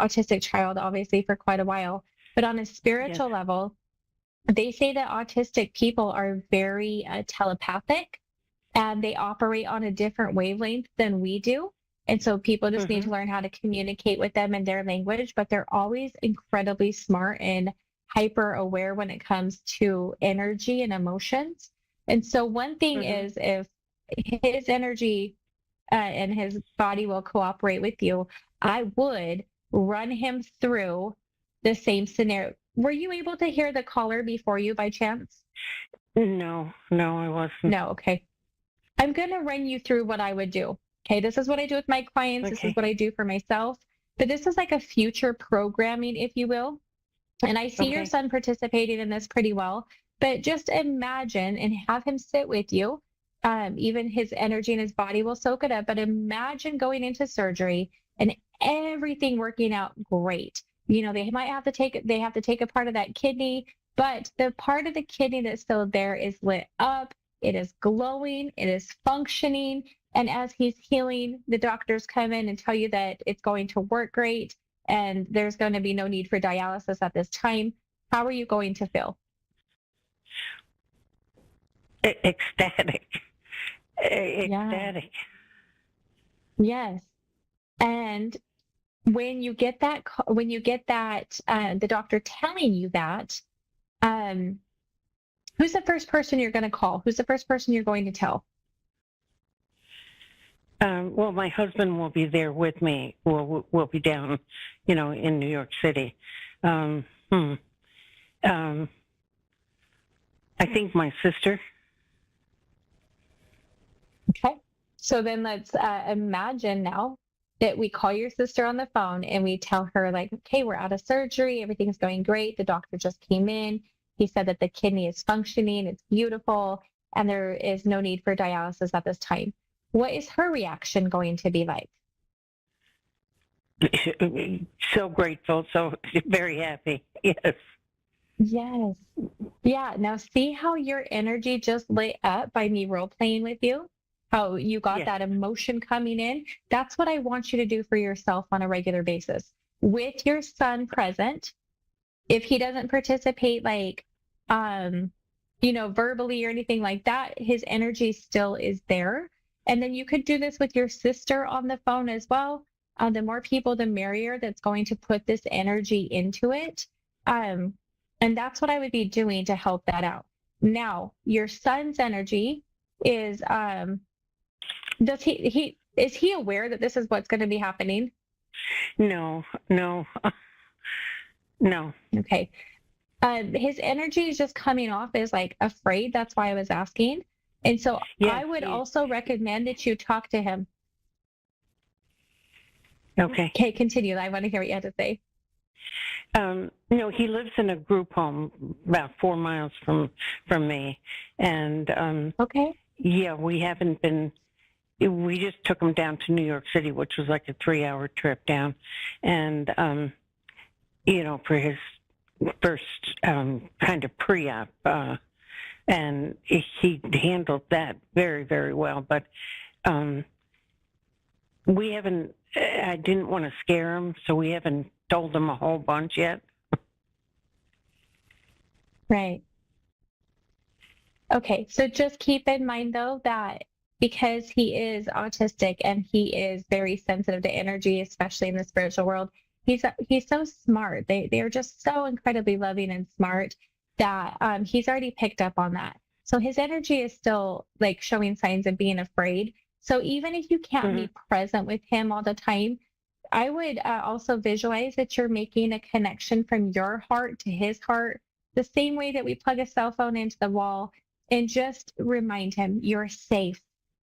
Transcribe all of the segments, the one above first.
autistic child, obviously, for quite a while. But on a Yes. spiritual level, they say that autistic people are very telepathic and they operate on a different wavelength than we do. And so people just need Mm-hmm. to learn how to communicate with them in their language, but they're always incredibly smart and hyper aware when it comes to energy and emotions. And so one thing Mm-hmm. is if his energy and his body will cooperate with you, I would run him through the same scenario. Were you able to hear the caller before you by chance? No, no, I wasn't. No, okay. I'm going to run you through what I would do. Okay, this is what I do with my clients. This is Okay. what I do for myself. But this is like a future programming, if you will. And I see your Okay. son participating in this pretty well. But just imagine and have him sit with you. Even his energy and his body will soak it up. But imagine going into surgery and everything working out great. You know, they have to take a part of that kidney, but the part of the kidney that's still there is lit up, it is glowing, it is functioning. And as he's healing, the doctors come in and tell you that it's going to work great and there's going to be no need for dialysis at this time. How are you going to feel? Ecstatic. Yeah. Ecstatic. Yes. And when you get that, the doctor telling you that, um, who's the first person you're going to call? Who's the first person you're going to tell? Well, my husband will be there with me. We'll be down, in New York City. Um, hmm. um, I think my sister. Okay. So then let's imagine now that we call your sister on the phone and we tell her, like, okay, we're out of surgery. Everything's going great. The doctor just came in. He said that the kidney is functioning. It's beautiful. And there is no need for dialysis at this time. What is her reaction going to be like? So grateful, so very happy. Yes. Yes. Yeah. Now see how your energy just lit up by me role playing with you? How you got Yes. that emotion coming in? That's what I want you to do for yourself on a regular basis. With your son present, if he doesn't participate like um verbally or anything like that, his energy still is there. And then you could do this with your sister on the phone as well. The more people the merrier that's going to put this energy into it. um and that's what I would be doing to help that out. Now your son's energy is does he is he aware that this is what's going to be happening? No, no, no. Okay. His energy is just coming off as like afraid. That's why I was asking. And so Yes, I would he, also recommend that you talk to him. okay. Okay, continue. I want to hear what you had to say. He lives in a group home about 4 miles from me, and Okay. yeah, we haven't been. We just took him down to New York City, which was like a 3-hour trip down, and for his first kind of pre-op, and he handled that very, very well. But we haven't. I didn't want to scare him, so we haven't told him a whole bunch yet. Right. Okay. So just keep in mind though that because he is autistic and he is very sensitive to energy, especially in the spiritual world, he's so smart. They're just so incredibly loving and smart that he's already picked up on that. So his energy is still like showing signs of being afraid. So even if you can't Hmm. be present with him all the time, I would also visualize that you're making a connection from your heart to his heart, the same way that we plug a cell phone into the wall, and just remind him you're safe,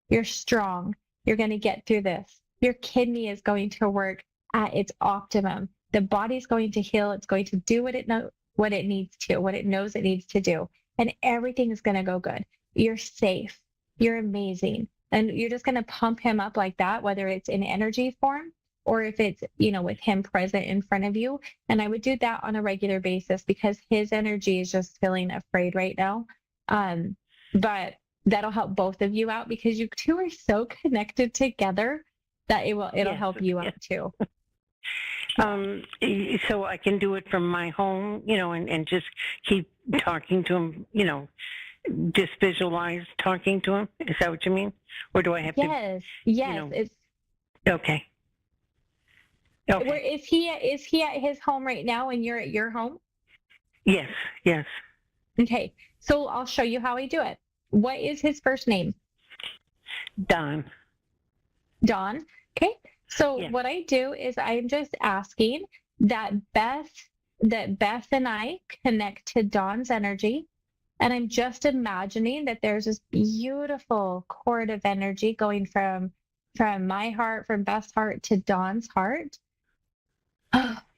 you're strong, you're going to get through this. Your kidney is going to work at its optimum. The body's going to heal. It's going to do what it needs to, what it knows it needs to do, and everything is going to go good. You're safe. You're amazing. And you're just going to pump him up like that, whether it's in energy form or if it's, with him present in front of you. And I would do that on a regular basis because his energy is just feeling afraid right now. But that'll help both of you out because you two are so connected together that it'll Yes, help you yes. out too. So I can do it from my home, and just keep talking to him, just visualize talking to him. Is that what you mean? Or do I have to, Yes, you yes. know, It's okay. where Okay. is he at his home right now and you're at your home? Yes, yes. Okay. So I'll show you how I do it. What is his first name? Don. Don. Okay. So Yes. what I do is I'm just asking that Beth and I connect to Don's energy. And I'm just imagining that there's this beautiful cord of energy going from my heart, from Beth's heart to Don's heart.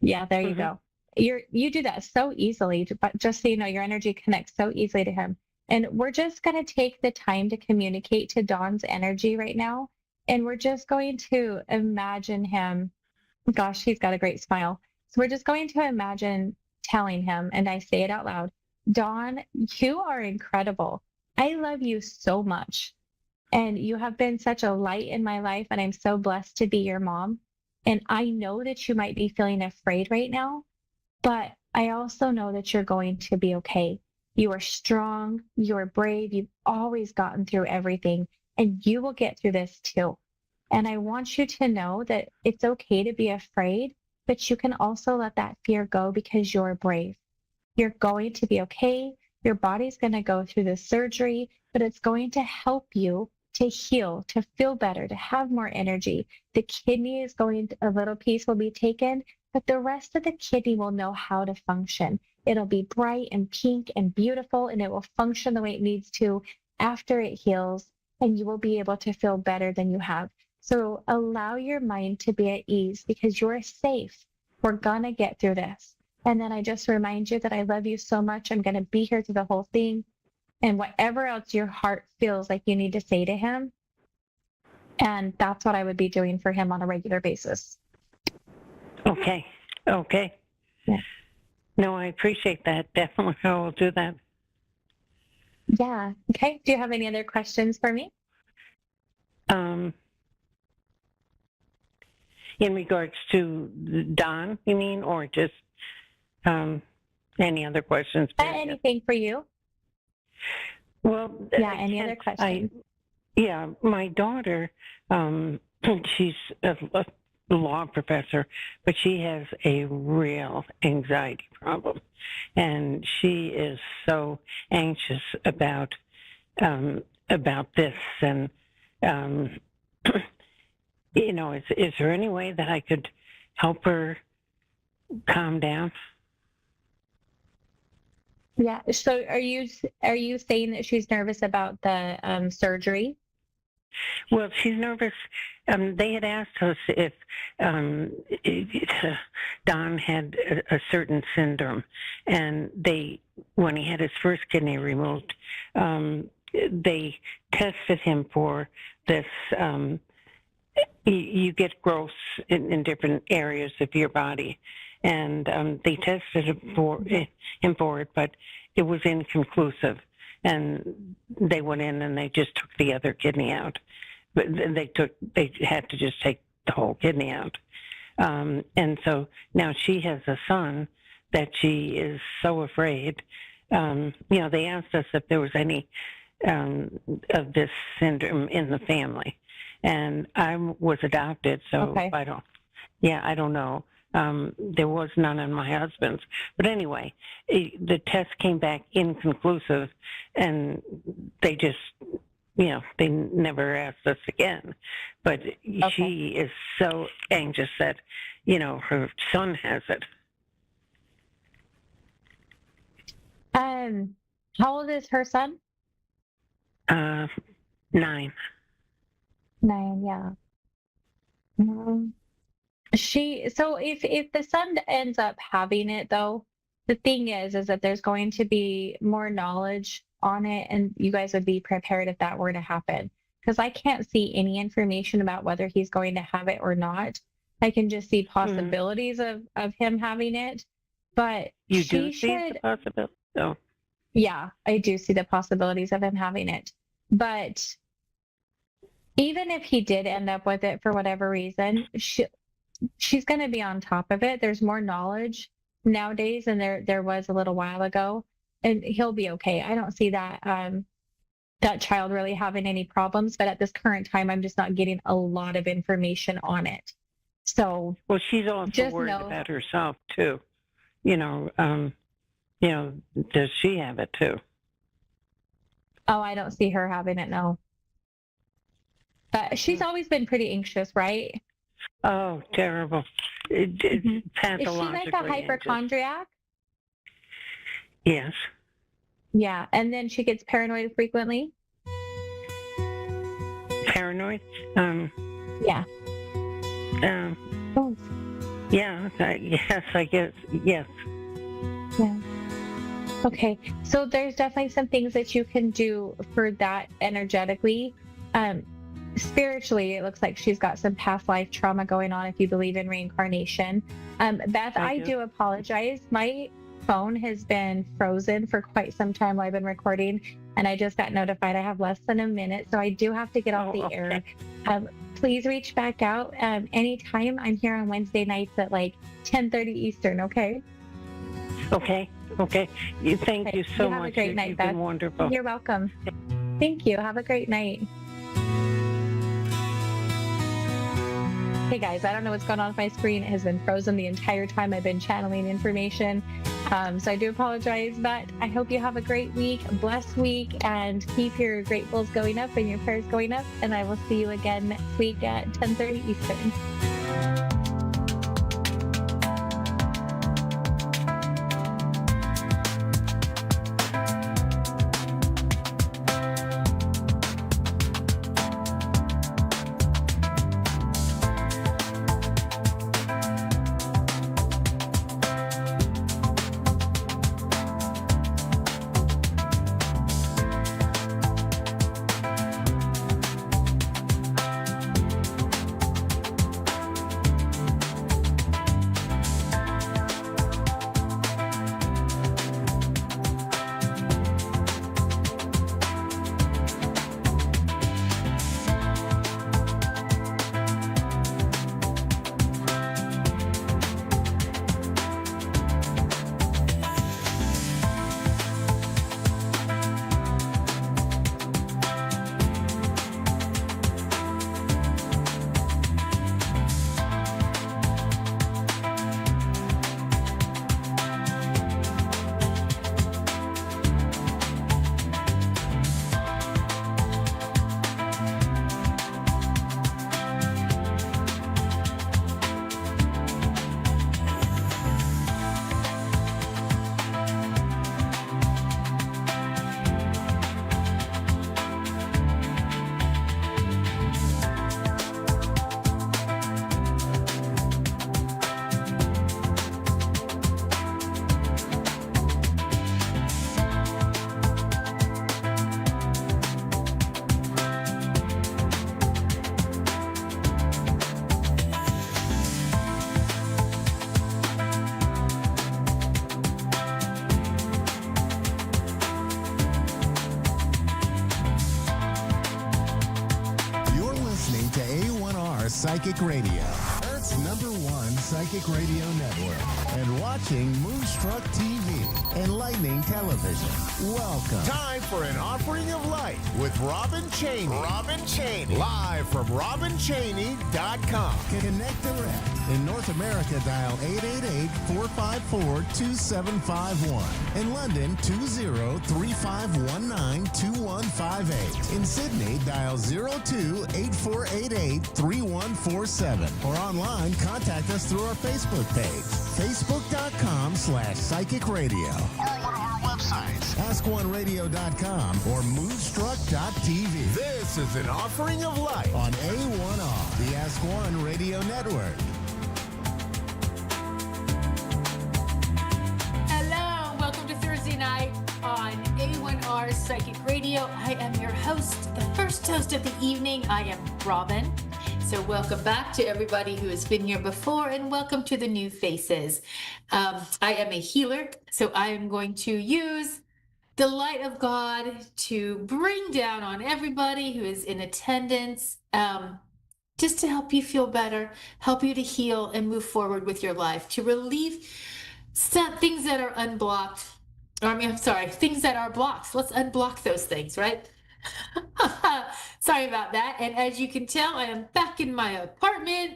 Yeah, there you Hmm. go. You do that so easily, but just so you know, your energy connects so easily to him. And we're just going to take the time to communicate to Don's energy right now. And we're just going to imagine him. Gosh, he's got a great smile. So we're just going to imagine telling him, and I say it out loud, Don, you are incredible. I love you so much. And you have been such a light in my life, and I'm so blessed to be your mom. And I know that you might be feeling afraid right now, but I also know that you're going to be okay. You are strong, you're brave, you've always gotten through everything, and you will get through this too. And I want you to know that it's okay to be afraid, but you can also let that fear go because you're brave. You're going to be okay. Your body's going to go through the surgery, but it's going to help you to heal, to feel better, to have more energy. The kidney is going, a little piece will be taken, but the rest of the kidney will know how to function. It'll be bright and pink and beautiful, and it will function the way it needs to after it heals, and you will be able to feel better than you have. So allow your mind to be at ease because you're safe. We're going to get through this. And then I just remind you that I love you so much. I'm going to be here through the whole thing. And whatever else your heart feels like you need to say to him. And that's what I would be doing for him on a regular basis. Okay. Okay. Yeah. No, I appreciate that. Definitely I will do that. Yeah. Okay. Do you have any other questions for me? Um, in regards to Don, you mean, or just any other questions? Anything for you? Well, Yeah. Any other questions? yeah, my daughter, she's a law professor, but she has a real anxiety problem, and she is so anxious about this. And um, is there any way that I could help her calm down? Yeah. So are you saying that she's nervous about the surgery? Well, she's nervous. They had asked us if Don had a certain syndrome, and when he had his first kidney removed, they tested him for this. You get growths in different areas of your body, and they tested him for it, but it was inconclusive. And they went in and they just took the other kidney out, but they had to just take the whole kidney out. And so now she has a son that she is so afraid. They asked us if there was any of this syndrome in the family, and I was adopted, so Okay. I don't know. There was none in my husband's. But anyway, the test came back inconclusive, and they just, they never asked us again. But she is so anxious that, her son has it. How old is her son? 9. 9. Yeah. Um, so if the son ends up having it though, the thing is that there's going to be more knowledge on it, and you guys would be prepared if that were to happen. Because I can't see any information about whether he's going to have it or not. I can just see possibilities of him having it. But You she do see the should, possibility? Oh. yeah, I do see the possibilities of him having it. But even if he did end up with it for whatever reason, she's going to be on top of it. There's more knowledge nowadays than there was a little while ago, and he'll be okay. I don't see that child really having any problems, but at this current time, I'm just not getting a lot of information on it. So Well, she's also just worried know. about herself too. You know, you know, does she have it too? Oh, I don't see her having it, no. But she's always been pretty anxious, right? Oh, terrible. Mhm. Is she like a Pathologically anxious. hypochondriac? Yes. Yeah, and then she gets paranoid frequently? Paranoid? Yeah. Um, Oh, yeah, yes, I guess, yes. yeah. Okay. So there's definitely some things that you can do for that energetically. Um, Spiritually, it looks like she's got some past life trauma going on if you believe in reincarnation. Beth, I I do. do apologize. My phone has been frozen for quite some time while I've been recording, and I just got notified I have less than a minute, so I do have to get off Oh, the air. okay. Please reach back out anytime. I'm here on Wednesday nights at like 10:30 Eastern, okay? Okay, okay. Thank Okay. you so You have a much. great night, You've Beth. been wonderful. You're welcome. Thank you. Have a great night. Hey guys, I don't know what's going on with my screen. It has been frozen the entire time I've been channeling information. So I do apologize, but I hope you have a great week, a blessed week, and keep your gratefuls going up and your prayers going up. And I will see you again next week at 10:30 Eastern. Psychic Radio, Earth's #1 psychic radio network, and watching Moonstruck TV, Enlightening Television. Welcome. Time for an offering of light with Robin Chaney. Robin Chaney. Live from RobinChaney.com. Connect direct. In North America, dial 888-454-2751. In London, 20-3519-2158. In Sydney, dial 02-8488-3147. Or online, contact us through our Facebook page, facebook.com/psychic radio. Or one of our websites, askoneradio.com or moonstruck.tv. This is an offering of light on A1R, the Ask One Radio Network. Hello, welcome to Thursday night on A1R Psychic Radio. I am your host, the first host of the evening. I am Robin. So welcome back to everybody who has been here before, and welcome to the new faces. I am a healer, so I am going to use the light of God to bring down on everybody who is in attendance just to help you feel better, help you to heal and move forward with your life, to relieve some things that are unblocked. Or, I mean, I'm sorry, things that are blocked. Let's unblock those things, right? Sorry about that. And as you can tell, I am back in my apartment,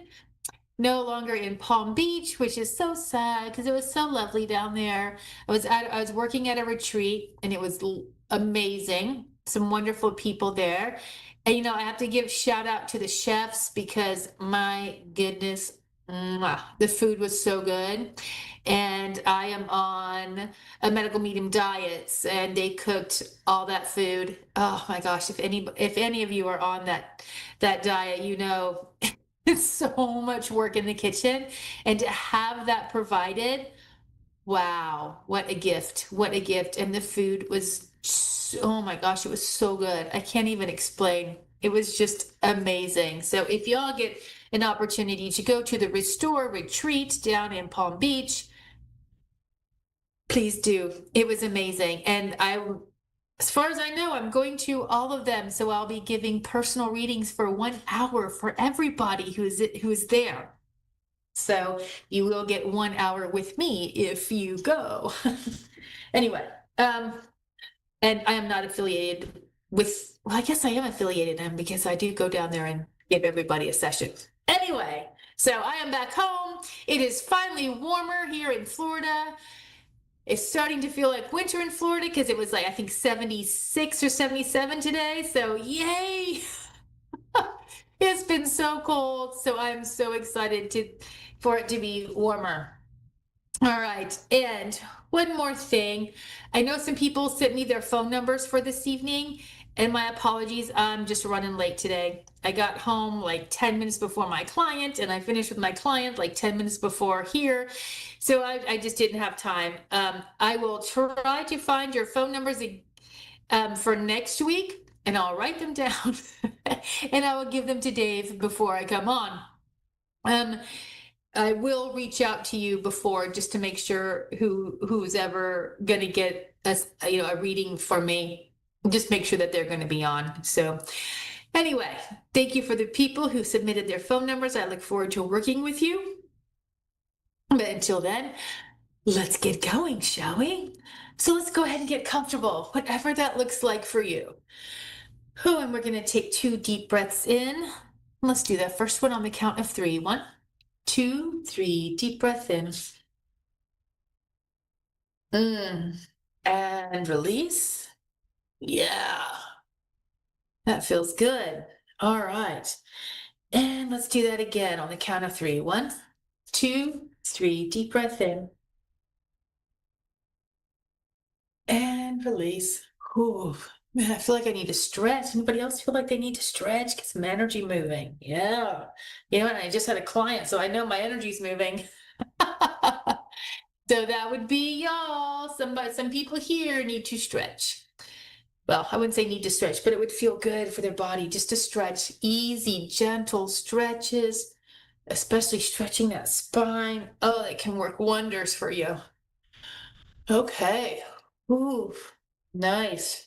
no longer in Palm Beach, which is so sad because it was so lovely down there. I was working at a retreat and it was amazing. Some wonderful people there. And I have to give shout out to the chefs because my goodness, the food was so good. And I am on a medical medium diet, and they cooked all that food. Oh my gosh, if any of you are on that diet, it's so much work in the kitchen, and to have that provided, wow, what a gift. What a gift. And the food was oh my gosh, it was so good. I can't even explain. It was just amazing. So if y'all get an opportunity to go to the Restore Retreat down in Palm Beach, please do. It was amazing. And as far as I know, I'm going to all of them. So I'll be giving personal readings for 1 hour for everybody who's there. So you will get 1 hour with me if you go. Anyway, and I am not affiliated with, well, I guess I am affiliated with them because I do go down there and give everybody a session. Anyway, so I am back home. It is finally warmer here in Florida. It's starting to feel like winter in Florida because it was like, I think 76 or 77 today. So yay. It's been so cold. So I'm so excited for it to be warmer. All right. And one more thing. I know some people sent me their phone numbers for this evening, and my apologies. I'm just running late today. I got home like 10 minutes before my client, and I finished with my client like 10 minutes before here. So I just didn't have time. I will try to find your phone numbers for next week, and I'll write them down and I will give them to Dave before I come on. I will reach out to you before just to make sure who's ever going to get a reading for me, just make sure that they're going to be on. So anyway, thank you for the people who submitted their phone numbers. I look forward to working with you. But until then, let's get going, shall we? So let's go ahead and get comfortable, whatever that looks like for you. And we're going to take 2 deep breaths in. Let's do that first one on the count of 3. 1, 2, 3, deep breath in. And release. Yeah. That feels good. All right. And let's do that again on the count of 3. 1, 2, 3, deep breath in. And release. Ooh, man, I feel like I need to stretch. Anybody else feel like they need to stretch? Get some energy moving. Yeah. And I just had a client, so I know my energy's moving. So that would be y'all. Some people here need to stretch. Well, I wouldn't say need to stretch, but it would feel good for their body just to stretch. Easy, gentle stretches, especially stretching that spine. Oh, that can work wonders for you. Okay. Ooh, nice.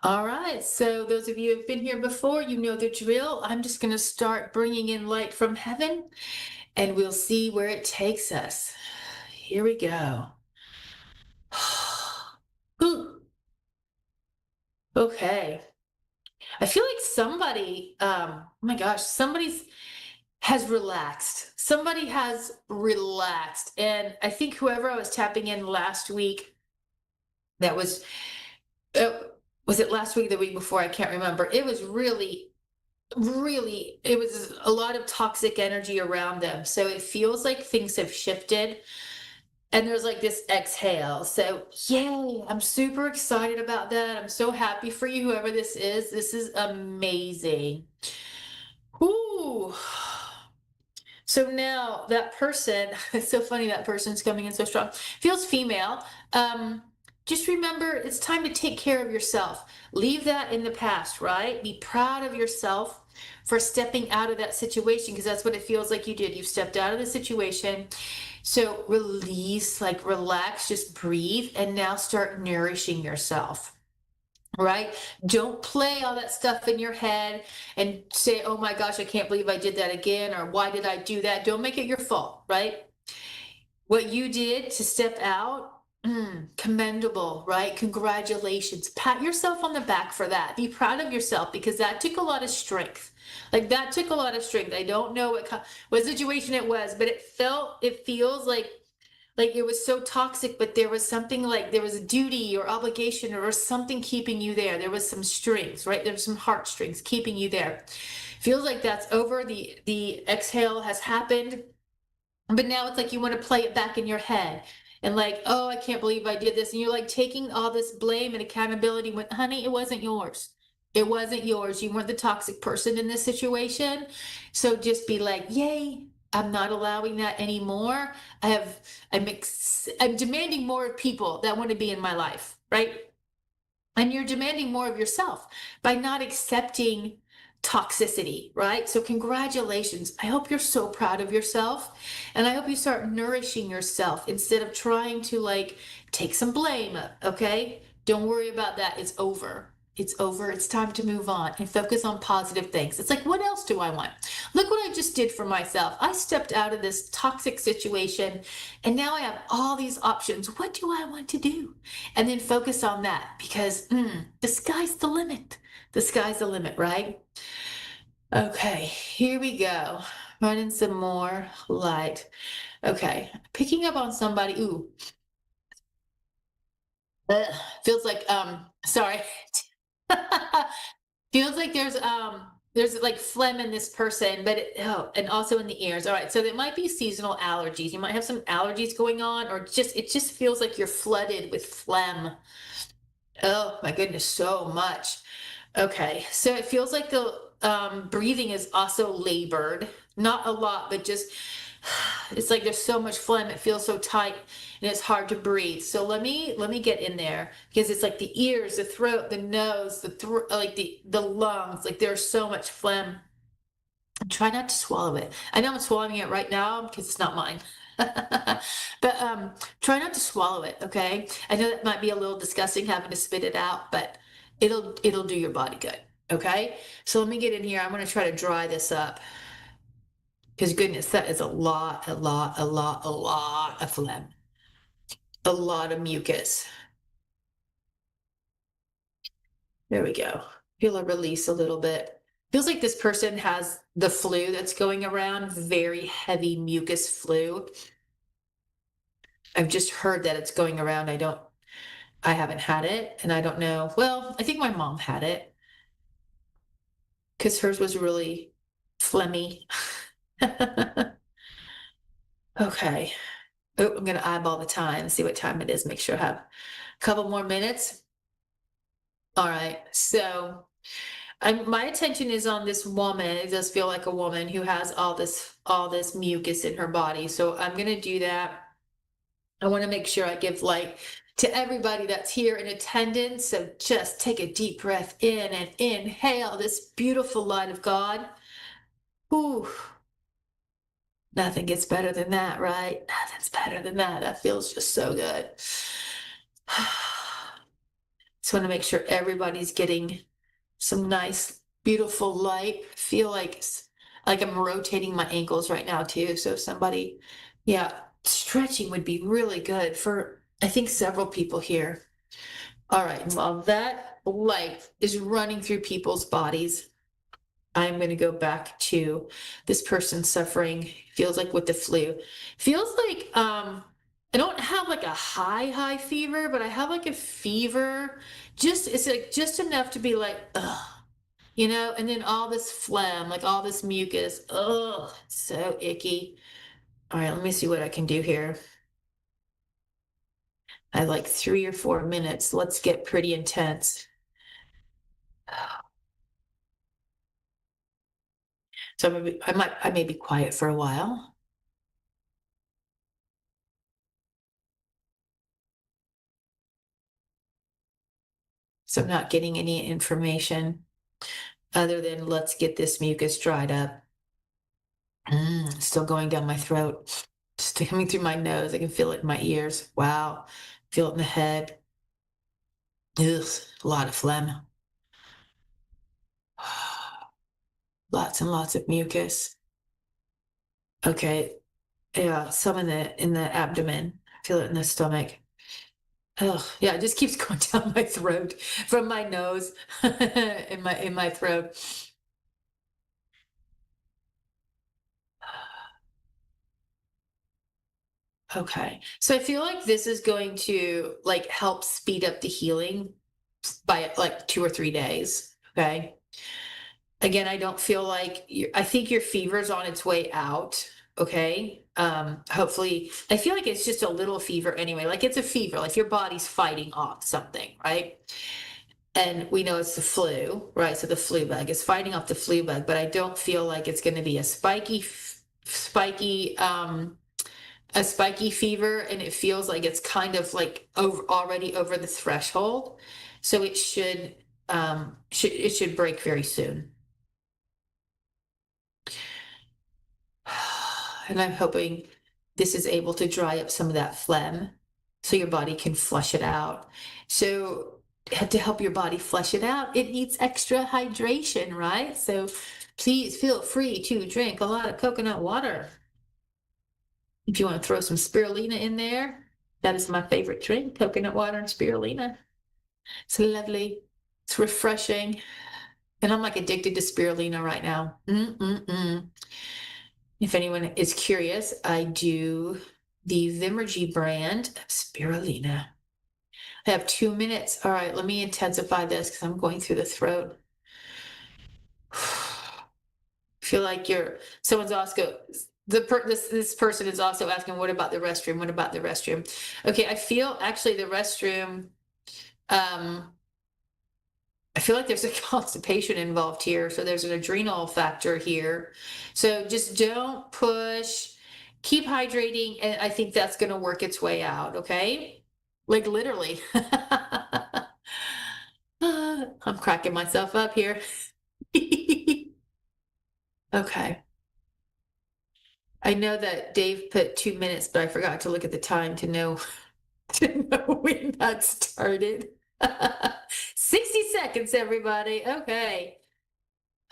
All right, so those of you who have been here before, you know the drill. I'm just going to start bringing in light from heaven, and we'll see where it takes us. Here we go. Okay. I feel like somebody, oh my gosh, has relaxed. Somebody has relaxed. And I think whoever I was tapping in last week, that was it last week or the week before? I can't remember. It was really, it was a lot of toxic energy around them. So it feels like things have shifted and there's like this exhale. So yay, I'm super excited about that. I'm so happy for you, whoever this is. This is amazing. Ooh. So now that person, it's so funny that person's coming in so strong, feels female. Just remember, it's time to take care of yourself. Leave that in the past, right? Be proud of yourself for stepping out of that situation, because that's what it feels like you did. You've stepped out of the situation. So release, like relax, just breathe, and now start nourishing yourself. right? Don't play all that stuff in your head and say, oh my gosh, I can't believe I did that again, or why did I do that? Don't make it your fault, right? What you did to step out, commendable, right? Congratulations. Pat yourself on the back for that. Be proud of yourself because that took a lot of strength. Like that took a lot of strength. I don't know what situation it was, but it feels like it was so toxic, but there was something like there was a duty or obligation or something keeping you there. There was some strings, right? There's some heartstrings keeping you there. Feels like that's over. The exhale has happened, but now it's like you want to play it back in your head and like, oh, I can't believe I did this. And you're like taking all this blame and accountability when, honey, it wasn't yours. It wasn't yours. You weren't the toxic person in this situation. So just be like, yay, I'm not allowing that anymore. I'm demanding more of people that want to be in my life, right? And you're demanding more of yourself by not accepting toxicity, right? So congratulations. I hope you're so proud of yourself, and I hope you start nourishing yourself instead of trying to like take some blame, okay? Don't worry about that. It's over. It's over. It's time to move on and focus on positive things. It's like, what else do I want? Look what I just did for myself. I stepped out of this toxic situation and now I have all these options. What do I want to do? And then focus on that because the sky's the limit. The sky's the limit, right? Okay, here we go. Running some more light. Okay, picking up on somebody. Ooh, feels like sorry. Feels like there's like phlegm in this person, but and also in the ears. All right, so there might be seasonal allergies. You might have some allergies going on, or it just feels like you're flooded with phlegm. Oh my goodness, so much. Okay, so it feels like the breathing is also labored. Not a lot, but just it's like there's so much phlegm. It feels so tight and it's hard to breathe. So let me get in there because it's like the ears, the throat, the nose, the throat, like the lungs. Like there's so much phlegm. Try not to swallow it. I know I'm swallowing it right now because it's not mine. But try not to swallow it, okay? I know that might be a little disgusting having to spit it out, but it'll do your body good, okay? So let me get in here. I'm gonna try to dry this up. Because goodness, that is a lot of phlegm. A lot of mucus. There we go. Feel a release a little bit. Feels like this person has the flu that's going around, very heavy mucus flu. I've just heard that it's going around. I haven't had it and I don't know. Well, I think my mom had it because hers was really phlegmy. Okay. Oh, I'm gonna eyeball the time, see what time it is, make sure I have a couple more minutes. All right, so my attention is on this woman. It does feel like a woman who has all this mucus in her body. So I'm gonna do that. I want to make sure I give light to everybody that's here in attendance. So just take a deep breath in and inhale this beautiful light of God. Ooh, nothing gets better than that, right? Nothing's better than that. That feels just so good. Just want to make sure everybody's getting some nice, beautiful light. Feel like I'm rotating my ankles right now too. So somebody, yeah, stretching would be really good for, I think, several people here. All right, while that light is running through people's bodies, I'm going to go back to this person suffering, feels like with the flu. Feels like I don't have like a high fever, but I have like a fever. It's like just enough to be like, ugh, and then all this phlegm, like all this mucus. Ugh, so icky. All right, let me see what I can do here. I have like 3 or 4 minutes. Let's get pretty intense. So I may be quiet for a while. So I'm not getting any information other than let's get this mucus dried up. Still going down my throat, still coming through my nose. I can feel it in my ears. Wow. Feel it in the head. Ugh, a lot of phlegm. Lots and lots of mucus. Okay. Yeah, some in the abdomen. I feel it in the stomach. Oh, yeah, it just keeps going down my throat from my nose in my throat. Okay. So I feel like this is going to like help speed up the healing by like 2 or 3 days. Okay. Again, I don't feel like I think your fever's on its way out. Okay. Hopefully, I feel like it's just a little fever anyway. Like it's a fever, like your body's fighting off something, right? And we know it's the flu, right? So the flu bug is fighting off the flu bug, but I don't feel like it's going to be a spiky fever, and it feels like it's kind of like already over the threshold. So it should break very soon. And I'm hoping this is able to dry up some of that phlegm so your body can flush it out. So to help your body flush it out, it needs extra hydration, right? So please feel free to drink a lot of coconut water. If you want to throw some spirulina in there, that is my favorite drink, coconut water and spirulina. It's lovely. It's refreshing. And I'm like addicted to spirulina right now. If anyone is curious, I do the Vimergy brand of spirulina. I have 2 minutes. All right, let me intensify this because I'm going through the throat. I feel like someone's also this person is also asking, what about the restroom? What about the restroom? Okay, I feel actually the restroom, I feel like there's a constipation involved here. So there's an adrenal factor here. So just don't push, keep hydrating. And I think that's going to work its way out. Okay. Like literally. I'm cracking myself up here. Okay. I know that Dave put 2 minutes, but I forgot to look at the time to know when that started. 60 seconds, everybody. Okay.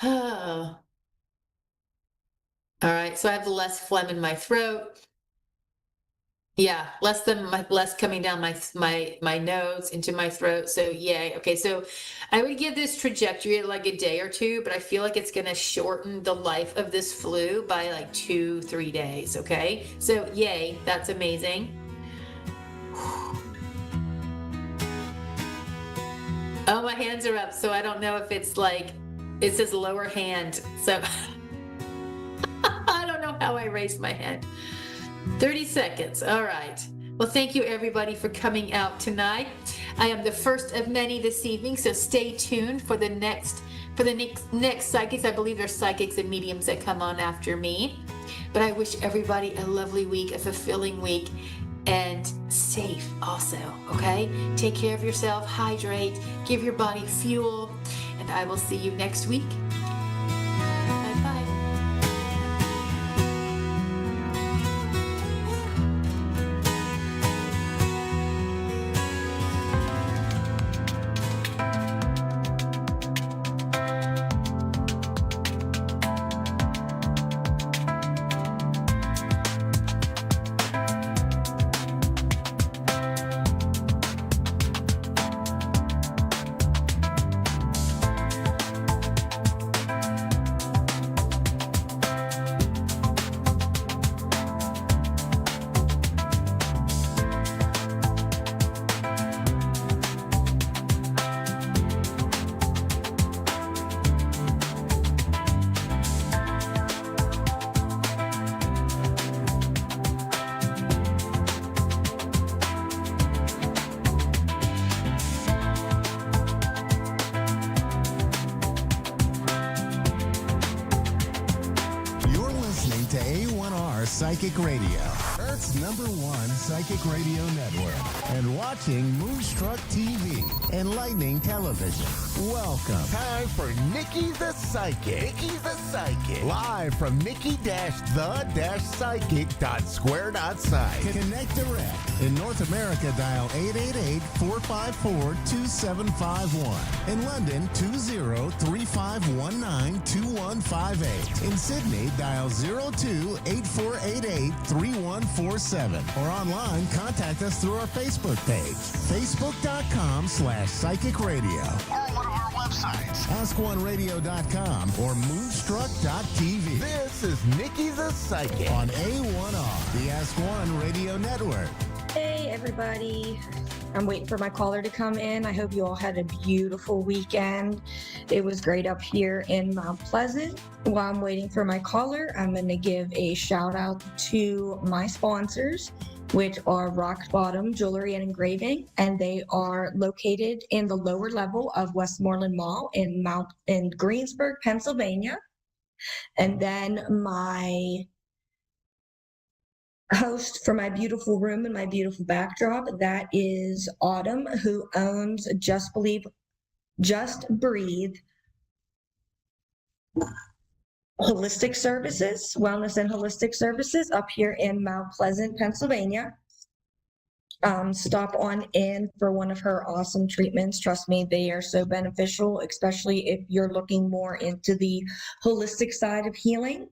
All right. So I have less phlegm in my throat. Yeah, less coming down my nose into my throat. So yay. Okay, so I would give this trajectory like a day or two, but I feel like it's gonna shorten the life of this flu by like 2-3 days. Okay, so yay, that's amazing. Oh, my hands are up, so I don't know if it's like it says lower hand. So I don't know how I raised my hand. 30 seconds. All right. Well, thank you everybody for coming out tonight. I am the first of many this evening, so stay tuned for the next psychics. I believe there's psychics and mediums that come on after me. But I wish everybody a lovely week, a fulfilling week, and safe also, okay? Take care of yourself, hydrate, give your body fuel, and I will see you next week. Bye-bye. You're listening to A1R Psychic Radio, Earth's #1 psychic radio network and watching Moonstruck TV, Enlightening Television. Welcome. Time for Nikki the Psychic. Nikki the Psychic. Live from Nikki-the-psychic.square.site. Connect direct. In North America, dial 888-454-2751. In London, 20-3519-2158. In Sydney, dial 02-8488-3147. Or online, contact us through our Facebook page, facebook.com/psychic radio. Or one of our websites, askoneradio.com or moonstruck.tv. This is Nikki the Psychic on A1R, the Ask One Radio Network. Hey, everybody. I'm waiting for my caller to come in. I hope you all had a beautiful weekend. It was great up here in Mount Pleasant. While I'm waiting for my caller, I'm going to give a shout out to my sponsors, which are Rock Bottom Jewelry and Engraving, and they are located in the lower level of Westmoreland Mall in Greensburg, Pennsylvania. And then my host for my beautiful room and my beautiful backdrop, that is Autumn, who owns Just Breathe Holistic Services, Wellness and Holistic Services up here in Mount Pleasant, Pennsylvania. Stop on in for one of her awesome treatments. Trust me, they are so beneficial, especially if you're looking more into the holistic side of healing.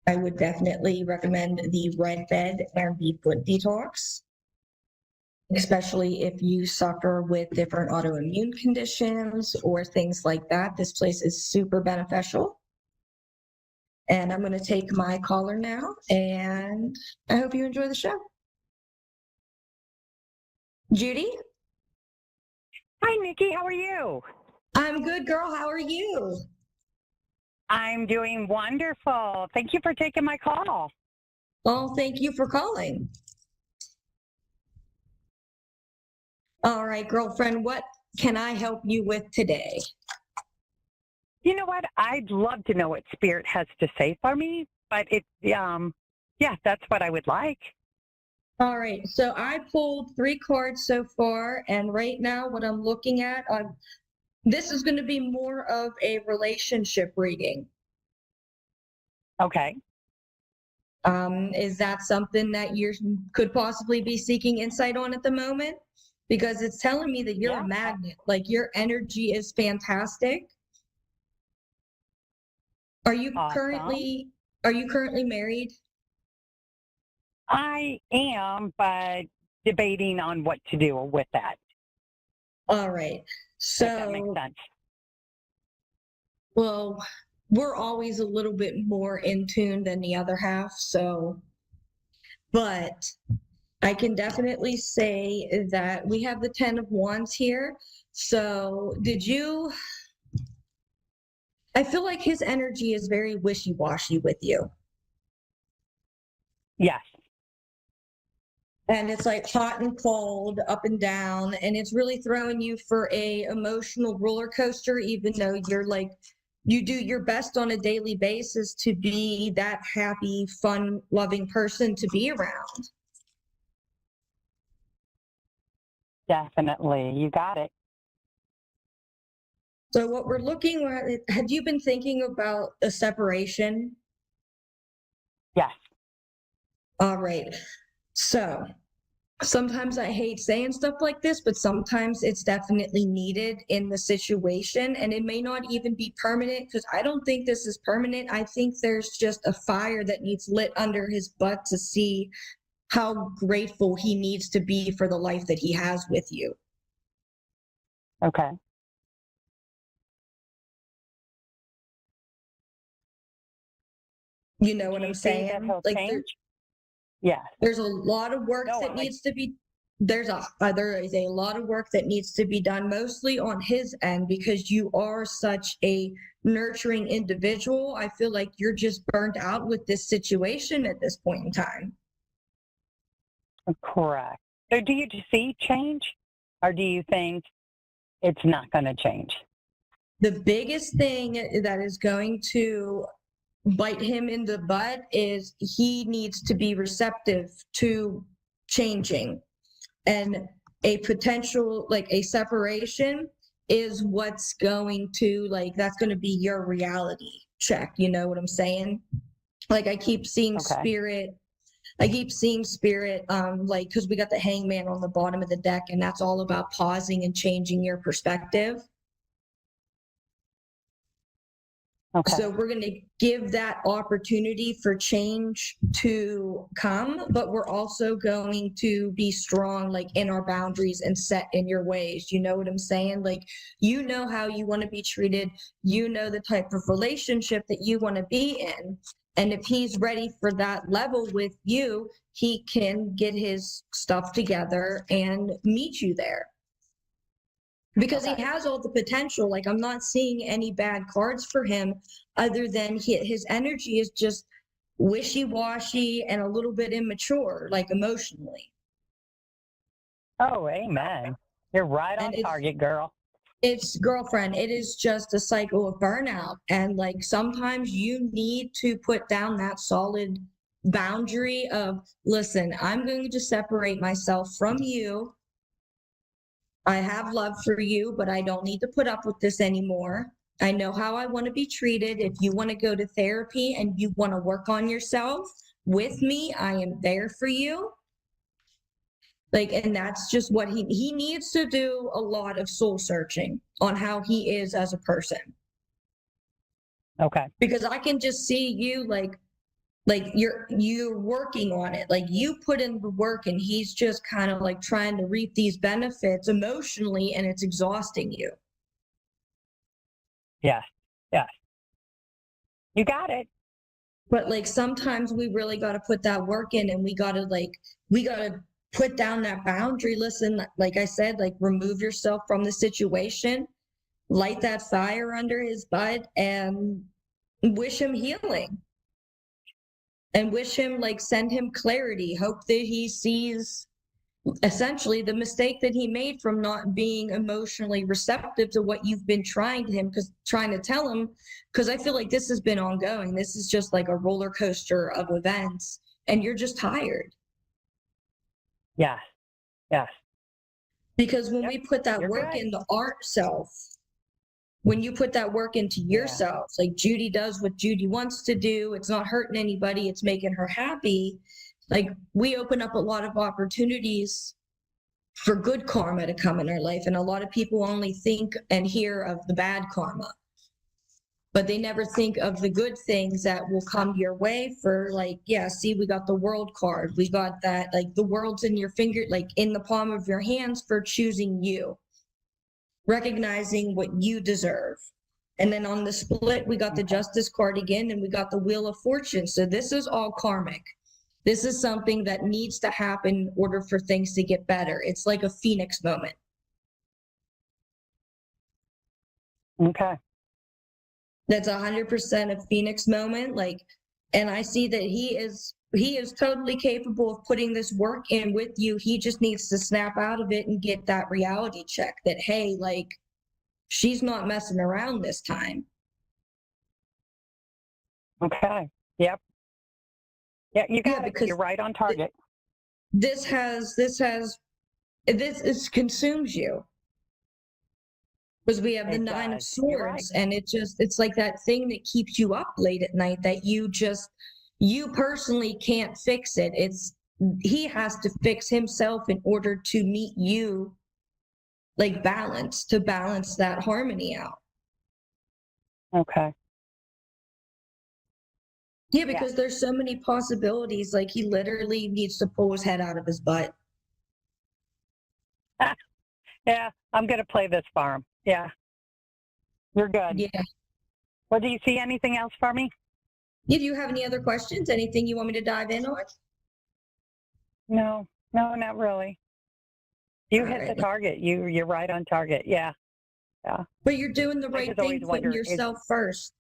I would definitely recommend the Red Bed and the Foot Detox, especially if you suffer with different autoimmune conditions or things like that. This place is super beneficial. And I'm going to take my caller now, and I hope you enjoy the show. Judy? Hi, Nikki. How are you? I'm good, girl. How are you? I'm doing wonderful. Thank you for taking my call. Well, thank you for calling. All right, girlfriend, what can I help you with today? You know what? I'd love to know what Spirit has to say for me, but that's what I would like. All right, so I pulled 3 cards so far, and right now what I'm looking at, this is going to be more of a relationship reading. Okay. Is that something that you could possibly be seeking insight on at the moment? Because it's telling me that you're a magnet, like your energy is fantastic. Are you currently married? I am, but debating on what to do with that. All right. So, if that makes sense. Well, we're always a little bit more in tune than the other half. So, but I can definitely say that we have the 10 of Wands here. So I feel like his energy is very wishy-washy with you. Yes. And it's like hot and cold, up and down, and it's really throwing you for a emotional roller coaster, even though you do your best on a daily basis to be that happy, fun, loving person to be around. Definitely. You got it. So what we're looking at, have you been thinking about a separation? Yes. All right. So sometimes I hate saying stuff like this, but sometimes it's definitely needed in the situation, and it may not even be permanent, because I don't think this is permanent. I think there's just a fire that needs lit under his butt to see how grateful he needs to be for the life that he has with you. Okay. You know what I'm saying? Like there's a lot of work that needs to be. There is a lot of work that needs to be done, mostly on his end, because you are such a nurturing individual. I feel like you're just burnt out with this situation at this point in time. Correct. So do you see change, or do you think it's not going to change? The biggest thing that is going to bite him in the butt is he needs to be receptive to changing, and a potential, like a separation is what's going to, like, that's going to be your reality check. You know what I'm saying? Like I keep seeing spirit. I keep seeing spirit, like, because we got the hangman on the bottom of the deck, and that's all about pausing and changing your perspective. Okay. So we're going to give that opportunity for change to come, but we're also going to be strong, like in our boundaries and set in your ways. You know what I'm saying? Like, you know how you want to be treated. You know the type of relationship that you want to be in. And if he's ready for that level with you, he can get his stuff together and meet you there. Because he has all the potential. Like, I'm not seeing any bad cards for him other than his energy is just wishy-washy and a little bit immature, like emotionally. Oh, amen. You're right on target, girl. It's, girlfriend, it is just a cycle of burnout. And like, sometimes you need to put down that solid boundary of, listen, I'm going to separate myself from you. I have love for you, but I don't need to put up with this anymore. I know how I want to be treated. If you want to go to therapy and you want to work on yourself with me, I am there for you. Like, and that's just what he needs to do, a lot of soul searching on how he is as a person. Okay. Because I can just see you like you're working on it. Like, you put in the work and he's just kind of like trying to reap these benefits emotionally, and it's exhausting you. Yes. Yes. You got it. But like, sometimes we really got to put that work in, and we got to put down that boundary. Listen, like I said, like, remove yourself from the situation, light that fire under his butt, and wish him healing. And wish him, like, send him clarity. Hope that he sees essentially the mistake that he made from not being emotionally receptive to what you've been trying to tell him. Because I feel like this has been ongoing. This is just like a roller coaster of events, and you're just tired. Yes. Yes. Because when we put that work into ourselves, when you put that work into yourself, like Judy does what Judy wants to do, it's not hurting anybody, it's making her happy. Like, we open up a lot of opportunities for good karma to come in our life. And a lot of people only think and hear of the bad karma, but they never think of the good things that will come your way for, like, yeah, see, we got the world card. We got that, like, the world's in your finger, like in the palm of your hands for choosing you. Recognizing what you deserve. And then on the split, we got the Justice card again, and we got the Wheel of Fortune. So this is all karmic. This is something that needs to happen in order for things to get better. It's like a Phoenix moment. Okay. That's 100% a Phoenix moment. Like, and I see that he is totally capable of putting this work in with you. He just needs to snap out of it and get that reality check that, hey, like, she's not messing around this time. Okay. Yep. Yeah, you got it. You're right on target. This consumes you. Because we have the Nine of Swords, and it's like that thing that keeps you up late at night that you personally can't fix it. He has to fix himself in order to meet you, like, balance that harmony out. Okay. Yeah, because there's so many possibilities. Like, he literally needs to pull his head out of his butt. Yeah, I'm going to play this for him. Yeah. You're good. Yeah. Well, do you see anything else for me? Do you have any other questions? Anything you want me to dive in on? No, not really. You hit the target. You're right on target. Yeah. Yeah. But you're doing the right thing, putting yourself first.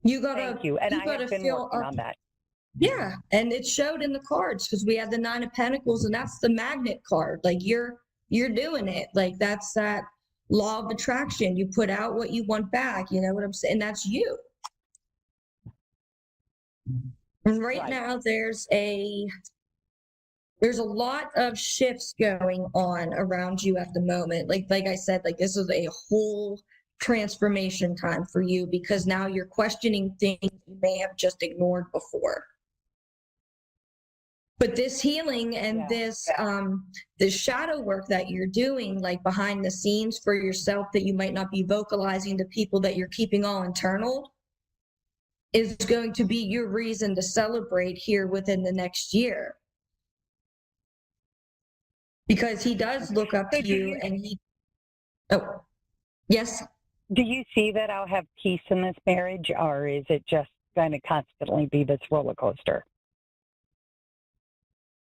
You gotta. Thank you. And I have been working on that. Yeah, and it showed in the cards because we had the Nine of Pentacles, and that's the magnet card. Like, you're doing it. Like, that's that law of attraction. You put out what you want back. You know what I'm saying? And that's you. And right Right. now there's a lot of shifts going on around you at the moment. Like I said, like this is a whole transformation time for you because now you're questioning things you may have just ignored before. But this healing and this shadow work that you're doing, like behind the scenes for yourself that you might not be vocalizing to people that you're keeping all internal, is going to be your reason to celebrate here within the next year. Because he does look up to you and oh, yes. Do you see that I'll have peace in this marriage, or is it just going to constantly be this roller coaster?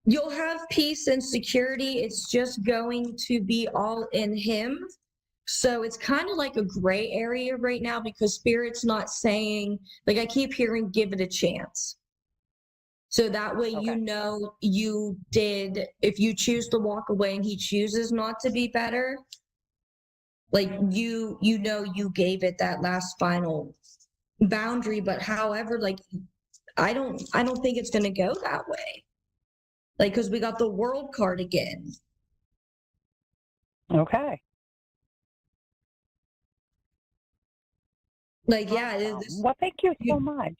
You'll have peace and security. It's just going to be all in him. So it's kind of like a gray area right now because Spirit's not saying, like I keep hearing, give it a chance. So that way, you know, you did, if you choose to walk away and he chooses not to be better, like you know, you gave it that last final boundary. But however, like, I don't think it's going to go that way. Like, because we got the World card again. Okay. Like, yeah. Well, thank you so much.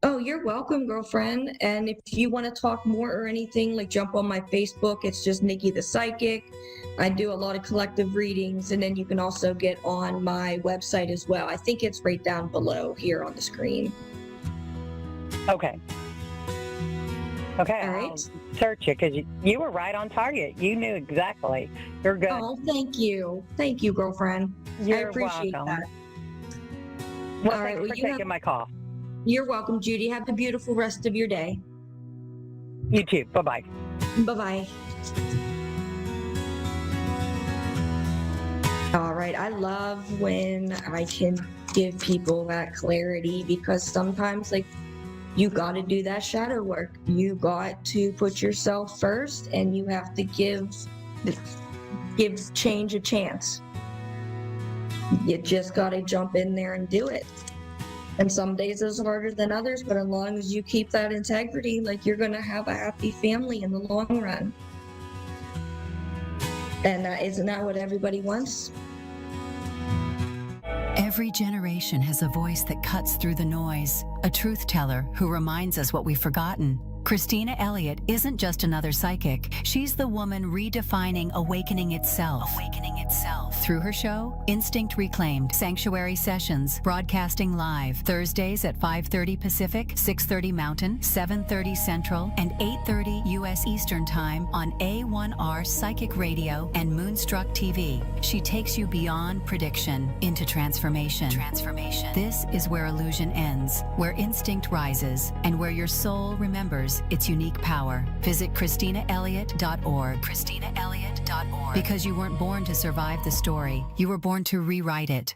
Oh, you're welcome, girlfriend. And if you want to talk more or anything, like jump on my Facebook. It's just Nikki the Psychic. I do a lot of collective readings, and then you can also get on my website as well. I think it's right down below here on the screen. Okay. Okay, All right. I'll search it because you were right on target. You knew exactly. You're good. Oh, thank you. Thank you, girlfriend. You're I appreciate welcome. that. Well, All right, thanks well, for you taking my call. You're welcome, Judy. Have a beautiful rest of your day. You too. Bye-bye. Bye-bye. All right. I love when I can give people that clarity because sometimes, like, you got to do that shadow work. You got to put yourself first, and you have to give change a chance. You just got to jump in there and do it. And some days is harder than others, but as long as you keep that integrity, like, you're going to have a happy family in the long run. And isn't that what everybody wants? Every generation has a voice that cuts through the noise, a truth teller who reminds us what we've forgotten. Christina Elliott isn't just another psychic. She's the woman redefining awakening itself. Through her show, Instinct Reclaimed, Sanctuary Sessions, broadcasting live Thursdays at 5:30 Pacific, 6:30 Mountain, 7:30 Central, and 8:30 U.S. Eastern Time on A1R Psychic Radio and Moonstruck TV. She takes you beyond prediction into transformation. This is where illusion ends, where instinct rises, and where your soul remembers its unique power. Visit ChristinaElliott.org. Because you weren't born to survive the story, you were born to rewrite it.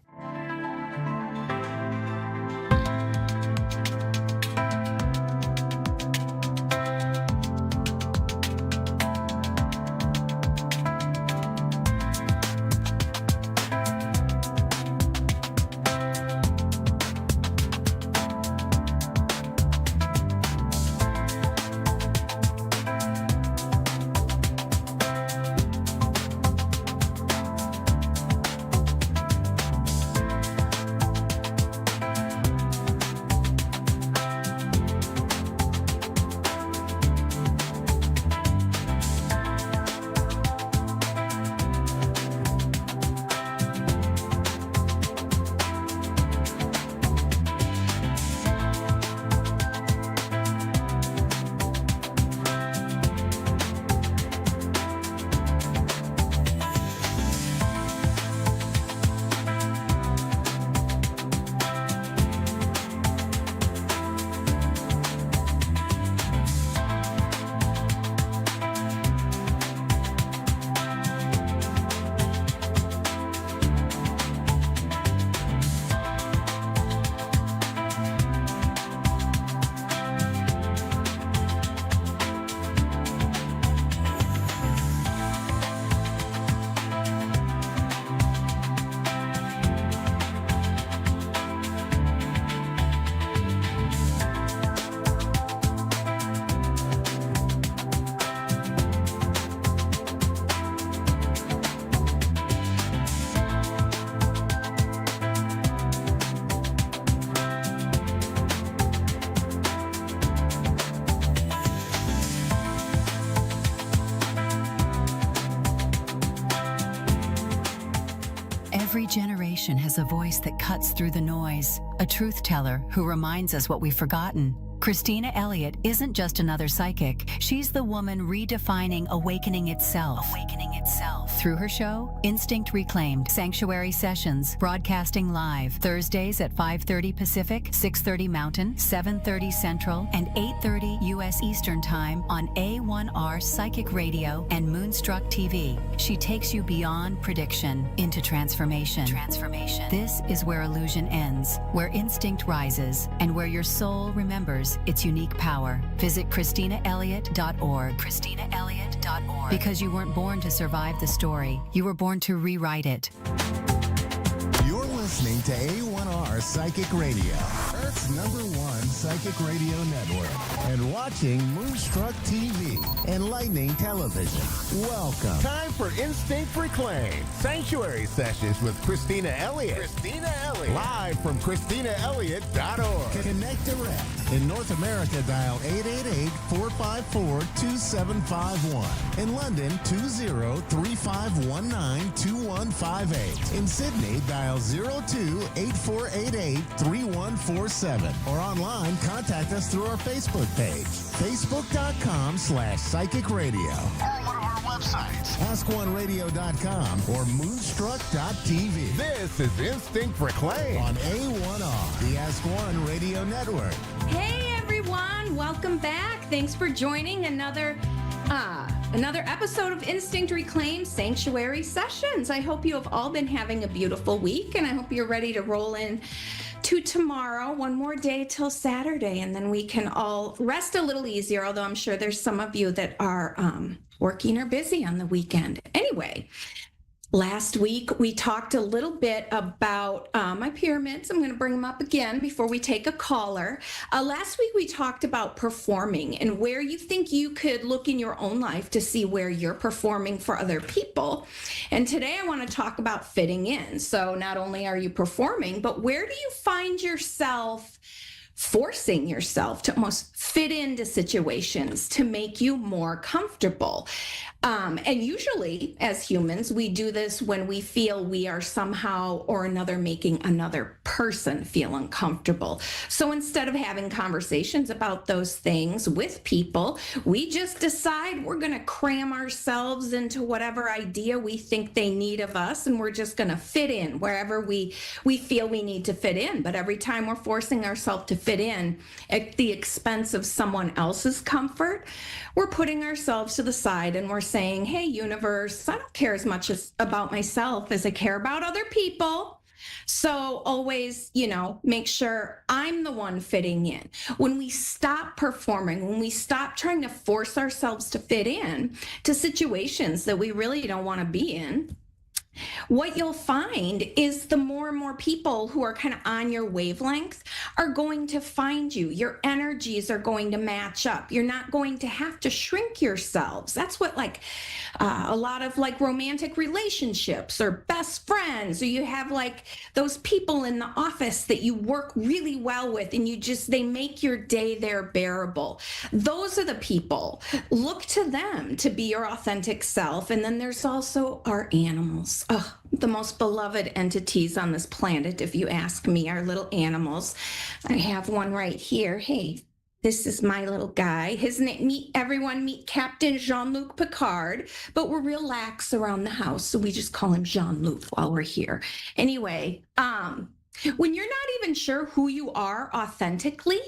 Every generation has a voice that cuts through the noise, a truth teller who reminds us what we've forgotten. Christina Elliott isn't just another psychic. She's the woman redefining awakening itself. Through her show, Instinct Reclaimed, Sanctuary Sessions, broadcasting live Thursdays at 5:30 Pacific, 6:30 Mountain, 7:30 Central, and 8:30 U.S. Eastern Time on A1R Psychic Radio and Moonstruck TV. She takes you beyond prediction into transformation. This is where illusion ends, where instinct rises, and where your soul remembers its unique power. Visit ChristinaElliott.org. Because you weren't born to survive the story, you were born to rewrite it. You're listening to A1R Psychic Radio, Earth's #1 psychic radio network, and watching Moonstruck TV and Lightning Television. Welcome. Time for Instinct Reclaim, Sanctuary Sessions with Christina Elliott. Live from ChristinaElliott.org. Connect direct. In North America, dial 888-454-2751. In London, 20-3519-2158. In Sydney, dial 02-8488-3147. Or online, contact us through our Facebook page, facebook.com/psychic radio. Or one of our websites, askoneradio.com or moonstruck.tv. This is Instinct Reclaim on A1R, the Ask One Radio Network. Hey everyone, welcome back. Thanks for joining another episode of Instinct Reclaim Sanctuary Sessions. I hope you have all been having a beautiful week, and I hope you're ready to roll in to tomorrow, one more day till Saturday, and then we can all rest a little easier, although I'm sure there's some of you that are working or busy on the weekend. Anyway, last week, we talked a little bit about my pyramids. I'm going to bring them up again before we take a caller. Last week, we talked about performing and where you think you could look in your own life to see where you're performing for other people. And today, I want to talk about fitting in. So not only are you performing, but where do you find yourself forcing yourself to almost fit into situations to make you more comfortable? And usually, as humans, we do this when we feel we are somehow or another making another person feel uncomfortable. So instead of having conversations about those things with people, we just decide we're going to cram ourselves into whatever idea we think they need of us, and we're just going to fit in wherever we feel we need to fit in. But every time we're forcing ourselves to fit in at the expense of someone else's comfort, we're putting ourselves to the side and we're saying, hey, universe, I don't care as much about myself as I care about other people. So always, make sure I'm the one fitting in. When we stop performing, when we stop trying to force ourselves to fit in to situations that we really don't want to be in, what you'll find is the more and more people who are kind of on your wavelength are going to find you. Your energies are going to match up. You're not going to have to shrink yourselves. That's what a lot of romantic relationships or best friends, or you have those people in the office that you work really well with and they make your day there bearable. Those are the people. Look to them to be your authentic self. And then there's also our animals. Oh, the most beloved entities on this planet, if you ask me, are little animals. I have one right here. Hey, this is my little guy. His name, meet Captain Jean-Luc Picard, but we're real lax around the house, so we just call him Jean-Luc while we're here. Anyway, when you're not even sure who you are authentically,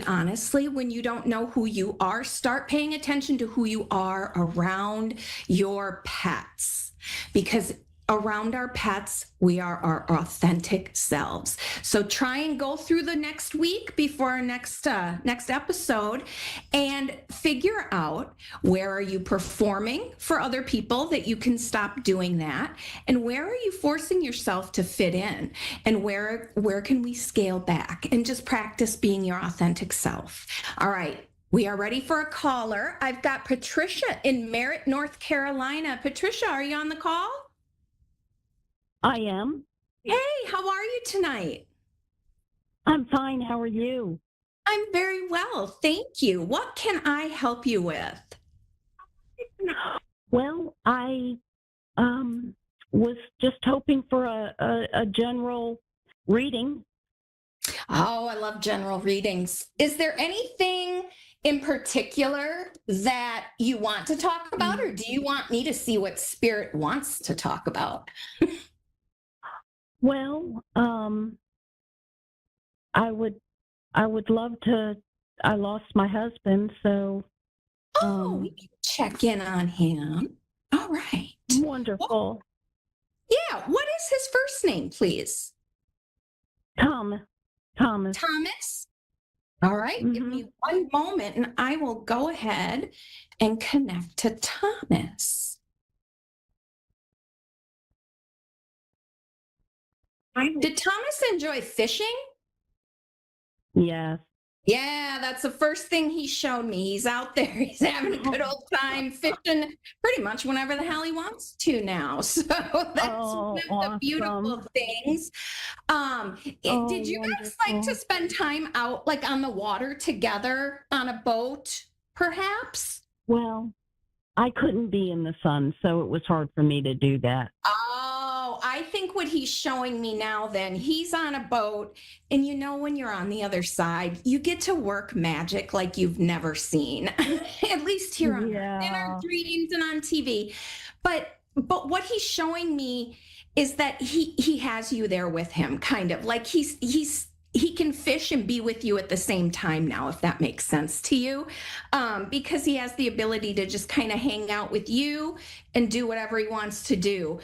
honestly, when you don't know who you are, start paying attention to who you are around your pets, because around our pets, we are our authentic selves. So try and go through the next week before our next episode and figure out, where are you performing for other people that you can stop doing that, and where are you forcing yourself to fit in, and where can we scale back and just practice being your authentic self. All right. We are ready for a caller. I've got Patricia in Merritt, North Carolina. Patricia, are you on the call? I am. Hey, how are you tonight? I'm fine. How are you? I'm very well, thank you. What can I help you with? Well, I was just hoping for a general reading. Oh, I love general readings. Is there anything in particular that you want to talk about, or do you want me to see what Spirit wants to talk about? Well, I would love to. I lost my husband, so We can check in on him. All right. wonderful. Yeah. What is his first name, please? Thomas. Thomas. All right. Give me one moment and I will go ahead and connect to Thomas. Did Thomas enjoy fishing? Yes. Yeah, that's the first thing he showed me. He's out there. He's having a good old time fishing pretty much whenever the hell he wants to now. So that's one of the beautiful things. Did you guys like to spend time out like on the water together on a boat, perhaps? Well, I couldn't be in the sun, so it was hard for me to do that. Oh, I think what he's showing me now then, he's on a boat, and you know when you're on the other side, you get to work magic like you've never seen, at least here on in our dreams and on TV. But what he's showing me is that he has you there with him, kind of like he can fish and be with you at the same time now, if that makes sense to you, because he has the ability to just kind of hang out with you and do whatever he wants to do.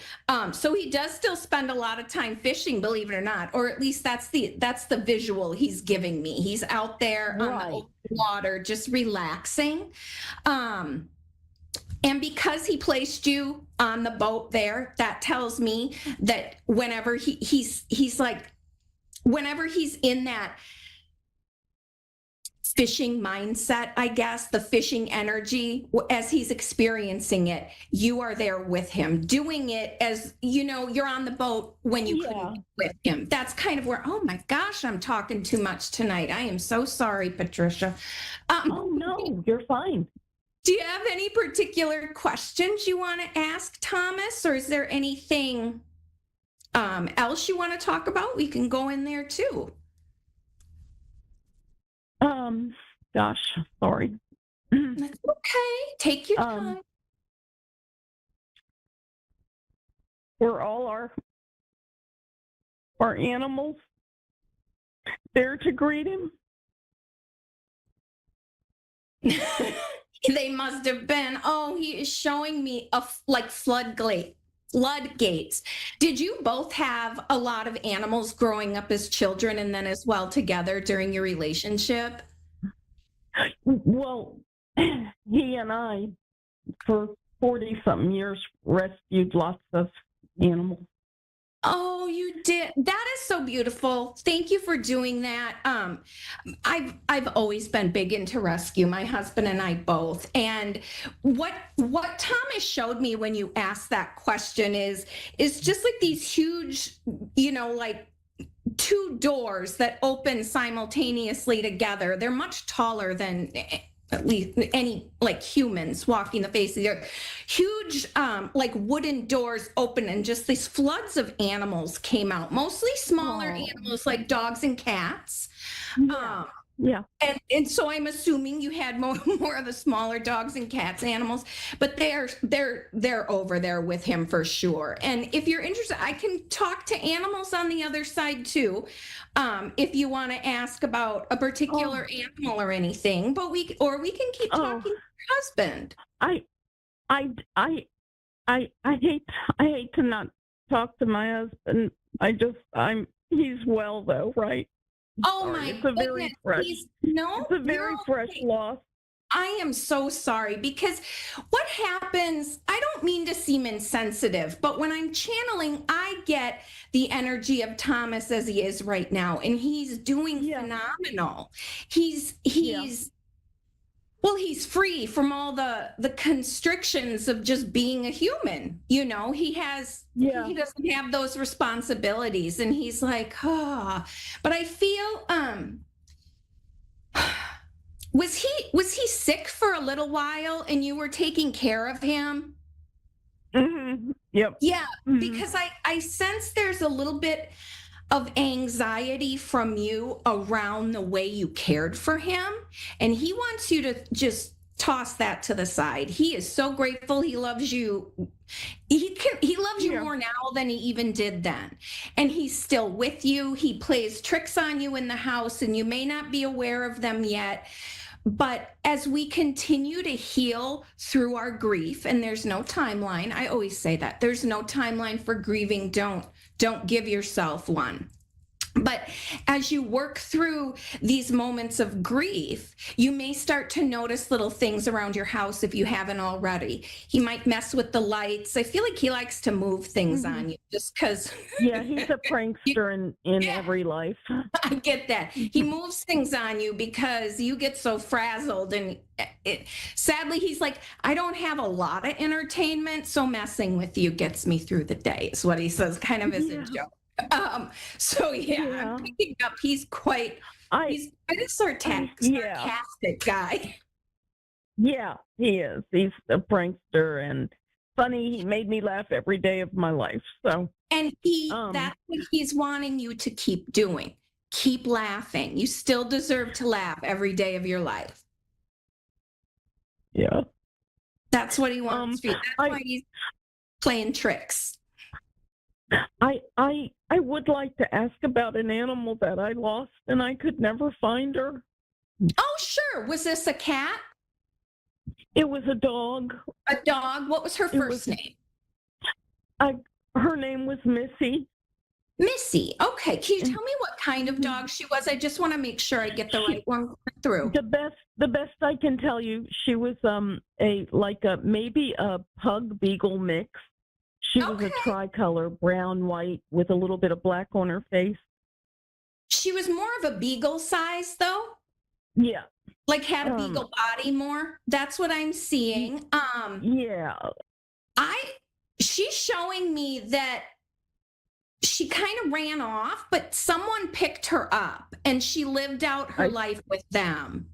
So he does still spend a lot of time fishing, believe it or not, or at least that's the visual he's giving me. He's out there on the open water, just relaxing. And because he placed you on the boat there, that tells me that whenever he's in that fishing mindset, I guess, the fishing energy, as he's experiencing it, you are there with him, doing it as, you know, you're on the boat when you couldn't be with him. That's kind of where, oh my gosh, I'm talking too much tonight. I am so sorry, Patricia. Oh, no, you're fine. Do you have any particular questions you want to ask Thomas, or is there anything else you want to talk about? We can go in there too. Gosh, sorry. That's okay. Take your time. Were all our animals there to greet him? They must have been. Oh, he is showing me like floodgates. Did you both have a lot of animals growing up as children and then as well together during your relationship? Well, he and I, for 40-something years, rescued lots of animals. Oh, you did. That is so beautiful. Thank you for doing that. I've always been big into rescue, my husband and I both. And what Thomas showed me when you asked that question is just like these huge, you know, like two doors that open simultaneously together. They're much taller than at least any like humans walking the face of the earth. Huge like wooden doors open, and just these floods of animals came out, mostly smaller animals like dogs and cats. Yeah. And so I'm assuming you had more of the smaller dogs and cats animals, but they're over there with him for sure. And if you're interested, I can talk to animals on the other side too, if you want to ask about a particular animal or anything. But we can keep talking to your husband. I hate to not talk to my husband. He's well though, right? Oh my It's a very fresh. No, it's a very fresh loss. I am so sorry, because what happens, I don't mean to seem insensitive, but when I'm channeling, I get the energy of Thomas as he is right now, and he's doing phenomenal. He's well, he's free from all the constrictions of just being a human. You know, he doesn't have those responsibilities, and he's like, but I feel, was he sick for a little while and you were taking care of him? Yep. Yeah, Mhm. because I sense there's a little bit of anxiety from you around the way you cared for him, and he wants you to just toss that to the side. He is so grateful. He loves you. He loves you Yeah. more now than he even did then. And he's still with you. He plays tricks on you in the house, and you may not be aware of them yet. But as we continue to heal through our grief, and there's no timeline, I always say that there's no timeline for grieving. Don't give yourself one. But as you work through these moments of grief, you may start to notice little things around your house if you haven't already. He might mess with the lights. I feel like he likes to move things on you just because. Yeah, he's a prankster in Yeah. every life. I get that. He moves things on you because you get so frazzled. And sadly, he's like, I don't have a lot of entertainment, so messing with you gets me through the day, is what he says, kind of as a joke. So Yeah. I'm picking up. He's quite a sarcastic guy. Yeah, he is. He's a prankster and funny. He made me laugh every day of my life. So, And that's what he's wanting you to keep doing. Keep laughing. You still deserve to laugh every day of your life. yeah. That's what he wants for you. That's why he's playing tricks. I would like to ask about an animal that I lost and I could never find her. Oh, sure. Was this a cat? It was a dog. A dog? What was her first name? Her name was Missy. Missy. Okay. Can you tell me what kind of dog she was? I just want to make sure I get the right one through. The best I can tell you, she was maybe a pug beagle mix. She was a tricolor, brown, white, with a little bit of black on her face. She was more of a beagle size, though? Yeah. Like had a beagle body more? That's what I'm seeing. Yeah. She's showing me that she kind of ran off, but someone picked her up and she lived out her life with them.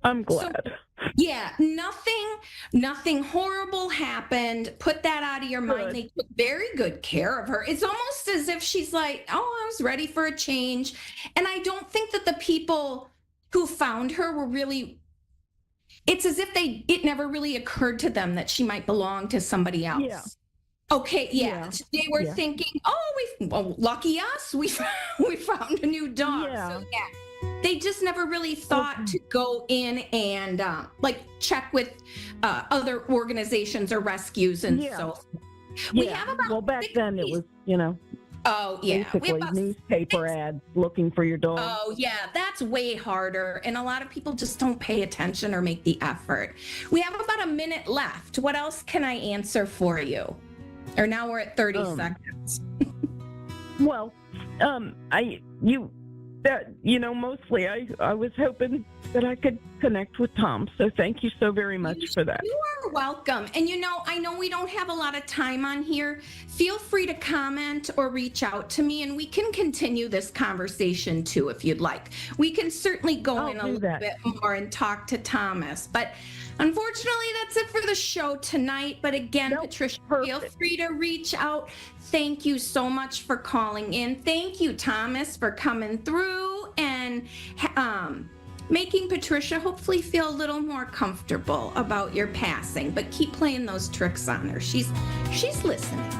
I'm glad. So, yeah, nothing horrible happened. Put that out of your mind. They took very good care of her. It's almost as if she's like, oh, I was ready for a change. And I don't think that the people who found her were really, it's as if it never really occurred to them that she might belong to somebody else. Yeah. Okay, yeah. They were thinking, oh, lucky us. We found a new dog. Yeah. So, yeah. They just never really thought to go in and check with other organizations or rescues and so forth. We have about back then it was, oh yeah, basically newspaper ads looking for your dog. Oh yeah, that's way harder, and a lot of people just don't pay attention or make the effort. We have about a minute left. What else can I answer for you? Or now we're at 30 seconds. Well, mostly I was hoping that I could connect with Tom. So thank you so very much for that. You are welcome. And I know we don't have a lot of time on here. Feel free to comment or reach out to me and we can continue this conversation too if you'd like. We can certainly go in a little bit more and talk to Thomas. But unfortunately, that's it for the show tonight. But again, Patricia, feel free to reach out. Thank you so much for calling in. Thank you, Thomas, for coming through and making Patricia hopefully feel a little more comfortable about your passing. But keep playing those tricks on her. She's listening.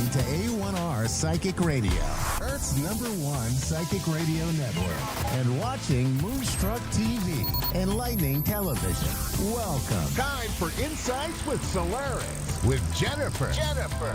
To A1R Psychic Radio, Earth's #1 psychic radio network, and watching Moonstruck TV, Enlightening Television. Welcome. Time for Insights with Solaris with Jennifer.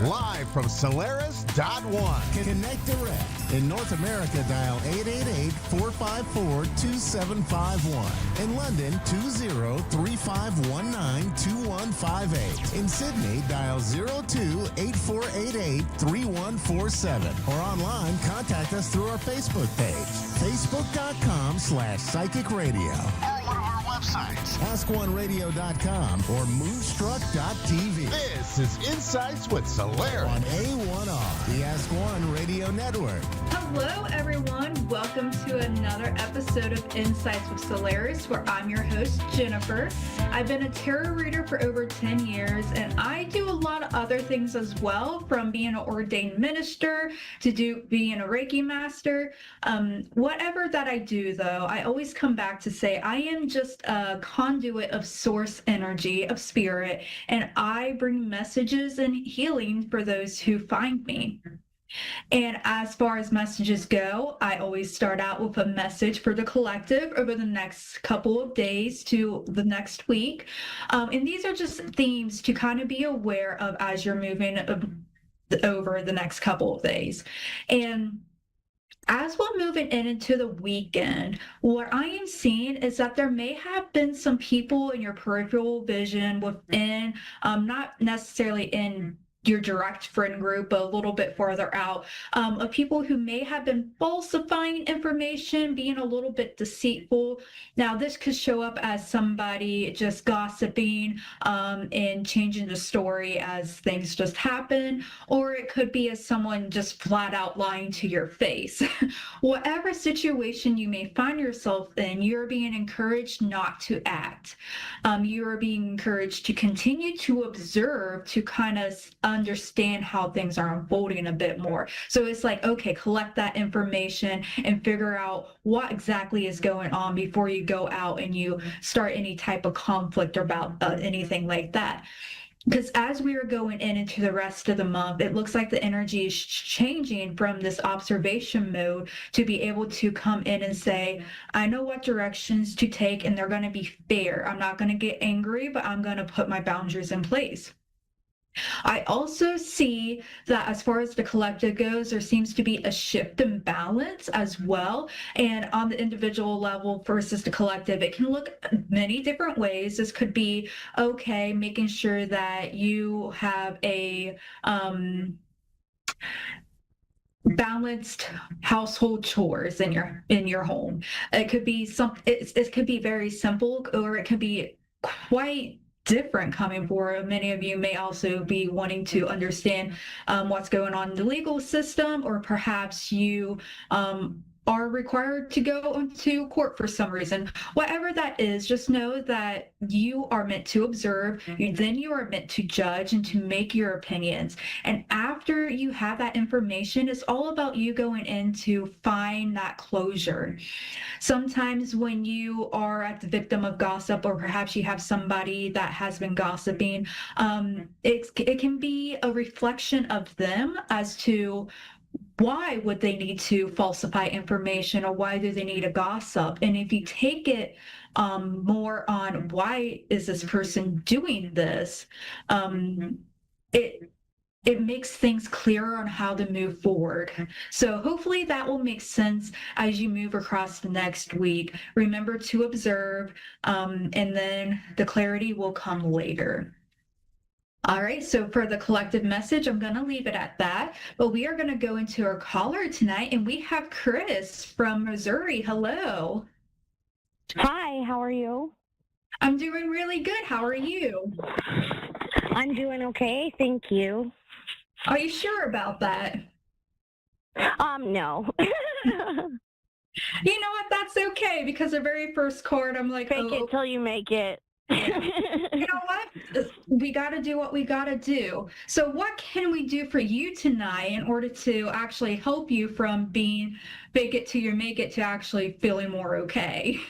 Live from Solaris.1. Connect direct. In North America, dial 888-454-2751. In London, 20-3519-2158. In Sydney, dial 02-8488-3147. Or online, contact us through our Facebook page, facebook.com/psychic radio. Or one of our websites, askoneradio.com or Moonstruck Moonstruck.tv. This is Insights with Solaris on A1R, the Ask One Radio Network. Hello, everyone. Welcome to another episode of Insights with Solaris, where I'm your host, Jennifer. I've been a tarot reader for over 10 years, and I do a lot of other things as well, from being an ordained minister to being a Reiki master. Whatever that I do, though, I always come back to say I am just a conduit of source energy, of spirit, and I bring messages and healing for those who find me. And as far as messages go, I always start out with a message for the collective over the next couple of days to the next week. And these are just themes to kind of be aware of as you're moving over the next couple of days. And as we're moving into the weekend, what I am seeing is that there may have been some people in your peripheral vision within, not necessarily in your direct friend group, but a little bit farther out, of people who may have been falsifying information, being a little bit deceitful. Now, this could show up as somebody just gossiping and changing the story as things just happen, or it could be as someone just flat out lying to your face. Whatever situation you may find yourself in, you're being encouraged not to act. You are being encouraged to continue to observe, to kind of understand how things are unfolding a bit more. So it's like, okay, collect that information and figure out what exactly is going on before you go out and you start any type of conflict about anything like that. Because as we are going into the rest of the month, it looks like the energy is changing from this observation mode to be able to come in and say, I know what directions to take, and they're going to be fair. I'm not going to get angry, but I'm going to put my boundaries in place. I also see that as far as the collective goes, there seems to be a shift in balance as well. And on the individual level versus the collective, it can look many different ways. This could be, okay, making sure that you have a balanced household chores in your home. It could be it could be very simple, or it could be quite different coming forward. Many of you may also be wanting to understand what's going on in the legal system, or perhaps you are required to go into court for some reason. Whatever that is, just know that you are meant to observe, then you are meant to judge and to make your opinions. And after you have that information, it's all about you going in to find that closure. Sometimes when you are at the victim of gossip, or perhaps you have somebody that has been gossiping, it can be a reflection of them as to why would they need to falsify information, or why do they need a gossip? And if you take it more on why is this person doing this, it makes things clearer on how to move forward. So hopefully that will make sense as you move across the next week. Remember to observe, and then the clarity will come later. All right, so for the collective message, I'm going to leave it at that. But we are going to go into our caller tonight, and we have Chris from Missouri. Hello. Hi, how are you? I'm doing really good. How are you? I'm doing okay, thank you. Are you sure about that? No. You know what? That's okay, because the very first card, I'm like, Fake it till you make it. You know what? We got to do what we got to do. So what can we do for you tonight in order to actually help you from being fake it till you make it to actually feeling more okay?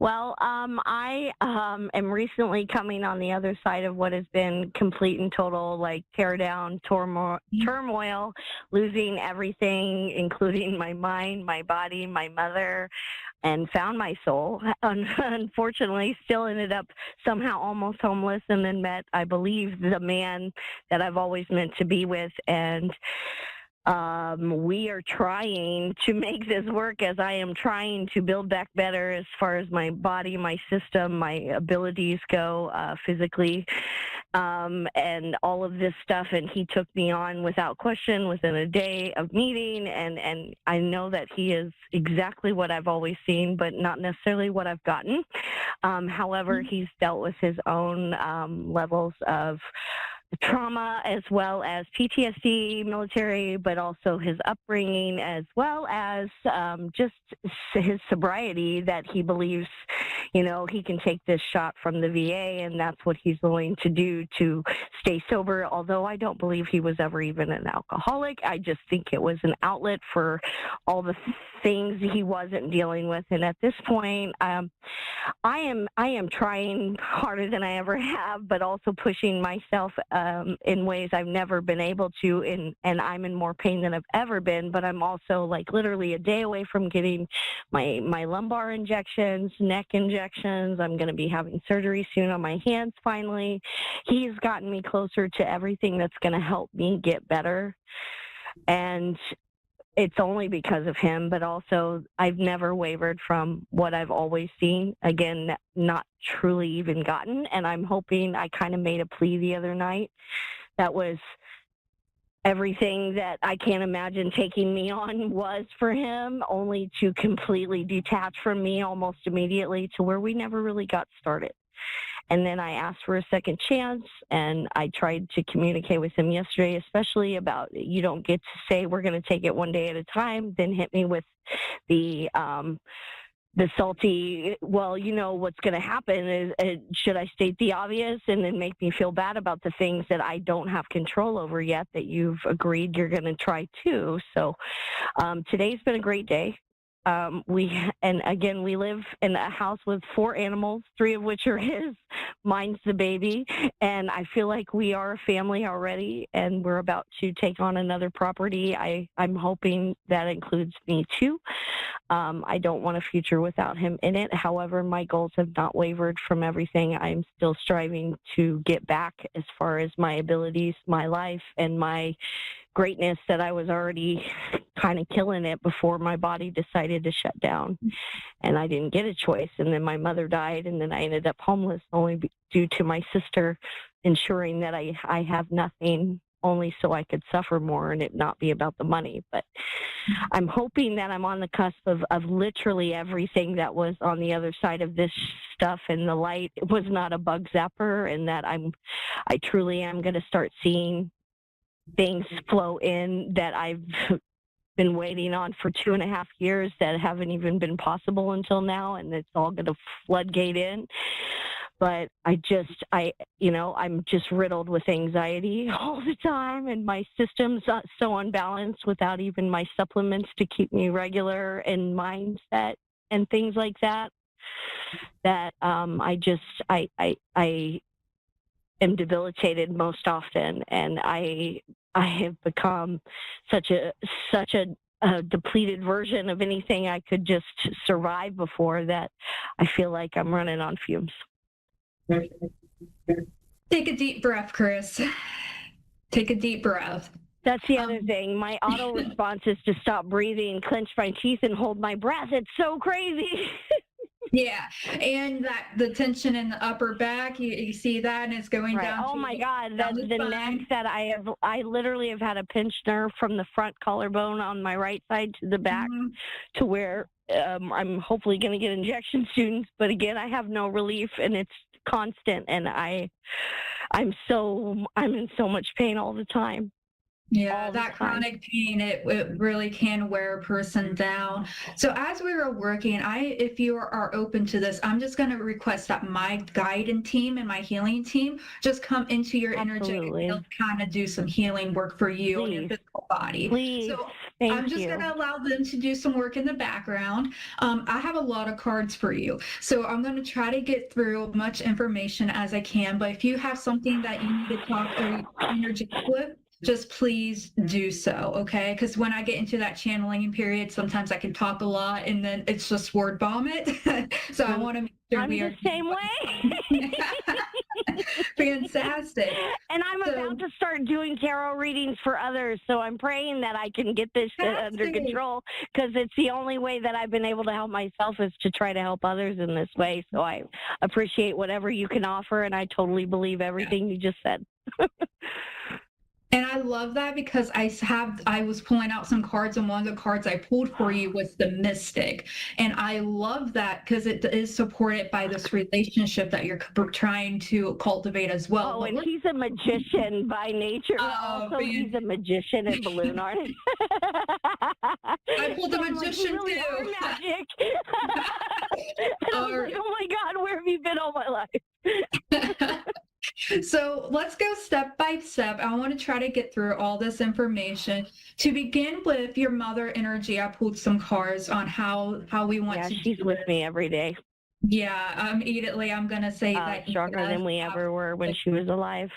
Well, I am recently coming on the other side of what has been complete and total, like, tear down, turmoil, losing everything, including my mind, my body, my mother, and found my soul. Unfortunately, still ended up somehow almost homeless, and then met, I believe, the man that I've always meant to be with. And we are trying to make this work, as I am trying to build back better as far as my body, my system, my abilities go physically. and all of this stuff. And he took me on without question within a day of meeting. And I know that he is exactly what I've always seen, but not necessarily what I've gotten. However, he's dealt with his own levels of trauma as well as PTSD, military, but also his upbringing, as well as just his sobriety, that he believes, he can take this shot from the VA, and that's what he's willing to do to stay sober. Although I don't believe he was ever even an alcoholic. I just think it was an outlet for all the things he wasn't dealing with. And at this point, I am trying harder than I ever have, but also pushing myself in ways I've never been able to, and I'm in more pain than I've ever been. But I'm also like literally a day away from getting my lumbar injections, neck injections. I'm going to be having surgery soon on my hands finally. He's gotten me closer to everything that's going to help me get better. And it's only because of him, but also I've never wavered from what I've always seen. Again, not truly even gotten. And I'm hoping, I kind of made a plea the other night that was everything that I can't imagine taking me on was for him, only to completely detach from me almost immediately to where we never really got started. And then I asked for a second chance, and I tried to communicate with him yesterday, especially about, you don't get to say we're going to take it one day at a time, then hit me with the salty, well, what's going to happen is, should I state the obvious and then make me feel bad about the things that I don't have control over yet that you've agreed you're going to try too. So today's been a great day. We live in a house with 4 animals, 3 of which are his. Mine's the baby. And I feel like we are a family already, and we're about to take on another property. I'm hoping that includes me too. I don't want a future without him in it. However, my goals have not wavered from everything. I'm still striving to get back as far as my abilities, my life, and my greatness that I was already kind of killing it before my body decided to shut down. And I didn't get a choice. And then my mother died, and then I ended up homeless only due to my sister ensuring that I have nothing, only so I could suffer more and it not be about the money. But I'm hoping that I'm on the cusp of literally everything that was on the other side of this stuff, and the light was not a bug zapper, and that I truly am going to start seeing things flow in that I've been waiting on for 2.5 years that haven't even been possible until now, and it's all going to floodgate in. But I'm just riddled with anxiety all the time, and my system's so unbalanced without even my supplements to keep me regular and mindset and things like that, that I am debilitated most often, and I have become such a depleted version of anything I could just survive before, that I feel like I'm running on fumes. Take a deep breath, Chris. Take a deep breath. That's the other thing. My auto response is to stop breathing, clench my teeth, and hold my breath. It's so crazy. Yeah, and the tension in the upper back, you see that, and it's going right. down. Oh my God, the neck that I literally have had a pinched nerve from the front collarbone on my right side to the back, to where I'm hopefully going to get injections soon. But again, I have no relief, and it's constant, and I'm in so much pain all the time. Yeah, that chronic pain, it really can wear a person down. So as we were working, if you are open to this, I'm just going to request that my guiding team and my healing team just come into your energetic field, kind of do some healing work for you and your physical body. Please. So I'm just going to allow them to do some work in the background. I have a lot of cards for you, so I'm going to try to get through as much information as I can. But if you have something that you need to talk or energetic with, just please do so, okay? Because when I get into that channeling period, sometimes I can talk a lot, and then it's just word vomit. So I want to make sure I'm the same way. Fantastic. And I'm So- about to start doing tarot readings for others, so I'm praying that I can get this shit under Fantastic. control, because it's the only way that I've been able to help myself is to try to help others in this way. So I appreciate whatever you can offer, and I totally believe everything you just said. And I love that because I was pulling out some cards, and one of the cards I pulled for you was the Mystic. And I love that because it is supported by this relationship that you're trying to cultivate as well. Oh, and he's a magician by nature. Also, he's a magician and balloon artist. I pulled the So I'm magician like, you really too. are magic. And I was like, oh my God, where have you been all my life? So let's go step by step. I want to try to get through all this information. To begin with, your mother energy, I pulled some cards on how we want to. She's with me every day. Yeah, immediately I'm gonna say that stronger than we ever were when she was alive.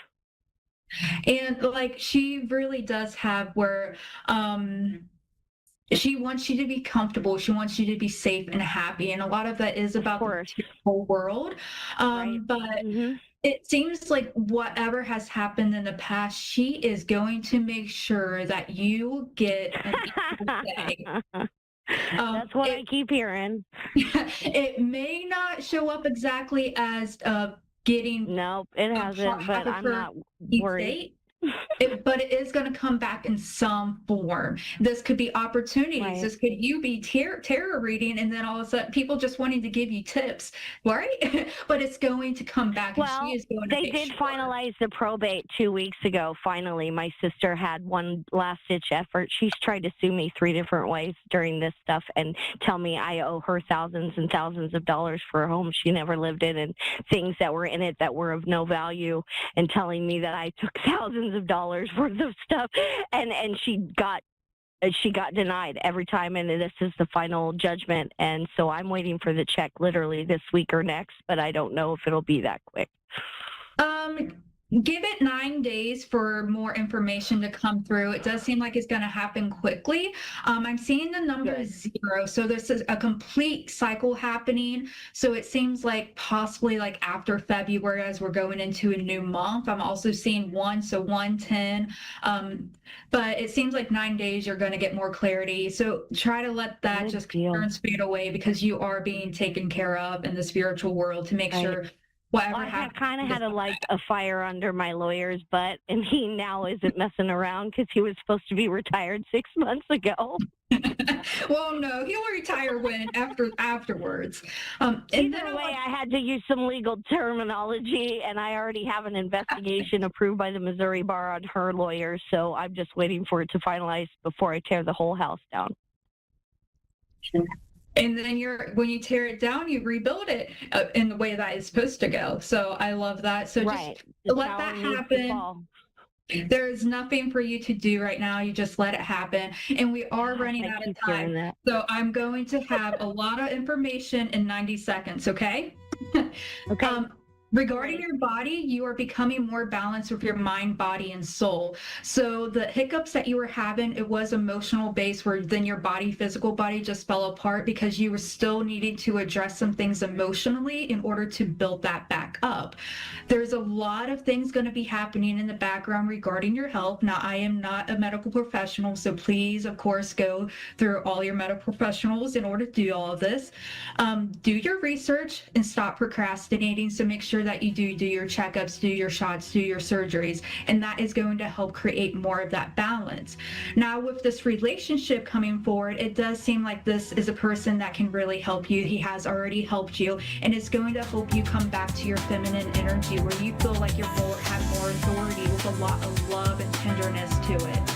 And like she really does have where she wants you to be comfortable. She wants you to be safe and happy. And a lot of that is about the whole world. But it seems like whatever has happened in the past, she is going to make sure that you get an equal day. That's what I keep hearing. It may not show up exactly as getting. Nope, it hasn't, but I'm not worried. But it is going to come back in some form. This could be opportunities. Right. This could you be tarot reading, and then all of a sudden people just wanting to give you tips, right? But it's going to come back. Well, and she is going to they did finalize the probate 2 weeks ago. Finally, my sister had one last-ditch effort. She's tried to sue me 3 different ways during this stuff and tell me I owe her thousands and thousands of dollars for a home she never lived in and things that were in it that were of no value, and telling me that I took thousands of dollars worth of stuff, and she got denied every time, and this is the final judgment, and so I'm waiting for the check literally this week or next, but I don't know if it'll be that quick. Give it 9 days for more information to come through. It does seem like it's going to happen quickly. I'm seeing the number 0. So this is a complete cycle happening. So it seems like possibly like after February, as we're going into a new month. I'm also seeing 1, so 110. But it seems like 9 days, you're going to get more clarity. So try to let that just concerns fade away, because you are being taken care of in the spiritual world to make sure whatever I kind of had a fire under my lawyer's butt, and he now isn't messing around because he was supposed to be retired 6 months ago. Well, no, he'll retire afterwards. Either way, I had to use some legal terminology, and I already have an investigation approved by the Missouri Bar on her lawyer, so I'm just waiting for it to finalize before I tear the whole house down. And then when you tear it down, you rebuild it in the way that it's supposed to go. So I love that. So just let that happen. There's nothing for you to do right now. You just let it happen. And we are running out of time. So I'm going to have a lot of information in 90 seconds, okay? Okay. Regarding your body, you are becoming more balanced with your mind, body, and soul. So the hiccups that you were having, it was emotional based, where then your physical body just fell apart because you were still needing to address some things emotionally in order to build that back up. There's a lot of things going to be happening in the background regarding your health. Now, I am not a medical professional, so please, of course, go through all your medical professionals in order to do all of this. Do your research and stop procrastinating. So make sure that you do your checkups, do your shots, do your surgeries, and that is going to help create more of that balance. Now, with this relationship coming forward, it does seem like this is a person that can really help you. He has already helped you, and it's going to help you come back to your feminine energy, where you feel like you have more authority with a lot of love and tenderness to it.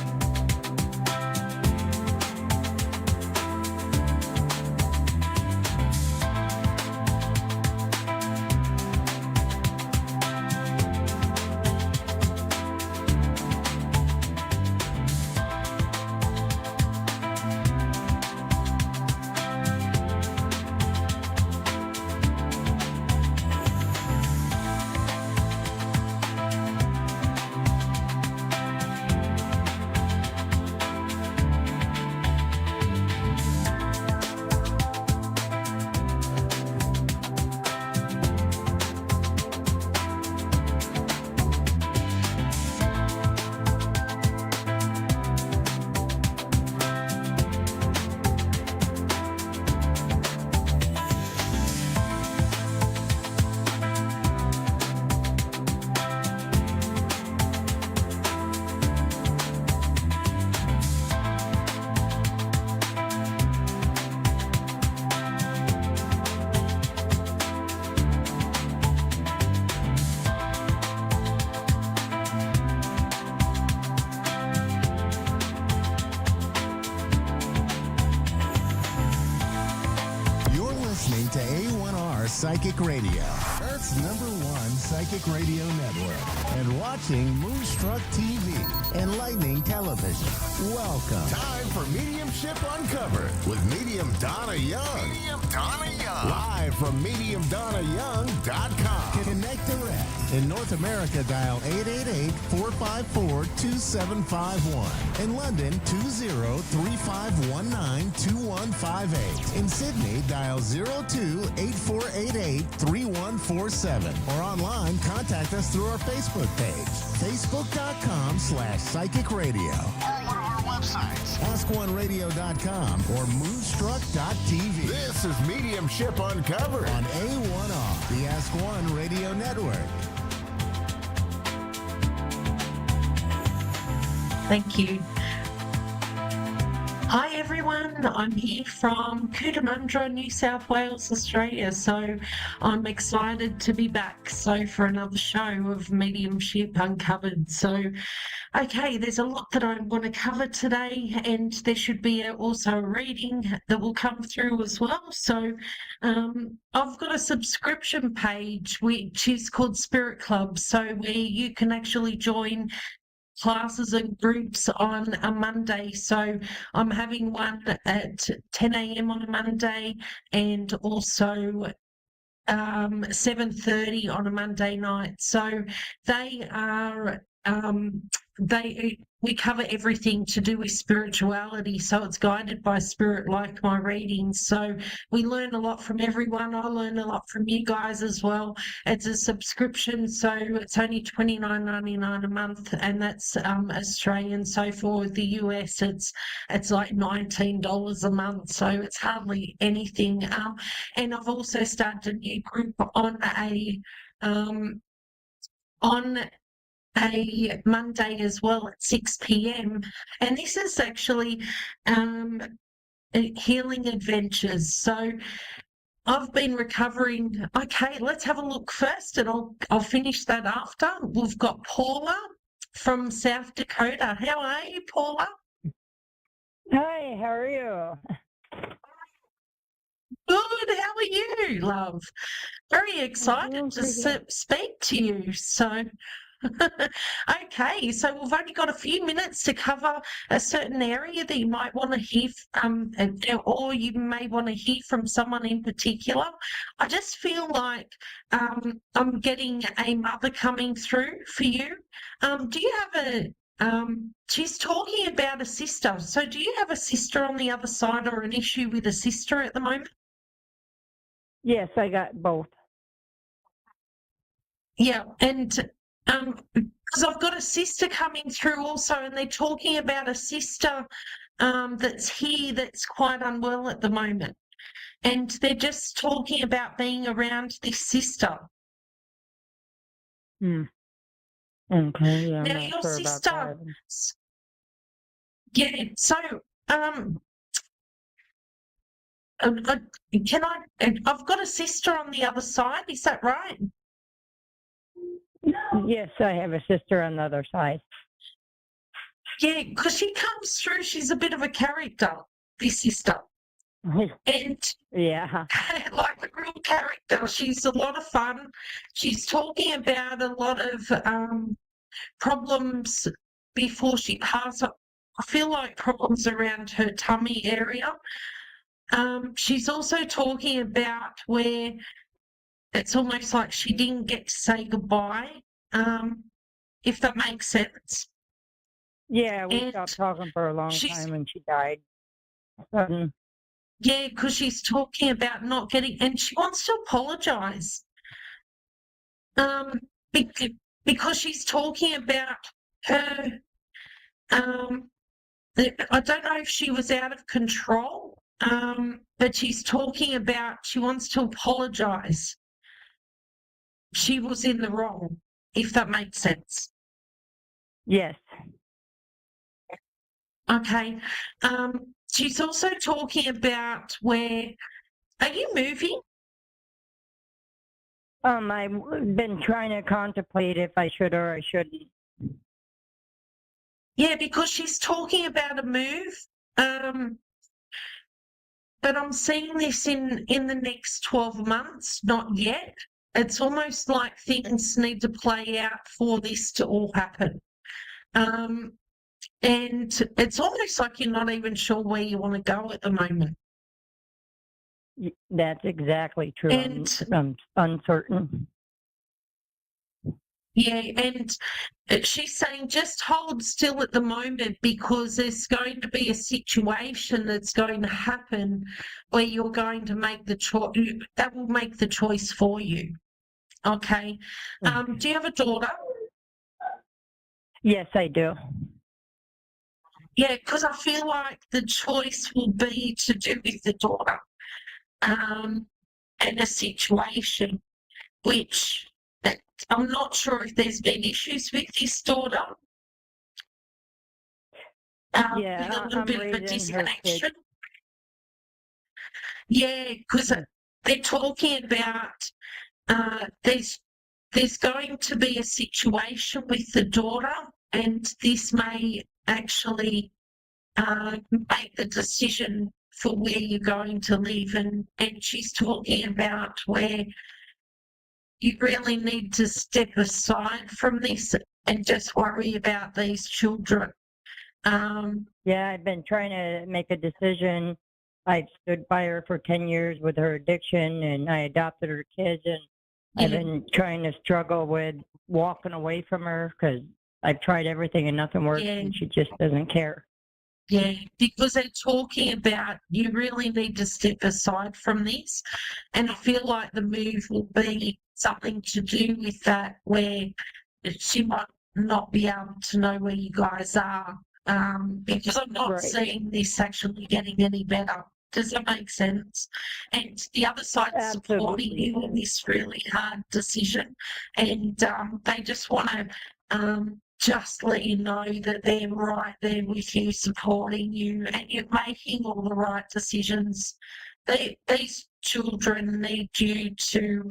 Psychic Radio, Earth's #1 psychic radio network, and watching Moonstruck TV, Enlightening Television. Welcome. Time for Mediumship Uncovered with Medium Donna Young. Live from MediumDonnaYoung.com. Connect direct. In North America, dial 888-454-2751. In London, 20-3519-2158. In Sydney, dial 02-8488-3147. Or online, contact us through our Facebook page, facebook.com/psychic radio. Or one of our websites, askoneradio.com or moonstruck.tv. This is Mediumship Uncovered on A1R, the Ask One Radio Network. Thank you. Hi everyone, I'm here from Cootamundra, New South Wales, Australia. So I'm excited to be back. So for another show of Mediumship Uncovered. So, okay, there's a lot that I want to cover today, and there should be also a reading that will come through as well. So I've got a subscription page which is called Spirit Club. So where you can actually join classes and groups on a Monday. So I'm having one at 10 a.m. on a Monday, and also 7:30 on a Monday night. So they are we cover everything to do with spirituality, so it's guided by spirit, like my readings. So we learn a lot from everyone. I learn a lot from you guys as well. It's a subscription, so it's only $29.99 a month, and that's Australian. So for the US, it's like $19 a month, so it's hardly anything. And I've also started a new group on a Monday as well at 6 p.m. And this is actually healing adventures. So I've been recovering. Okay, let's have a look first, and I'll finish that after. We've got Paula from South Dakota. How are you, Paula? Hi, how are you? Good. How are you, love? Very excited to speak to you. So. Okay, so we've only got a few minutes to cover a certain area that you might want to hear, or you may want to hear from someone in particular. I just feel like I'm getting a mother coming through for you. Do you have she's talking about a sister. So do you have a sister on the other side, or an issue with a sister at the moment? Yes, I got both. Yeah, and because I've got a sister coming through also, and they're talking about a sister that's here that's quite unwell at the moment. And they're just talking about being around this sister. Okay, yeah, Now, I'm not your sure sister, about that. yeah, so I've got a sister on the other side, is that right? Yes, I have a sister on the other side. Yeah, because she comes through, she's a bit of a character, this sister. And yeah, like a real character. She's a lot of fun. She's talking about a lot of problems before she passed. I feel like problems around her tummy area. She's also talking about where it's almost like she didn't get to say goodbye, if that makes sense. Yeah, we stopped talking for a long time and she died. Yeah, because she's talking about not getting, and she wants to apologise. Because she's talking about her, I don't know if she was out of control, but she's talking about she wants to apologise. She was in the wrong, if that makes sense. Yes. Okay. She's also talking about where, are you moving? I've been trying to contemplate if I should or I shouldn't. Yeah, because she's talking about a move. but I'm seeing this in the next 12 months, not yet. It's almost like things need to play out for this to all happen. And it's almost like you're not even sure where you want to go at the moment. That's exactly true. And I'm uncertain. yeah, and she's saying just hold still at the moment because there's going to be a situation that's going to happen where you're going to make the choice. That will make the choice for you. Okay. Do you have a daughter? Yes, I do. Yeah, because I feel like the choice will be to do with the daughter and a situation which I'm not sure if there's been issues with this daughter. Yeah, with a little I'm bit of a raising her disconnection. kids. Yeah, because they're talking about there's going to be a situation with the daughter, and this may actually make the decision for where you're going to live. And she's talking about where you really need to step aside from this and just worry about these children. Yeah, I've been trying to make a decision. I stood by her for 10 years with her addiction, and I adopted her kids, and I've been trying to struggle with walking away from her because I've tried everything and nothing works, and she just doesn't care. Yeah, because they're talking about you really need to step aside from this. And I feel like the move will be something to do with that, where she might not be able to know where you guys are, because I'm not seeing this actually getting any better. Does that make sense? And the other side is supporting you in this really hard decision. And they just want to just let you know that they're right there with you, supporting you, and you're making all the right decisions. These children need you to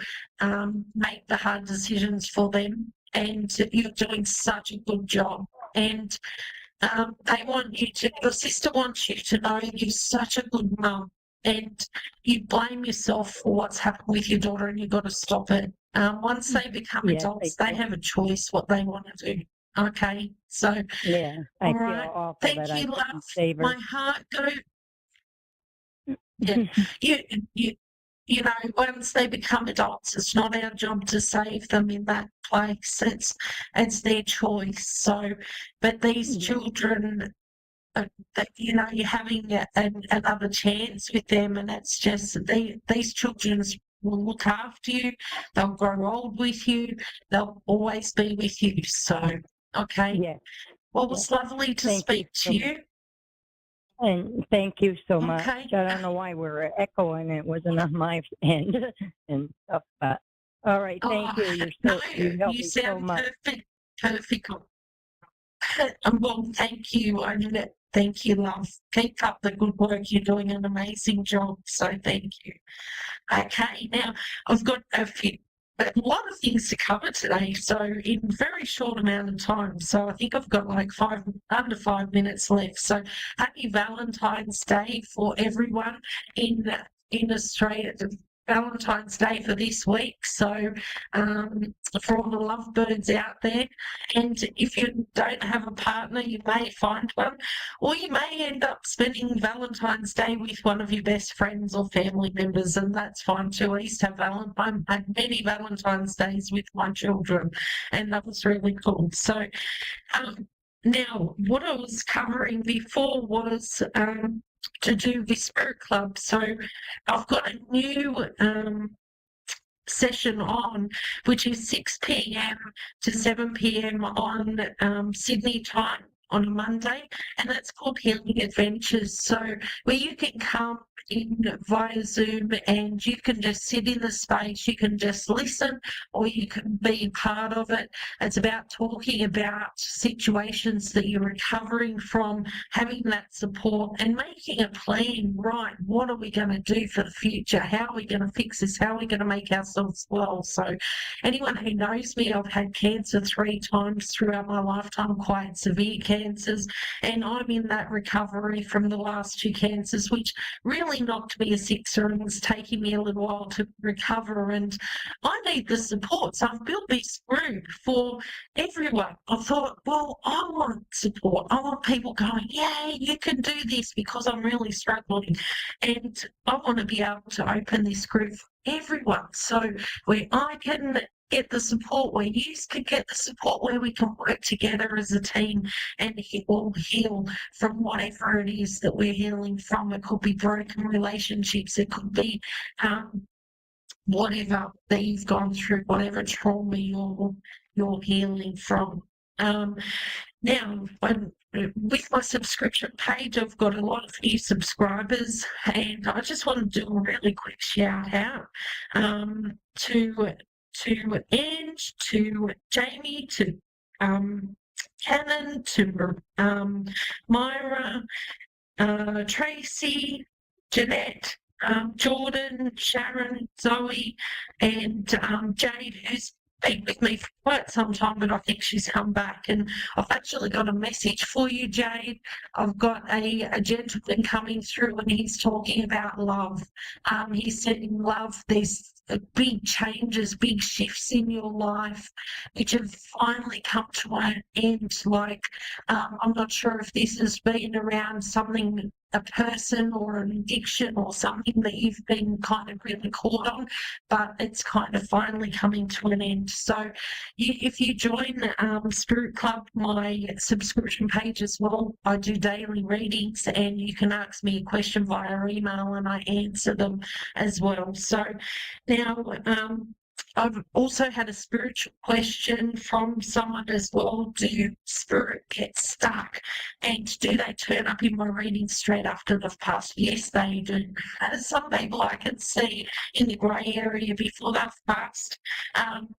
make the hard decisions for them, and you're doing such a good job. And they want you to, your sister wants you to know you're such a good mum, and you blame yourself for what's happened with your daughter, and you've got to stop it. Once they become adults, they have a choice what they want to do. Okay, so yeah, I feel right. awful Thank that I you, couldn't love. save her. My heart goes. Yeah, you know, once they become adults, it's not our job to save them in that place. It's their choice. So, but these children, that you know, you're having another chance with them, and it's just these children will look after you. They'll grow old with you. They'll always be with you. So, okay. Yeah. Well, it was lovely to speak to you. And thank you so much. Okay. I don't know why we're echoing. It wasn't on my end and stuff. But all right, thank you. You're so you helped me so much. Perfect. Well, thank you. Thank you, love. Keep up the good work. You're doing an amazing job. So thank you. Okay, now I've got a lot of things to cover today, so in a very short amount of time. So I think I've got like under 5 minutes left. So happy Valentine's Day for everyone in Australia. Valentine's Day for this week. So for all the lovebirds out there, and if you don't have a partner, you may find one, or you may end up spending Valentine's Day with one of your best friends or family members, and that's fine too. I used to have had many Valentine's Days with my children, and that was really cool. So now what I was covering before was to do with Spirit Club. So I've got a new session on, which is 6 p.m. to 7 p.m. on Sydney time on a Monday, and that's called Healing Adventures. So where you can come in via Zoom and you can just sit in the space, you can just listen, or you can be part of it. It's about talking about situations that you're recovering from, having that support and making a plan. Right, what are we going to do for the future? How are we going to fix this? How are we going to make ourselves well? So anyone who knows me, I've had cancer 3 times throughout my lifetime, quite severe cancers, and I'm in that recovery from the last 2 cancers, which really really knocked me a sixer and it's taking me a little while to recover, and I need the support. So I've built this group for everyone. I thought, well, I want support. I want people going, yeah, you can do this because I'm really struggling. And I want to be able to open this group for everyone. So where I can get the support, where you can get the support, where we can work together as a team and all heal from whatever it is that we're healing from. It could be broken relationships, it could be whatever that you've gone through, whatever trauma you're healing from. Now, with my subscription page, I've got a lot of new subscribers, and I just want to do a really quick shout out to Ange, to Jamie, to Cannon, to Myra, Tracy, Jeanette, Jordan, Sharon, Zoe, and Jade, who's been with me for quite some time, but I think she's come back. And I've actually got a message for you, Jade. I've got a gentleman coming through, and he's talking about love. He's said in love, there's big changes, big shifts in your life, which have finally come to an end. Like, I'm not sure if this has been around something, a person or an addiction or something that you've been kind of really caught on, but it's kind of finally coming to an end. So if you join Spirit Club, my subscription page as well, I do daily readings, and you can ask me a question via email and I answer them as well. So now I've also had a spiritual question from someone as well. Do spirit get stuck, and do they turn up in my reading straight after they've passed? Yes, they do. Some people I can see in the grey area before they've passed, and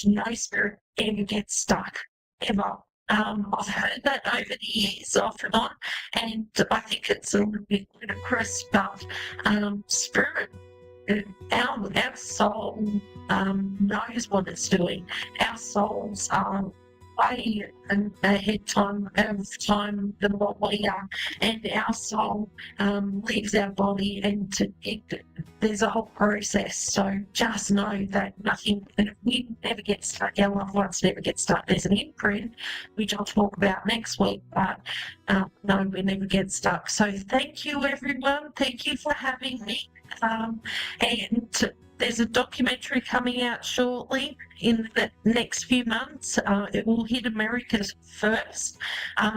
no spirit ever gets stuck, ever. I've heard that over the years, off and on, and I think it's a little bit ludicrous, but spirit, our soul knows what it's doing. Our souls are way ahead of time than what we are, and our soul leaves our body, and there's a whole process. So just know that we never get stuck. Our loved ones never get stuck. There's an imprint, which I'll talk about next week, but no, we never get stuck. So thank you, everyone. Thank you for having me. And there's a documentary coming out shortly in the next few months. It will hit America first,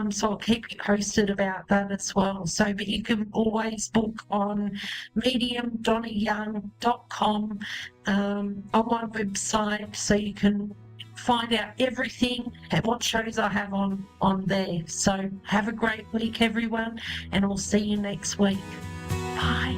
so I'll keep you posted about that as well. So, but you can always book on medium.donnayoung.com on my website, so you can find out everything and what shows I have on there. So have a great week, everyone, and I'll see you next week. Bye.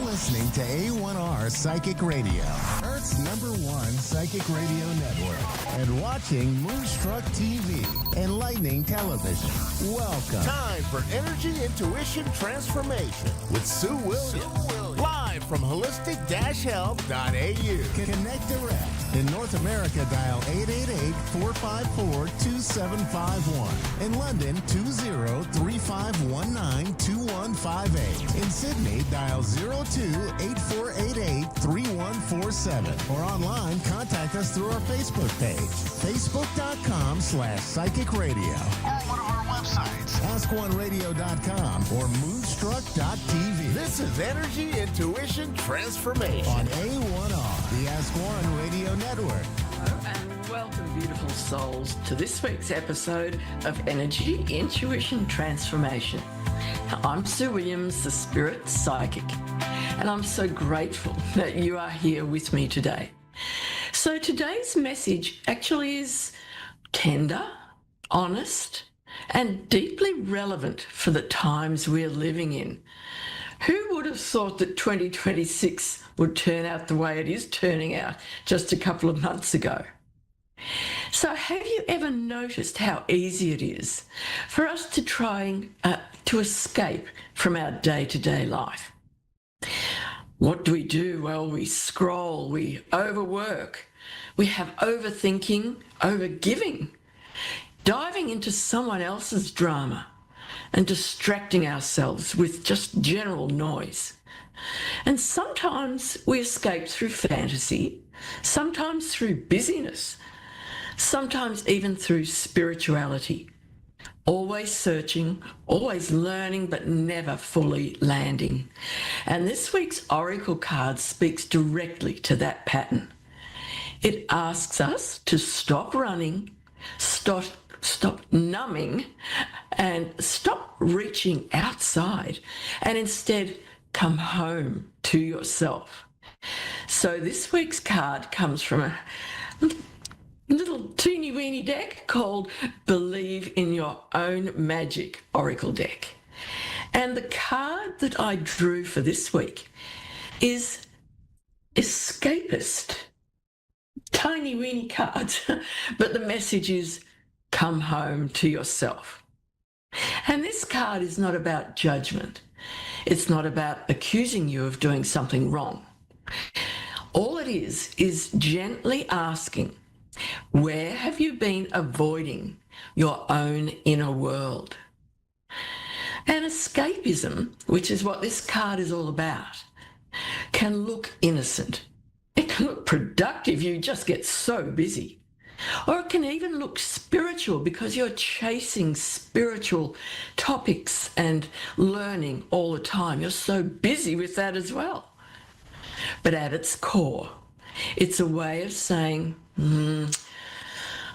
Listening to A1R Psychic Radio, Earth's #1 psychic radio network, and watching Moonstruck TV and Lightning Television. Welcome. Time for Energy Intuition Transformation with Sue Williams. Live from holistic-health.au. Connect direct. In North America, dial 888-454-2751. In London, 20-3519-2158. In Sydney, dial 02-8488-3147. Or online, contact us through our Facebook page, facebook.com/psychic radio. Or one of our websites, askoneradio.com or moonstruck.tv. This is Energy Intuition Transformation on A1R, the Ask One Radio Network. Hello and welcome, beautiful souls, to this week's episode of Energy Intuition Transformation. I'm Sue Williams, the Spirit Psychic, and I'm so grateful that you are here with me today. So today's message actually is tender, honest, and deeply relevant for the times we're living in. Who would have thought that 2026 would turn out the way it is turning out just a couple of months ago? So have you ever noticed how easy it is for us to try to escape from our day-to-day life? What do? Well, we scroll, we overwork, we have overthinking, overgiving, diving into someone else's drama and distracting ourselves with just general noise. And sometimes we escape through fantasy, sometimes through busyness, sometimes even through spirituality. Always searching, always learning, but never fully landing. And this week's Oracle card speaks directly to that pattern. It asks us to stop running, stop numbing, and stop reaching outside, and instead come home to yourself. So this week's card comes from a little teeny weeny deck called Believe in Your Own Magic Oracle deck. And the card that I drew for this week is Escapist. Tiny weeny cards, but the message is come home to yourself. And this card is not about judgment. It's not about accusing you of doing something wrong. All it is gently asking, where have you been avoiding your own inner world? And escapism, which is what this card is all about, can look innocent. It can look productive, you just get so busy. Or it can even look spiritual because you're chasing spiritual topics and learning all the time. You're so busy with that as well. But at its core, it's a way of saying,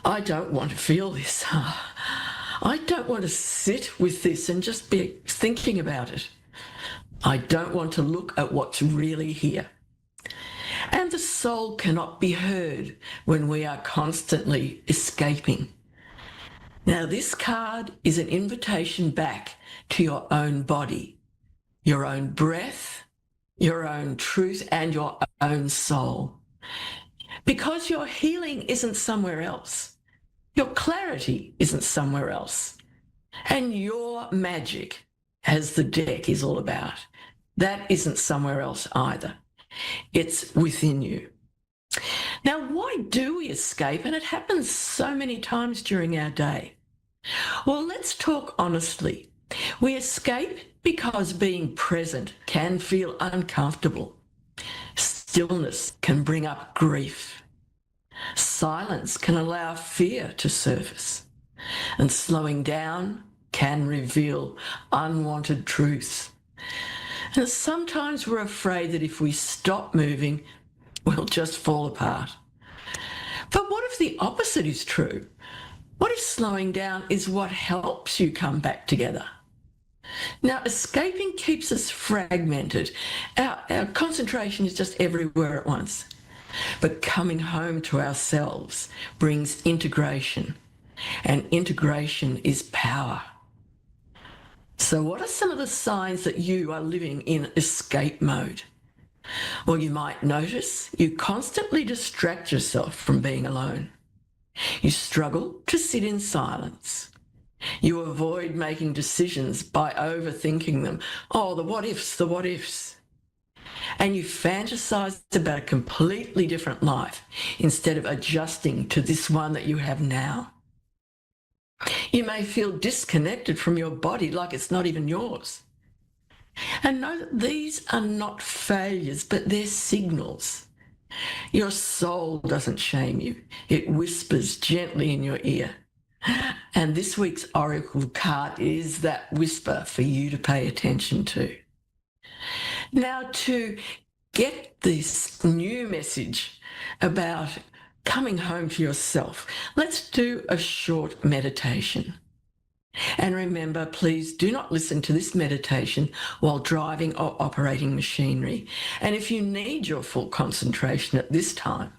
I don't want to feel this. I don't want to sit with this and just be thinking about it. I don't want to look at what's really here. And the soul cannot be heard when we are constantly escaping. Now, this card is an invitation back to your own body, your own breath, your own truth, and your own soul. Because your healing isn't somewhere else. Your clarity isn't somewhere else. And your magic, as the deck is all about, that isn't somewhere else either. It's within you. Now, why do we escape? And it happens so many times during our day. Well, let's talk honestly. We escape because being present can feel uncomfortable. Stillness can bring up grief. Silence can allow fear to surface. And slowing down can reveal unwanted truths. And sometimes we're afraid that if we stop moving, we'll just fall apart. But what if the opposite is true? What if slowing down is what helps you come back together? Now, escaping keeps us fragmented. Our concentration is just everywhere at once. But coming home to ourselves brings integration, and integration is power. So what are some of the signs that you are living in escape mode? Well, you might notice you constantly distract yourself from being alone. You struggle to sit in silence. You avoid making decisions by overthinking them. Oh, the what ifs. And you fantasize about a completely different life instead of adjusting to this one that you have now. You may feel disconnected from your body like it's not even yours. And know that these are not failures, but they're signals. Your soul doesn't shame you. It whispers gently in your ear. And this week's Oracle card is that whisper for you to pay attention to. Now, to get this new message about coming home to yourself, let's do a short meditation. And remember, please do not listen to this meditation while driving or operating machinery. And if you need your full concentration at this time,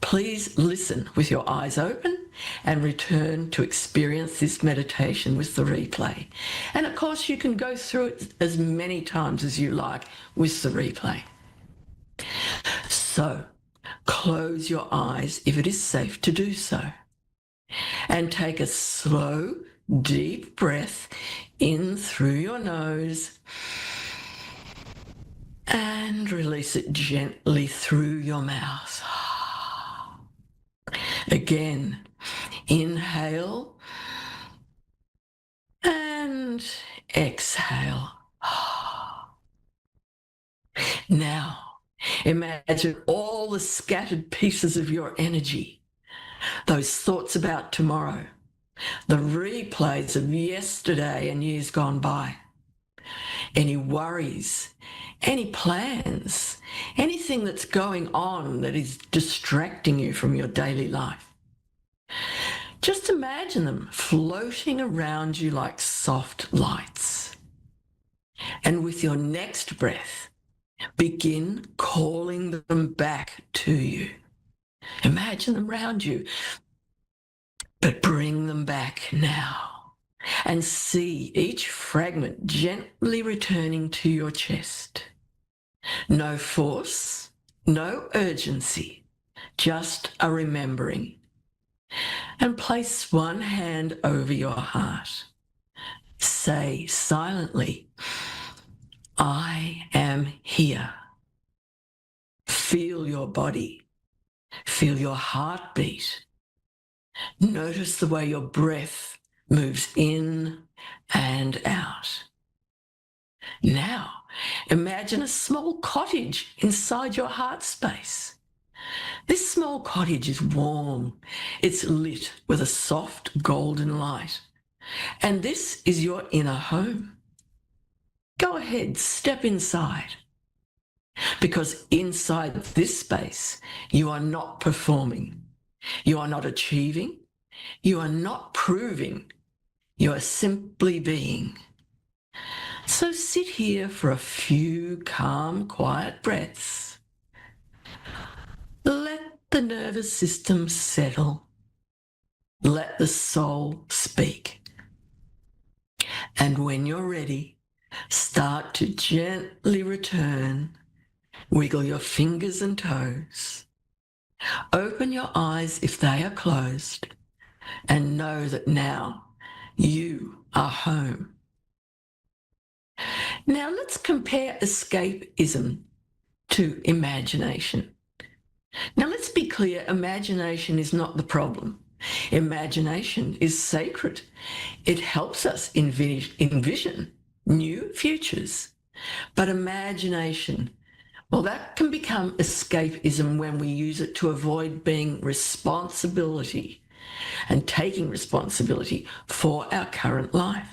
please listen with your eyes open and return to experience this meditation with the replay. And of course, you can go through it as many times as you like with the replay. So, close your eyes if it is safe to do so. And take a slow, deep breath in through your nose and release it gently through your mouth. Again, inhale and exhale. Now, imagine all the scattered pieces of your energy, those thoughts about tomorrow, the replays of yesterday and years gone by, any worries, any plans, anything that's going on that is distracting you from your daily life. Just imagine them floating around you like soft lights. And with your next breath, begin calling them back to you. Imagine them around you, but bring them back now and see each fragment gently returning to your chest. No force, no urgency, just a remembering. And place one hand over your heart. Say silently, I am here. Feel your body. Feel your heartbeat. Notice the way your breath moves in and out. Now, imagine a small cottage inside your heart space. This small cottage is warm. It's lit with a soft golden light. And this is your inner home. Go ahead, step inside. Because inside this space, you are not performing. You are not achieving. You are not proving. You are simply being. So sit here for a few calm, quiet breaths. Let the nervous system settle. Let the soul speak. And when you're ready, start to gently return. Wiggle your fingers and toes. Open your eyes if they are closed, and know that now you are home. Now let's compare escapism to imagination. Now let's be clear, imagination is not the problem. Imagination is sacred. It helps us envision new futures. But imagination, well, that can become escapism when we use it to avoid being responsibility and taking responsibility for our current life.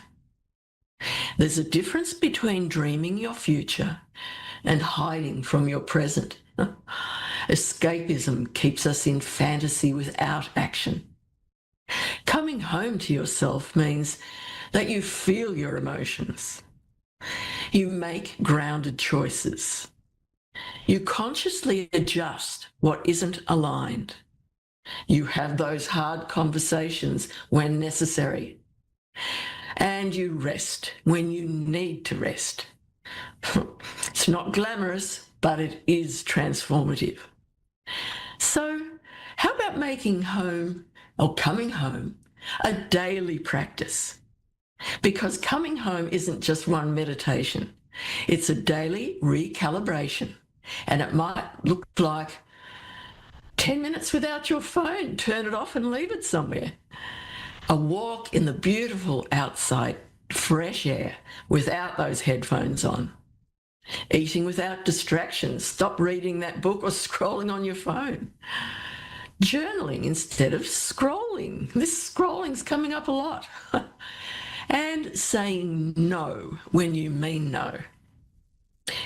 There's a difference between dreaming your future and hiding from your present. Escapism keeps us in fantasy without action. Coming home to yourself means that you feel your emotions. You make grounded choices. You consciously adjust what isn't aligned. You have those hard conversations when necessary. And you rest when you need to rest. It's not glamorous, but it is transformative. So, how about making home or coming home a daily practice? Because coming home isn't just one meditation. It's a daily recalibration. And it might look like 10 minutes without your phone. Turn it off and leave it somewhere. A walk in the beautiful outside fresh air without those headphones on. Eating without distractions. Stop reading that book or scrolling on your phone. Journaling instead of scrolling. This scrolling's coming up a lot. And saying no when you mean no.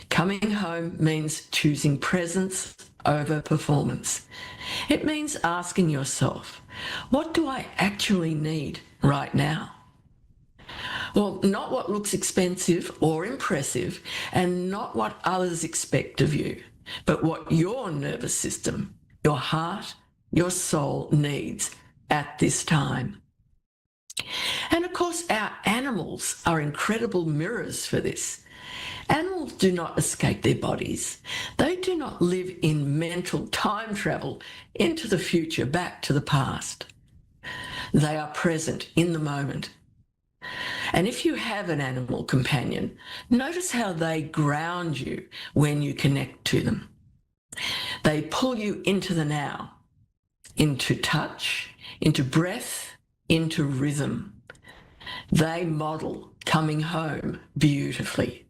Coming home means choosing presence over performance. It means asking yourself, what do I actually need right now? Well, not what looks expensive or impressive, and not what others expect of you, but what your nervous system, your heart, your soul needs at this time. And of course, our animals are incredible mirrors for this. Animals do not escape their bodies. They do not live in mental time travel into the future, back to the past. They are present in the moment. And if you have an animal companion, notice how they ground you when you connect to them. They pull you into the now, into touch, into breath, into rhythm. They model coming home beautifully.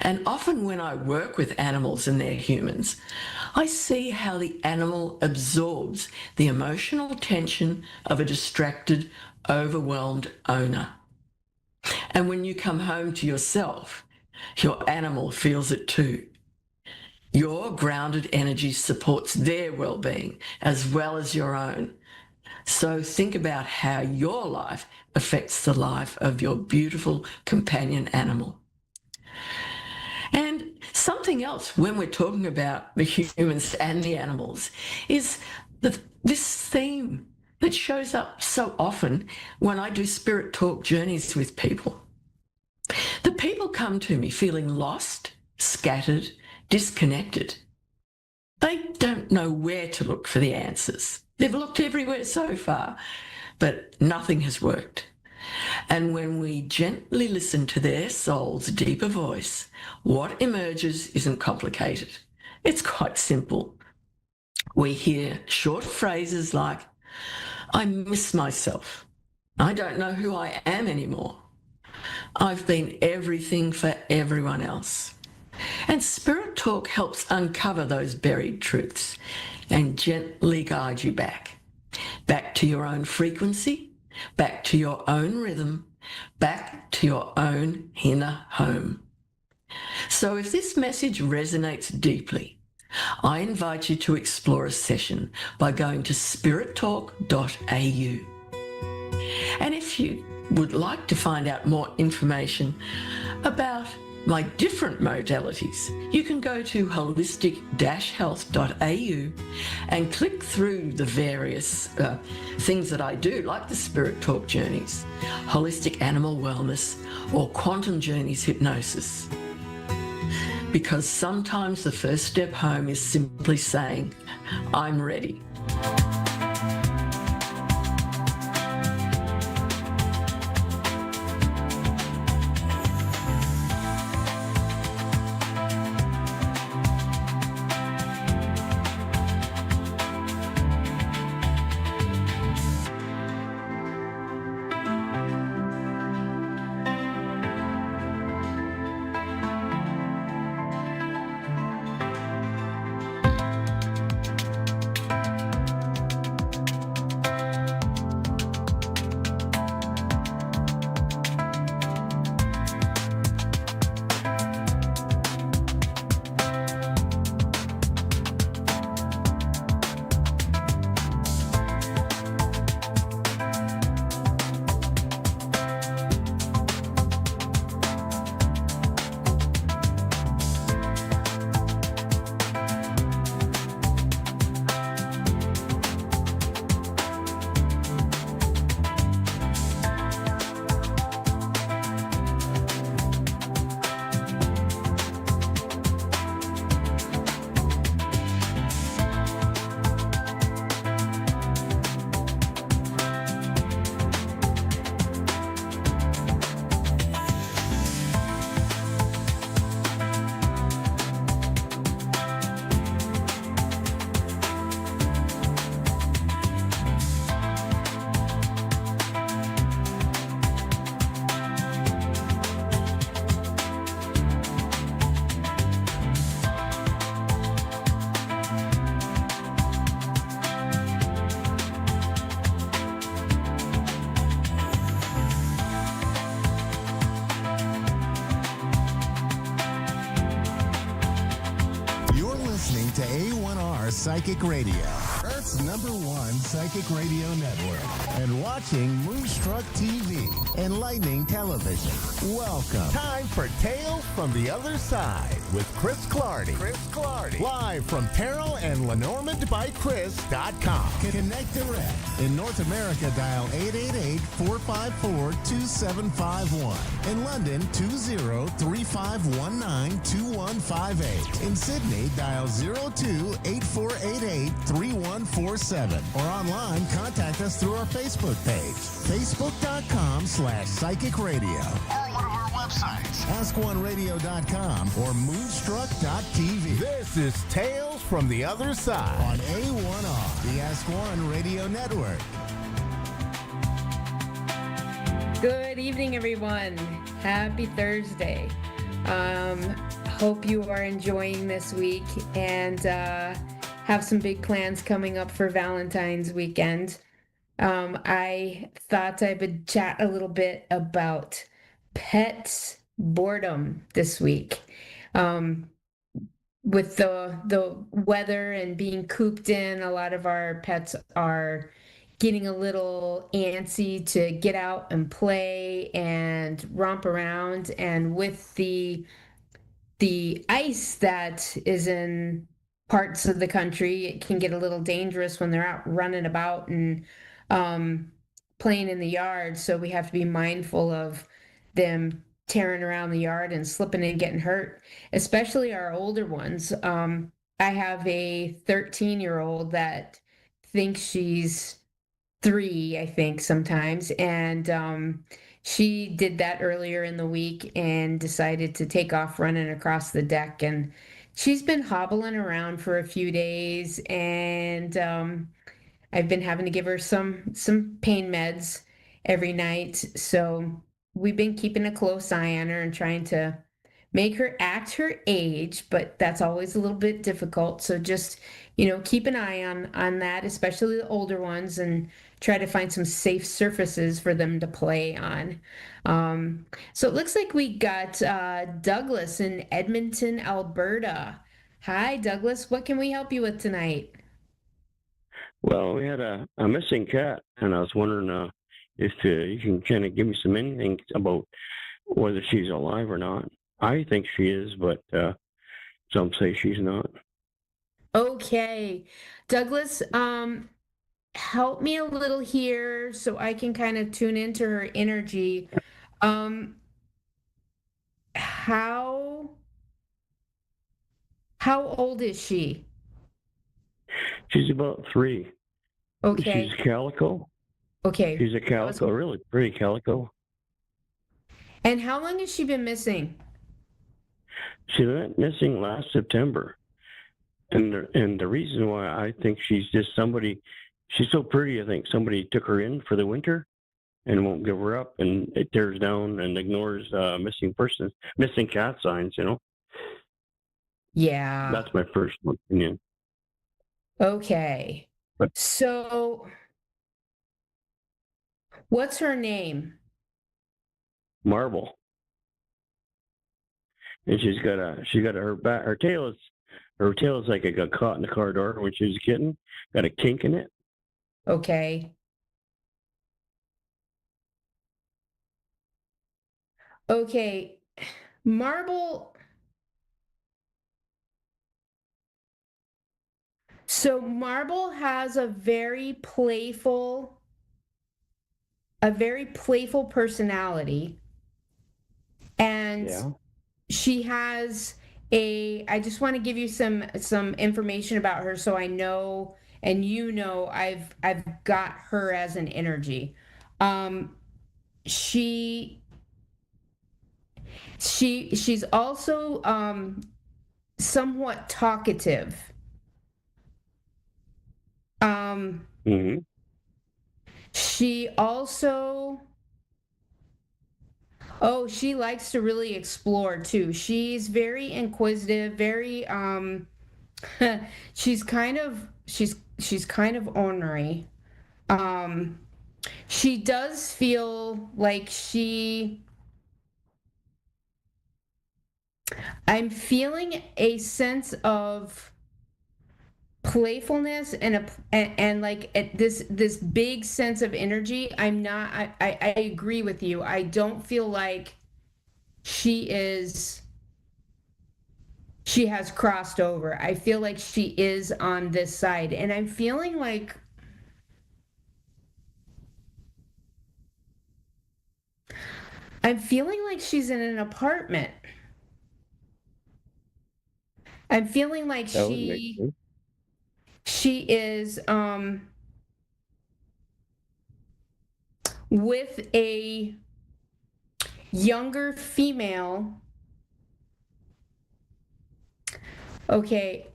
And often when I work with animals and they're humans, I see how the animal absorbs the emotional tension of a distracted, overwhelmed owner. And when you come home to yourself, your animal feels it too. Your grounded energy supports their well-being as well as your own. So think about how your life affects the life of your beautiful companion animal. And something else when we're talking about the humans and the animals is this theme that shows up so often when I do spirit talk journeys with people. The people come to me feeling lost, scattered, disconnected. They don't know where to look for the answers. They've looked everywhere so far, but nothing has worked. And when we gently listen to their soul's deeper voice, what emerges isn't complicated. It's quite simple. We hear short phrases like, I miss myself. I don't know who I am anymore. I've been everything for everyone else. And Spirit Talk helps uncover those buried truths and gently guide you back to your own frequency, back to your own rhythm, back to your own inner home. So if this message resonates deeply, I invite you to explore a session by going to spirittalk.au. And if you would like to find out more information about my different modalities, you can go to holistic-health.au and click through the various things that I do, like the Spirit Talk journeys, holistic animal wellness, or quantum journeys hypnosis. Because sometimes the first step home is simply saying, I'm ready. To A1R Psychic Radio, Earth's #1 psychic radio network, and watching Moonstruck TV, enlightening television. Welcome. Time for Tales from the Other Side with Chris Clardy. Live from TerrellAndLenormandbyChris.com. Connect direct. In North America, dial 888-454-2751. In London, 20-3519-2158. In Sydney, dial 02-8488-31 24/7. Or online, contact us through our Facebook page, facebook.com/psychic radio. Or one of our websites, ask1radio.com or moonstruck.tv. This is Tales from the Other Side on A1R, the Ask One Radio Network. Good evening, everyone. Happy Thursday. Hope you are enjoying this week and have some big plans coming up for Valentine's weekend. I thought I would chat a little bit about pets boredom this week. With the weather and being cooped in, a lot of our pets are getting a little antsy to get out and play and romp around. And with the ice that is in parts of the country, it can get a little dangerous when they're out running about and playing in the yard. So we have to be mindful of them tearing around the yard and slipping and getting hurt, especially our older ones. I have a 13-year-old that thinks she's 3, I think, sometimes. And she did that earlier in the week and decided to take off running across the deck. And she's been hobbling around for a few days. And I've been having to give her some pain meds every night. So we've been keeping a close eye on her and trying to make her act her age, but that's always a little bit difficult. So just, keep an eye on that, especially the older ones, and try to find some safe surfaces for them to play on. So it looks like we got Douglas in Edmonton, Alberta. Hi, Douglas. What can we help you with tonight? Well, we had a missing cat, and I was wondering if you can kind of give me some anything about whether she's alive or not. I think she is, but some say she's not. Okay. Douglas, help me a little here so I can kind of tune into her energy. How old is she? She's about 3. Okay. She's calico. Okay. She's a calico, really pretty calico. And how long has she been missing? She went missing last September. And the reason why I think she's just somebody, she's so pretty, I think somebody took her in for the winter and won't give her up, and it tears down and ignores missing cat signs, Yeah. That's my first opinion. Okay. So what's her name? Marble. And she's got her tail is like it got caught in the car door when she was a kitten. Got a kink in it. Okay. Okay. Marble. So Marble has a very playful personality. And Yeah. she has I just want to give you some information about her so I know and I've got her as an energy. She's also somewhat talkative. She also she likes to really explore too. She's very inquisitive, very she's kind of ornery. She does feel like I'm feeling a sense of playfulness and like this big sense of energy. I agree with you. I don't feel like she has crossed over. I feel like she is on this side, and I'm feeling like she's in an apartment. I'm feeling like she is with a younger female. Okay.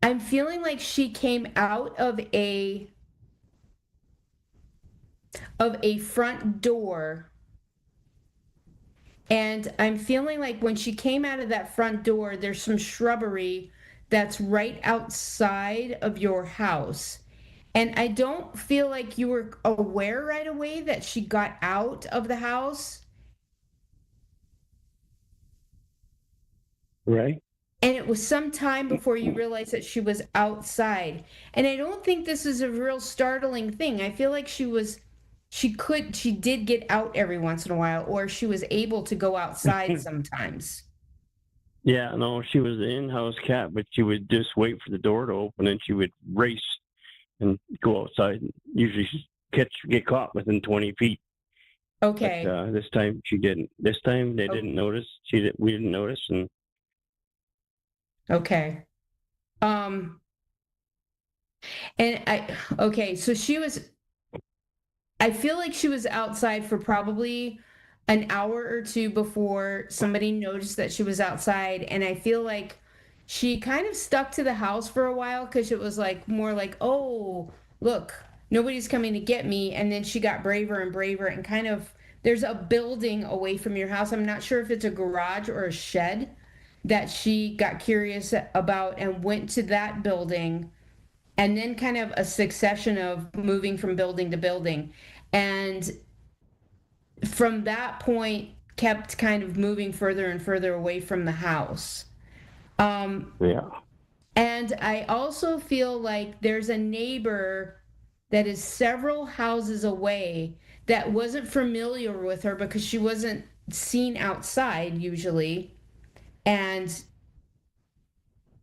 I'm feeling like she came out of a front door, and I'm feeling like when she came out of that front door, there's some shrubbery that's right outside of your house. And I don't feel like you were aware right away that she got out of the house. Right. And it was some time before you realized that she was outside. And I don't think this is a real startling thing. I feel like she did get out every once in a while, or she was able to go outside sometimes. Yeah, no, she was an in-house cat, but she would just wait for the door to open, and she would race and go outside. Usually, get caught within 20 feet. Okay. But this time she didn't. This time they didn't notice. We didn't notice, and okay. So I feel like she was outside for probably an hour or two before somebody noticed that she was outside. And I feel like she kind of stuck to the house for a while because it was like more like, oh, look, nobody's coming to get me. And then she got braver and braver and kind of, there's a building away from your house. I'm not sure if it's a garage or a shed that she got curious about and went to that building, and then kind of a succession of moving from building to building. And from that point, kept kind of moving further and further away from the house. Yeah. And I also feel like there's a neighbor that is several houses away that wasn't familiar with her because she wasn't seen outside usually, and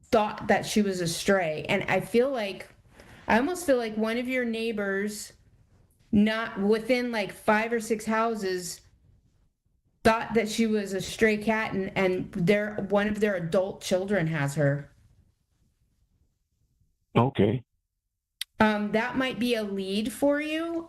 thought that she was a stray. And I almost feel like one of your neighbors, not within like 5 or 6 houses, thought that she was a stray cat, and one of their adult children has her. Okay. That might be a lead for you.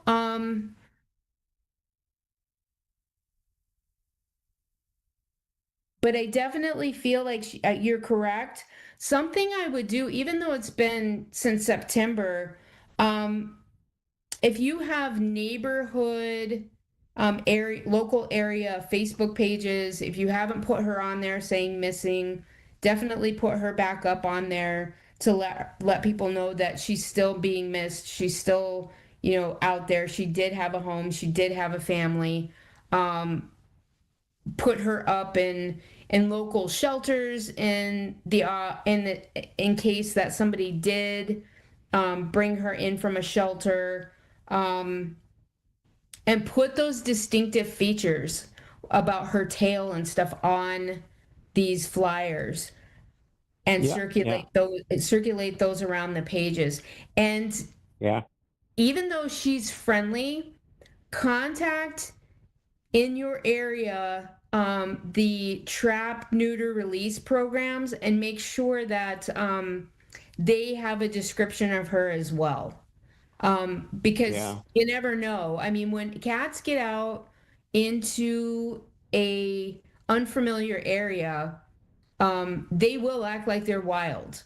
But I definitely feel like you're correct. Something I would do, even though it's been since September, if you have neighborhood local area Facebook pages, if you haven't put her on there saying missing, definitely put her back up on there to let people know that she's still being missed. She's still, out there. She did have a home. She did have a family. Put her up in local shelters in case that somebody did bring her in from a shelter, and put those distinctive features about her tail and stuff on these flyers, and circulate those around the pages. And even though she's friendly, contact in your area the trap, neuter, release programs, and make sure that they have a description of her as well. Because you never know. I mean, when cats get out into a unfamiliar area, they will act like they're wild.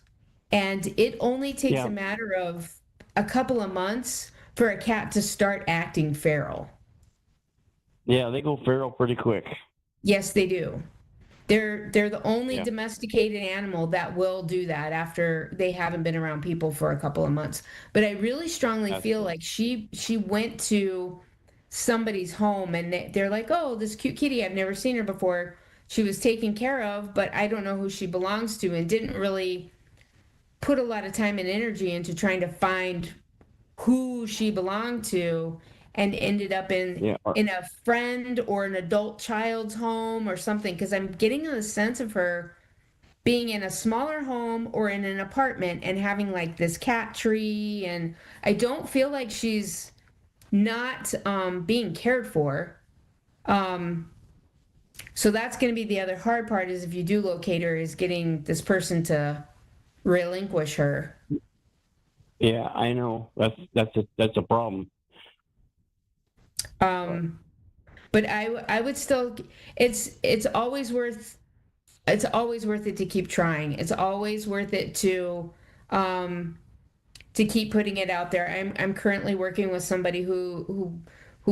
And it only takes a matter of a couple of months for a cat to start acting feral. Yeah, they go feral pretty quick. Yes, they do. They're the only domesticated animal that will do that after they haven't been around people for a couple of months. But I really strongly feel like she went to somebody's home, and they're like, oh, this cute kitty, I've never seen her before. She was taken care of, but I don't know who she belongs to, and didn't really put a lot of time and energy into trying to find who she belonged to, and ended up in a friend or an adult child's home or something, because I'm getting a sense of her being in a smaller home or in an apartment and having like this cat tree, and I don't feel like she's not being cared for. So that's going to be the other hard part, is if you do locate her, is getting this person to relinquish her. Yeah, I know. That's a problem. But I would still, it's always worth it to keep trying. It's always worth it to keep putting it out there. I'm currently working with somebody who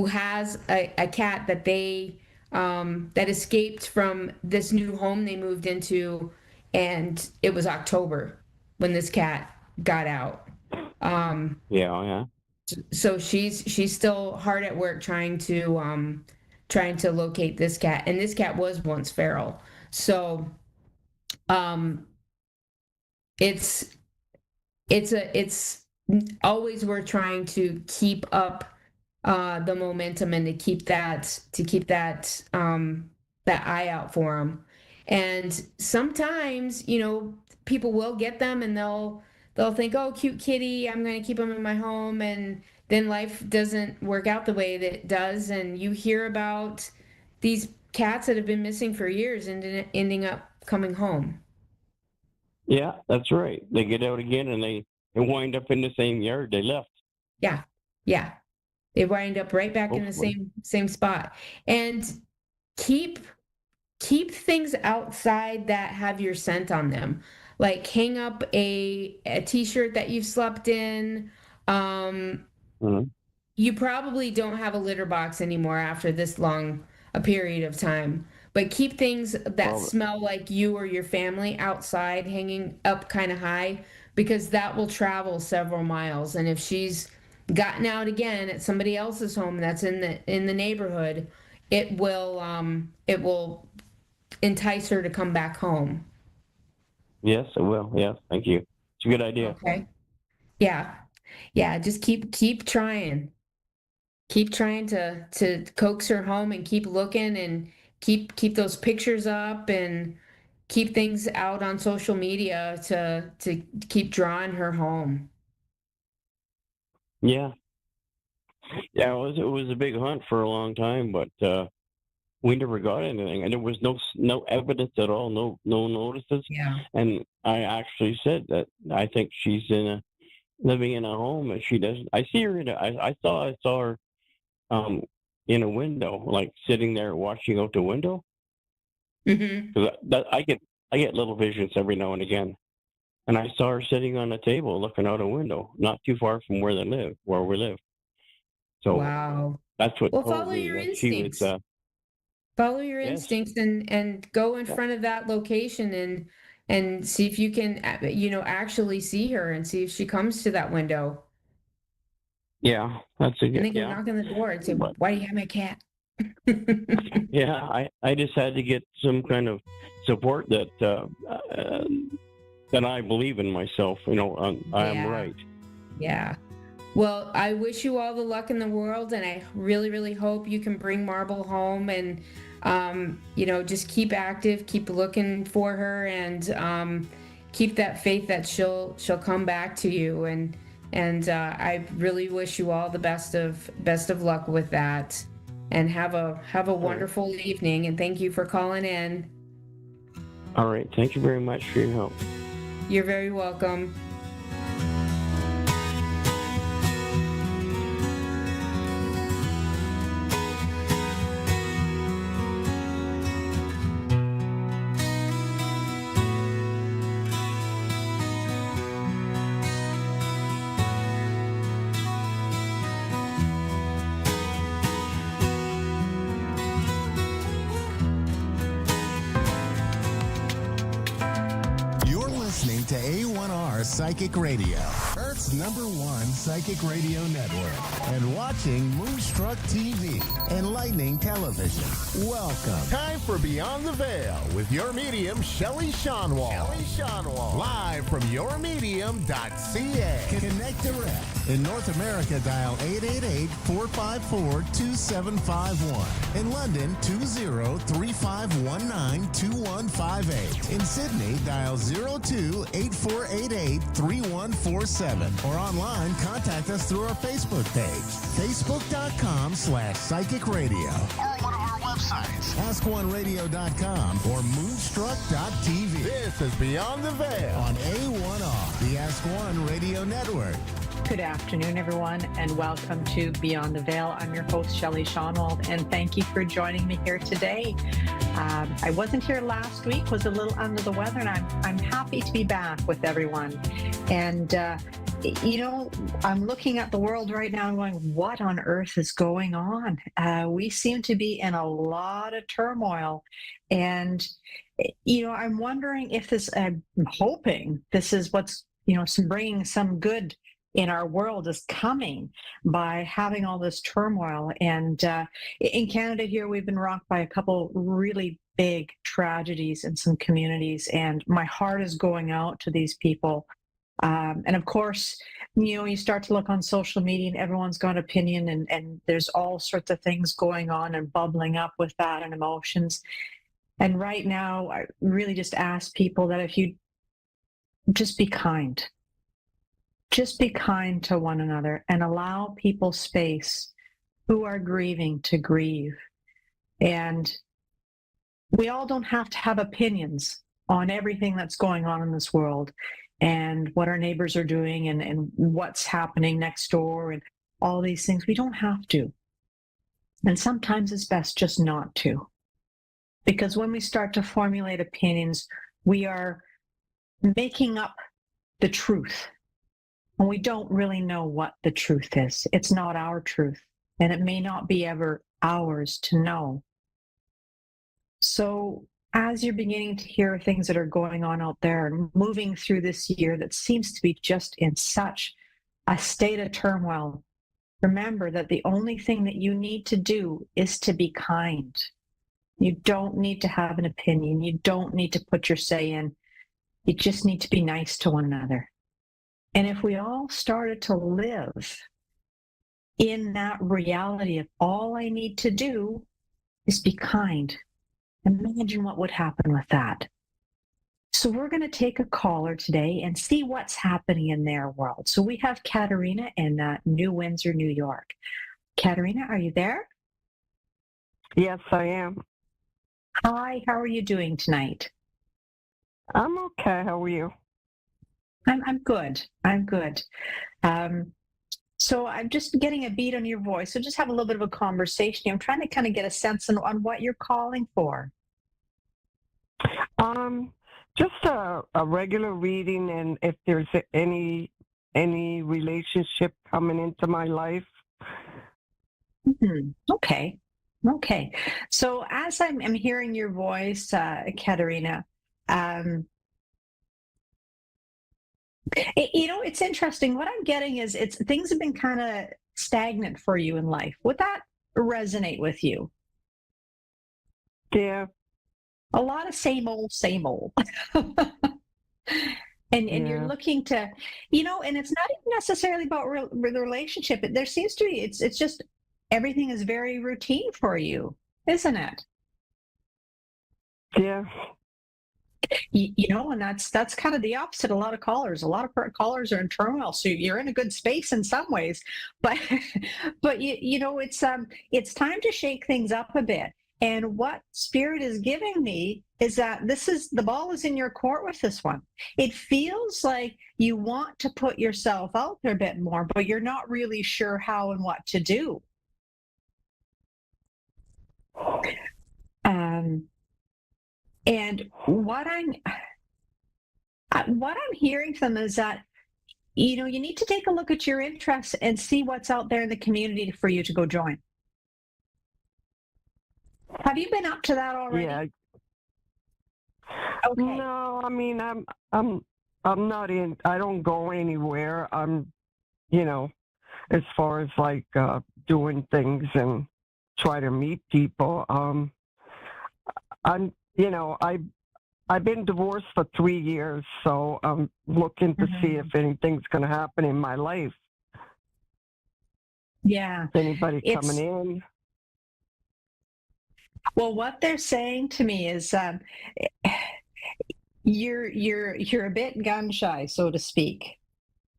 has a cat that they that escaped from this new home they moved into, and it was October when this cat got out. Yeah. So she's still hard at work trying to locate this cat, and this cat was once feral. So it's always we're trying to keep up the momentum and to keep that that eye out for them. And sometimes, people will get them and they'll think, oh, cute kitty, I'm going to keep them in my home, and then life doesn't work out the way that it does, and you hear about these cats that have been missing for years and ending up coming home. Yeah, that's right. They get out again and they wind up in the same yard they left. Yeah. They wind up right back in the same spot. And keep things outside that have your scent on them. Like hang up a t-shirt that you've slept in. You probably don't have a litter box anymore after this long a period of time. But keep things that smell like you or your family outside, hanging up kind of high, because that will travel several miles. And if she's gotten out again at somebody else's home that's in the neighborhood, it will entice her to come back home. Yes, it will. Yes, thank you. It's a good idea. Okay. Yeah. Just keep trying. Keep trying to coax her home, and keep looking, and keep those pictures up, and keep things out on social media to keep drawing her home. Yeah, it was a big hunt for a long time, but we never got anything, and there was no evidence at all, no notices. Yeah. And I actually said that I think she's living in a home, and she doesn't. I see her I saw her in a window, like sitting there watching out the window. I get little visions every now and again, and I saw her sitting on a table looking out a window, not too far from where we live. So wow, that's what told follow me your that instincts. she was. Follow your Yes. instincts and go in front of that location and see if you can actually see her, and see if she comes to that window. Yeah, that's a And good. then go knock on the door and say, "Why do you have my cat?" Yeah, I just had to get some kind of support that I believe in myself. I'm right. Yeah. Well, I wish you all the luck in the world, and I really, really hope you can bring Marble home, and just keep active, keep looking for her, and keep that faith that she'll come back to you. And I really wish you all the best of luck with that, and have a wonderful evening. And thank you for calling in. All right. Thank you very much for your help. You're very welcome. Listening to A1R Psychic Radio, Earth's #1 psychic radio network, and watching Moonstruck TV and Lightning Television. Welcome. Time for Beyond the Veil with your medium, Shelley Shonwall. Live from yourmedium.ca. Connect direct. In North America, dial 888-454-2751. In London, 20-3519-2158. In Sydney, dial 02-8488-3147. Or online, contact us through our Facebook page, facebook.com/psychic radio. Or one of our websites, ask1radio.com or moonstruck.tv. This is Beyond the Veil on A1R, the Ask One Radio Network. Good afternoon, everyone, and welcome to Beyond the Veil. I'm your host, Shelley Shawnwald, and thank you for joining me here today. I wasn't here last week, was a little under the weather, and I'm happy to be back with everyone. And, I'm looking at the world right now and going, what on earth is going on? We seem to be in a lot of turmoil. And, I'm wondering if I'm hoping this is what's, bringing some good in our world is coming by having all this turmoil. And in Canada here, we've been rocked by a couple really big tragedies in some communities, and my heart is going out to these people. And of course, you start to look on social media and everyone's got an opinion, and there's all sorts of things going on and bubbling up with that and emotions. And right now, I really just ask people that if you just be kind. Just be kind to one another and allow people space who are grieving to grieve. And we all don't have to have opinions on everything that's going on in this world and what our neighbors are doing and what's happening next door and all these things. We don't have to. And sometimes it's best just not to. Because when we start to formulate opinions, we are making up the truth. And we don't really know what the truth is. It's not our truth, and it may not be ever ours to know. So as you're beginning to hear things that are going on out there and moving through this year that seems to be just in such a state of turmoil, remember that the only thing that you need to do is to be kind. You don't need to have an opinion. You don't need to put your say in. You just need to be nice to one another. And if we all started to live in that reality of all I need to do is be kind, imagine what would happen with that. So we're going to take a caller today and see what's happening in their world. So we have Katerina in New Windsor, New York. Katerina, are you there? Yes, I am. Hi, how are you doing tonight? I'm okay. How are you? I'm good. I'm good. So I'm just getting a beat on your voice. So just have a little bit of a conversation. I'm trying to kind of get a sense on what you're calling for. Just a regular reading, and if there's any relationship coming into my life. Mm-hmm. Okay. So as I'm hearing your voice, Katerina, it's interesting. What I'm getting is things have been kind of stagnant for you in life. Would that resonate with you? Yeah. A lot of same old. And you're looking to, and it's not even necessarily about the relationship. There seems to be, it's just everything is very routine for you, isn't it? Yeah. And that's kind of the opposite. A lot of callers are in turmoil, so you're in a good space in some ways, but it's time to shake things up a bit. And what Spirit is giving me is that the ball is in your court with this one. It feels like you want to put yourself out there a bit more, but you're not really sure how and what to do. And what I'm hearing from them is that, you need to take a look at your interests and see what's out there in the community for you to go join. Have you been up to that already? Yeah. Okay. No, I mean, I'm not in. I don't go anywhere. I'm, as far as like doing things and try to meet people. I've been divorced for 3 years, so I'm looking to see if anything's going to happen in my life. Yeah. Is anybody coming in? Well, what they're saying to me is you're a bit gun shy, so to speak,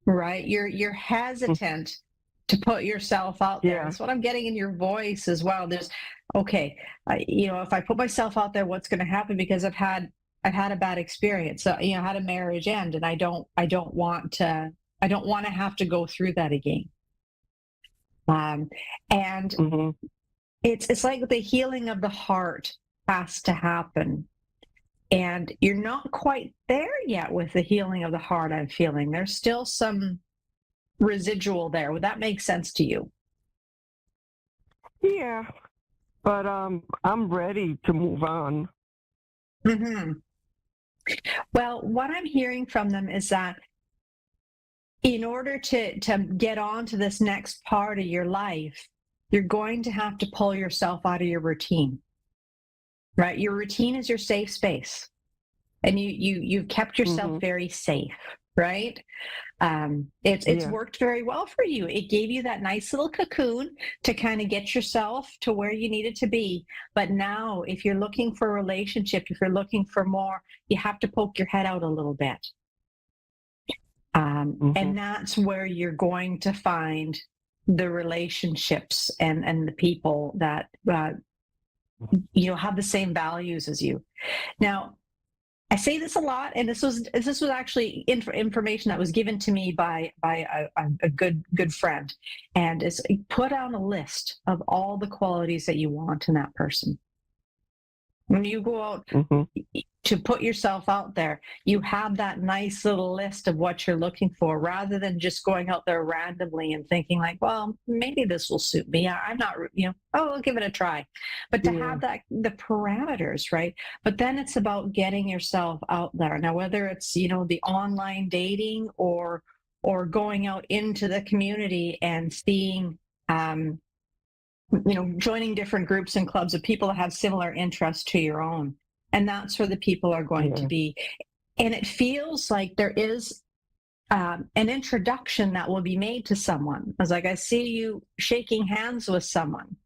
right? You're hesitant to put yourself out there. Yeah. That's what I'm getting in your voice as well. okay, if I put myself out there, what's going to happen? Because I've had a bad experience. So, I had a marriage end, and I don't want to have to go through that again. And it's like the healing of the heart has to happen. And you're not quite there yet with the healing of the heart, I'm feeling. There's still some residual there. Would that make sense to you? Yeah, but I'm ready to move on. Well, what I'm hearing from them is that in order to get on to this next part of your life, you're going to have to pull yourself out of your routine, right? Your routine is your safe space, and you've kept yourself very safe, right? It's worked very well for you. It gave you that nice little cocoon to kind of get yourself to where you needed to be. But now, if you're looking for a relationship, if you're looking for more, you have to poke your head out a little bit. And that's where you're going to find the relationships and the people that have the same values as you. Now, I say this a lot, and this was actually information that was given to me by a good friend, and is put on a list of all the qualities that you want in that person. When you go out to put yourself out there, you have that nice little list of what you're looking for, rather than just going out there randomly and thinking like, well, maybe this will suit me. I'm not, I'll give it a try. But to have the parameters, right? But then it's about getting yourself out there. Now, whether it's, the online dating or going out into the community and seeing, joining different groups and clubs of people that have similar interests to your own. And that's where the people are going to be. And it feels like there is an introduction that will be made to someone. It's like I see you shaking hands with someone.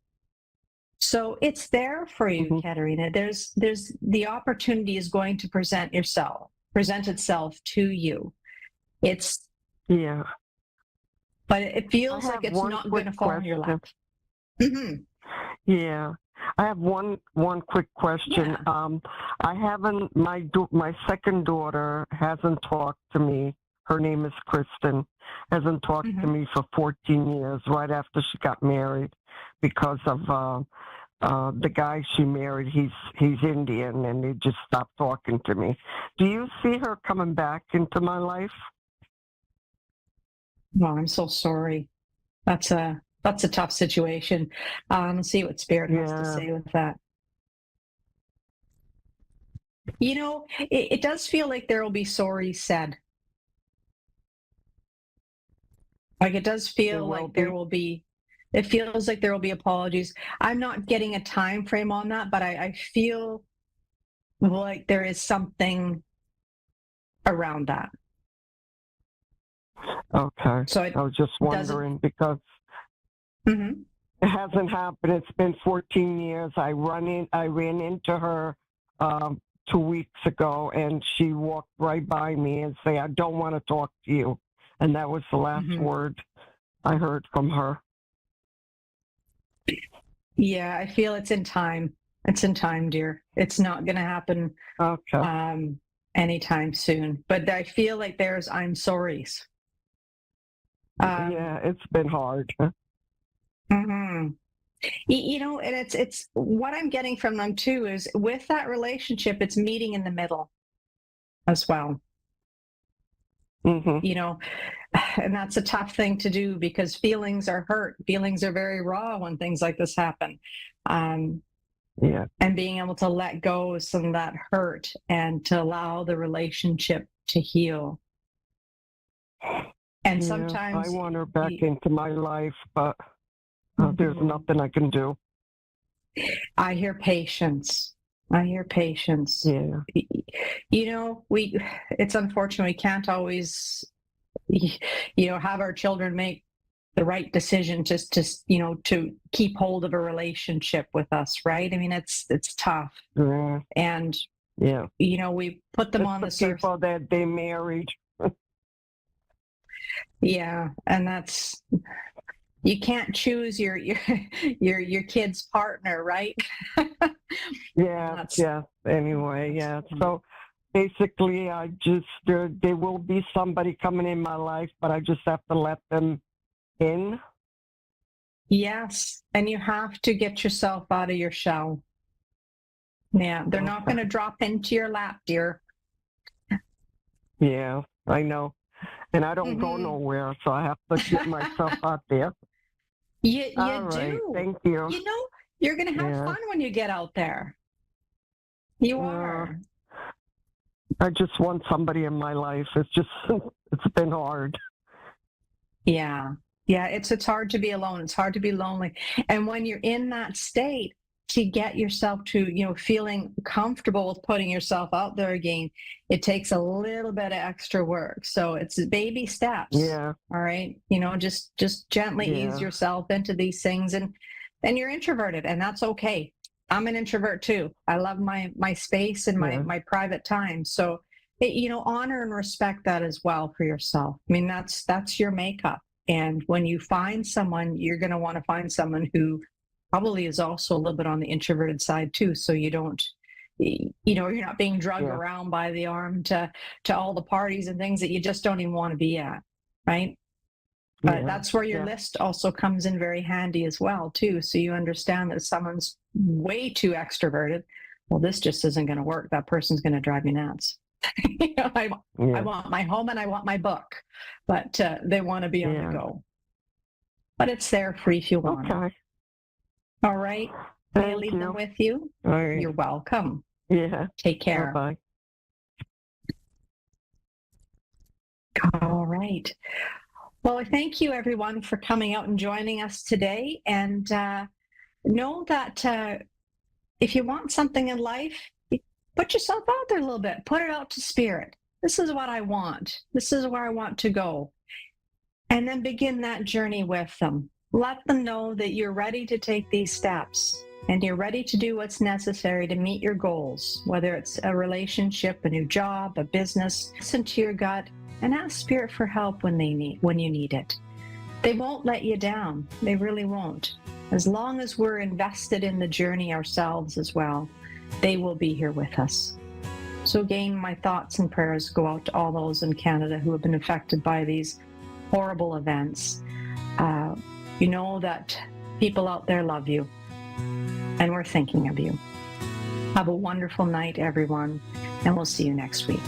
So it's there for you, Katerina. There's the opportunity is going to present itself to you. But it feels like it's not going to fall in your lap. Yeah, I have one quick question. I haven't. My second daughter hasn't talked to me. Her name is Kristen. Hasn't talked to me for 14 years. Right after she got married, because of the guy she married. He's Indian, and they just stopped talking to me. Do you see her coming back into my life? Well, I'm so sorry. That's a tough situation. Let's see what Spirit has to say with that. It does feel like there will be sorry said. Like it does feel like there will be. It feels like there will be apologies. I'm not getting a time frame on that, but I feel like there is something around that. Okay. So I was just wondering because it hasn't happened. It's been 14 years. I ran into her 2 weeks ago, and she walked right by me and said, "I don't want to talk to you," and that was the last word I heard from her. Yeah, I feel it's in time. It's in time, dear. It's not going to happen anytime soon. But I feel like there's I'm sorry's. Yeah, it's been hard. And it's what I'm getting from them too is with that relationship, it's meeting in the middle as well. And that's a tough thing to do because feelings are hurt. Feelings are very raw when things like this happen. And being able to let go of some of that hurt and to allow the relationship to heal. And sometimes I want her back into my life, but there's nothing I can do. I hear patience. Yeah. It's unfortunate we can't always, have our children make the right decision just to keep hold of a relationship with us, right? I mean, it's tough. Yeah. And we put them on the surface. People that they married. Yeah, and that's you can't choose your kid's partner, right? Yeah, yeah. Anyway, yeah. So basically, there will be somebody coming in my life, but I just have to let them in. Yes, and you have to get yourself out of your shell. Yeah, they're not going to drop into your lap, dear. Yeah, I know. And I don't go nowhere, so I have to get myself out there. You All right, do. thank you. You know, you're going to have fun when you get out there. You are. I just want somebody in my life. It's been hard. Yeah. Yeah, it's hard to be alone. It's hard to be lonely. And when you're in that state, to get yourself to, feeling comfortable with putting yourself out there again, it takes a little bit of extra work. So it's baby steps. Yeah. All right. Just gently ease yourself into these things. And you're introverted, and that's okay. I'm an introvert too. I love my space and my private time. So, honor and respect that as well for yourself. I mean, that's your makeup. And when you find someone, you're going to want to find someone who probably is also a little bit on the introverted side too. So you don't, you're not being drugged around by the arm to all the parties and things that you just don't even want to be at. Right. But that's where your list also comes in very handy as well too. So you understand that if someone's way too extroverted, well, this just isn't going to work. That person's going to drive me nuts. I want my home and I want my book, but they want to be on the go. But it's there for you if you want it. All right. May I leave them with you? All right. You're welcome. Yeah. Take care. Bye-bye. All right. Well, I thank you everyone for coming out and joining us today. And know that if you want something in life, put yourself out there a little bit. Put it out to spirit. This is what I want. This is where I want to go. And then begin that journey with them. Let them know that you're ready to take these steps and you're ready to do what's necessary to meet your goals, whether it's a relationship, a new job, a business. Listen to your gut and ask spirit for help when you need it. They won't let you down. They really won't. As long as we're invested in the journey ourselves as well, they will be here with us. So again, my thoughts and prayers go out to all those in Canada who have been affected by these horrible events. You know that people out there love you, and we're thinking of you. Have a wonderful night, everyone, and we'll see you next week.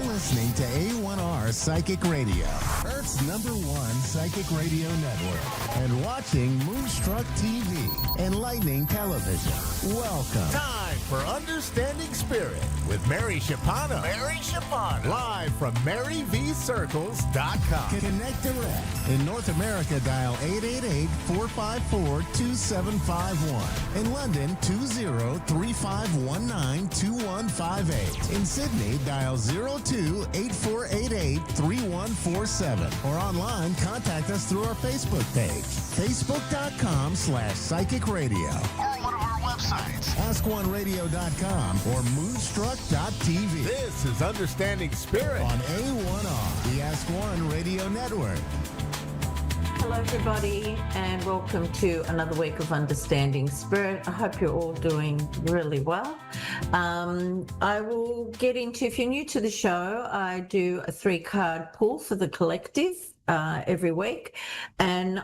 Listening to A1R Psychic Radio, Earth's #1 psychic radio network and watching Moonstruck TV, Enlightening Television. Welcome. Time for Understanding Spirit with Mary Shapano. Mary Shapano. Live from MaryVCircles.com. Connect direct. In North America, dial 888-454-2751. In London, 20-3519-2158. In Sydney, dial 02-8488-3147. Or online, contact us through our Facebook page, facebook.com/psychic radio. Or one of our websites, askoneradio.com or moonstruck.tv. This is Understanding Spirit on A1R, the Ask One Radio Network. Hello, everybody, and welcome to another week of Understanding Spirit. I hope you're all doing really well. I will get into, if you're new to the show, I do a 3-card pull for the collective every week, and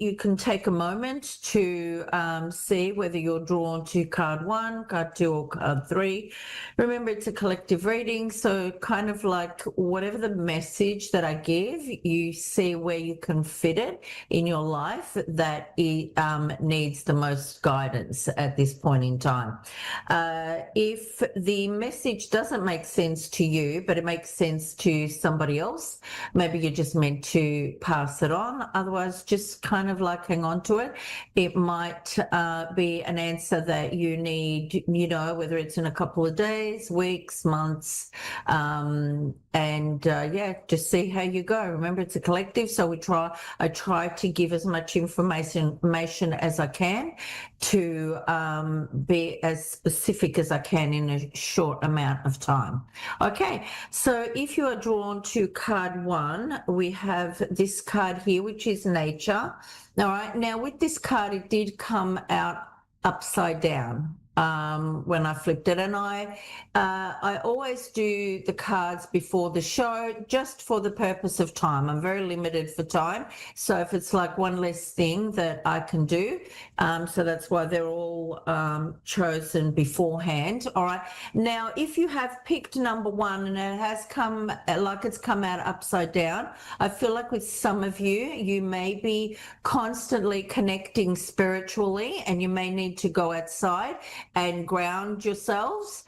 you can take a moment to see whether you're drawn to card 1, card 2, or card 3. Remember, it's a collective reading, so kind of like whatever the message that I give, you see where you can fit it in your life that it needs the most guidance at this point in time. If the message doesn't make sense to you, but it makes sense to somebody else, maybe you're just meant to pass it on. Otherwise, just kind of like hang on to it. It might be an answer that you need, whether it's in a couple of days, weeks, months, just see how you go. Remember, it's a collective, so I try to give as much information as I can to be as specific as I can in a short amount of time. Okay, so if you are drawn to card 1, we have this card here, which is nature. All right, now with this card, it did come out upside down when I flipped it, and I always do the cards before the show just for the purpose of time. I'm very limited for time, so if it's like one less thing that I can do, so that's why they're all chosen beforehand. All right, now if you have picked number 1 and it has come out upside down, I feel like with some of you may be constantly connecting spiritually, and you may need to go outside and ground yourselves.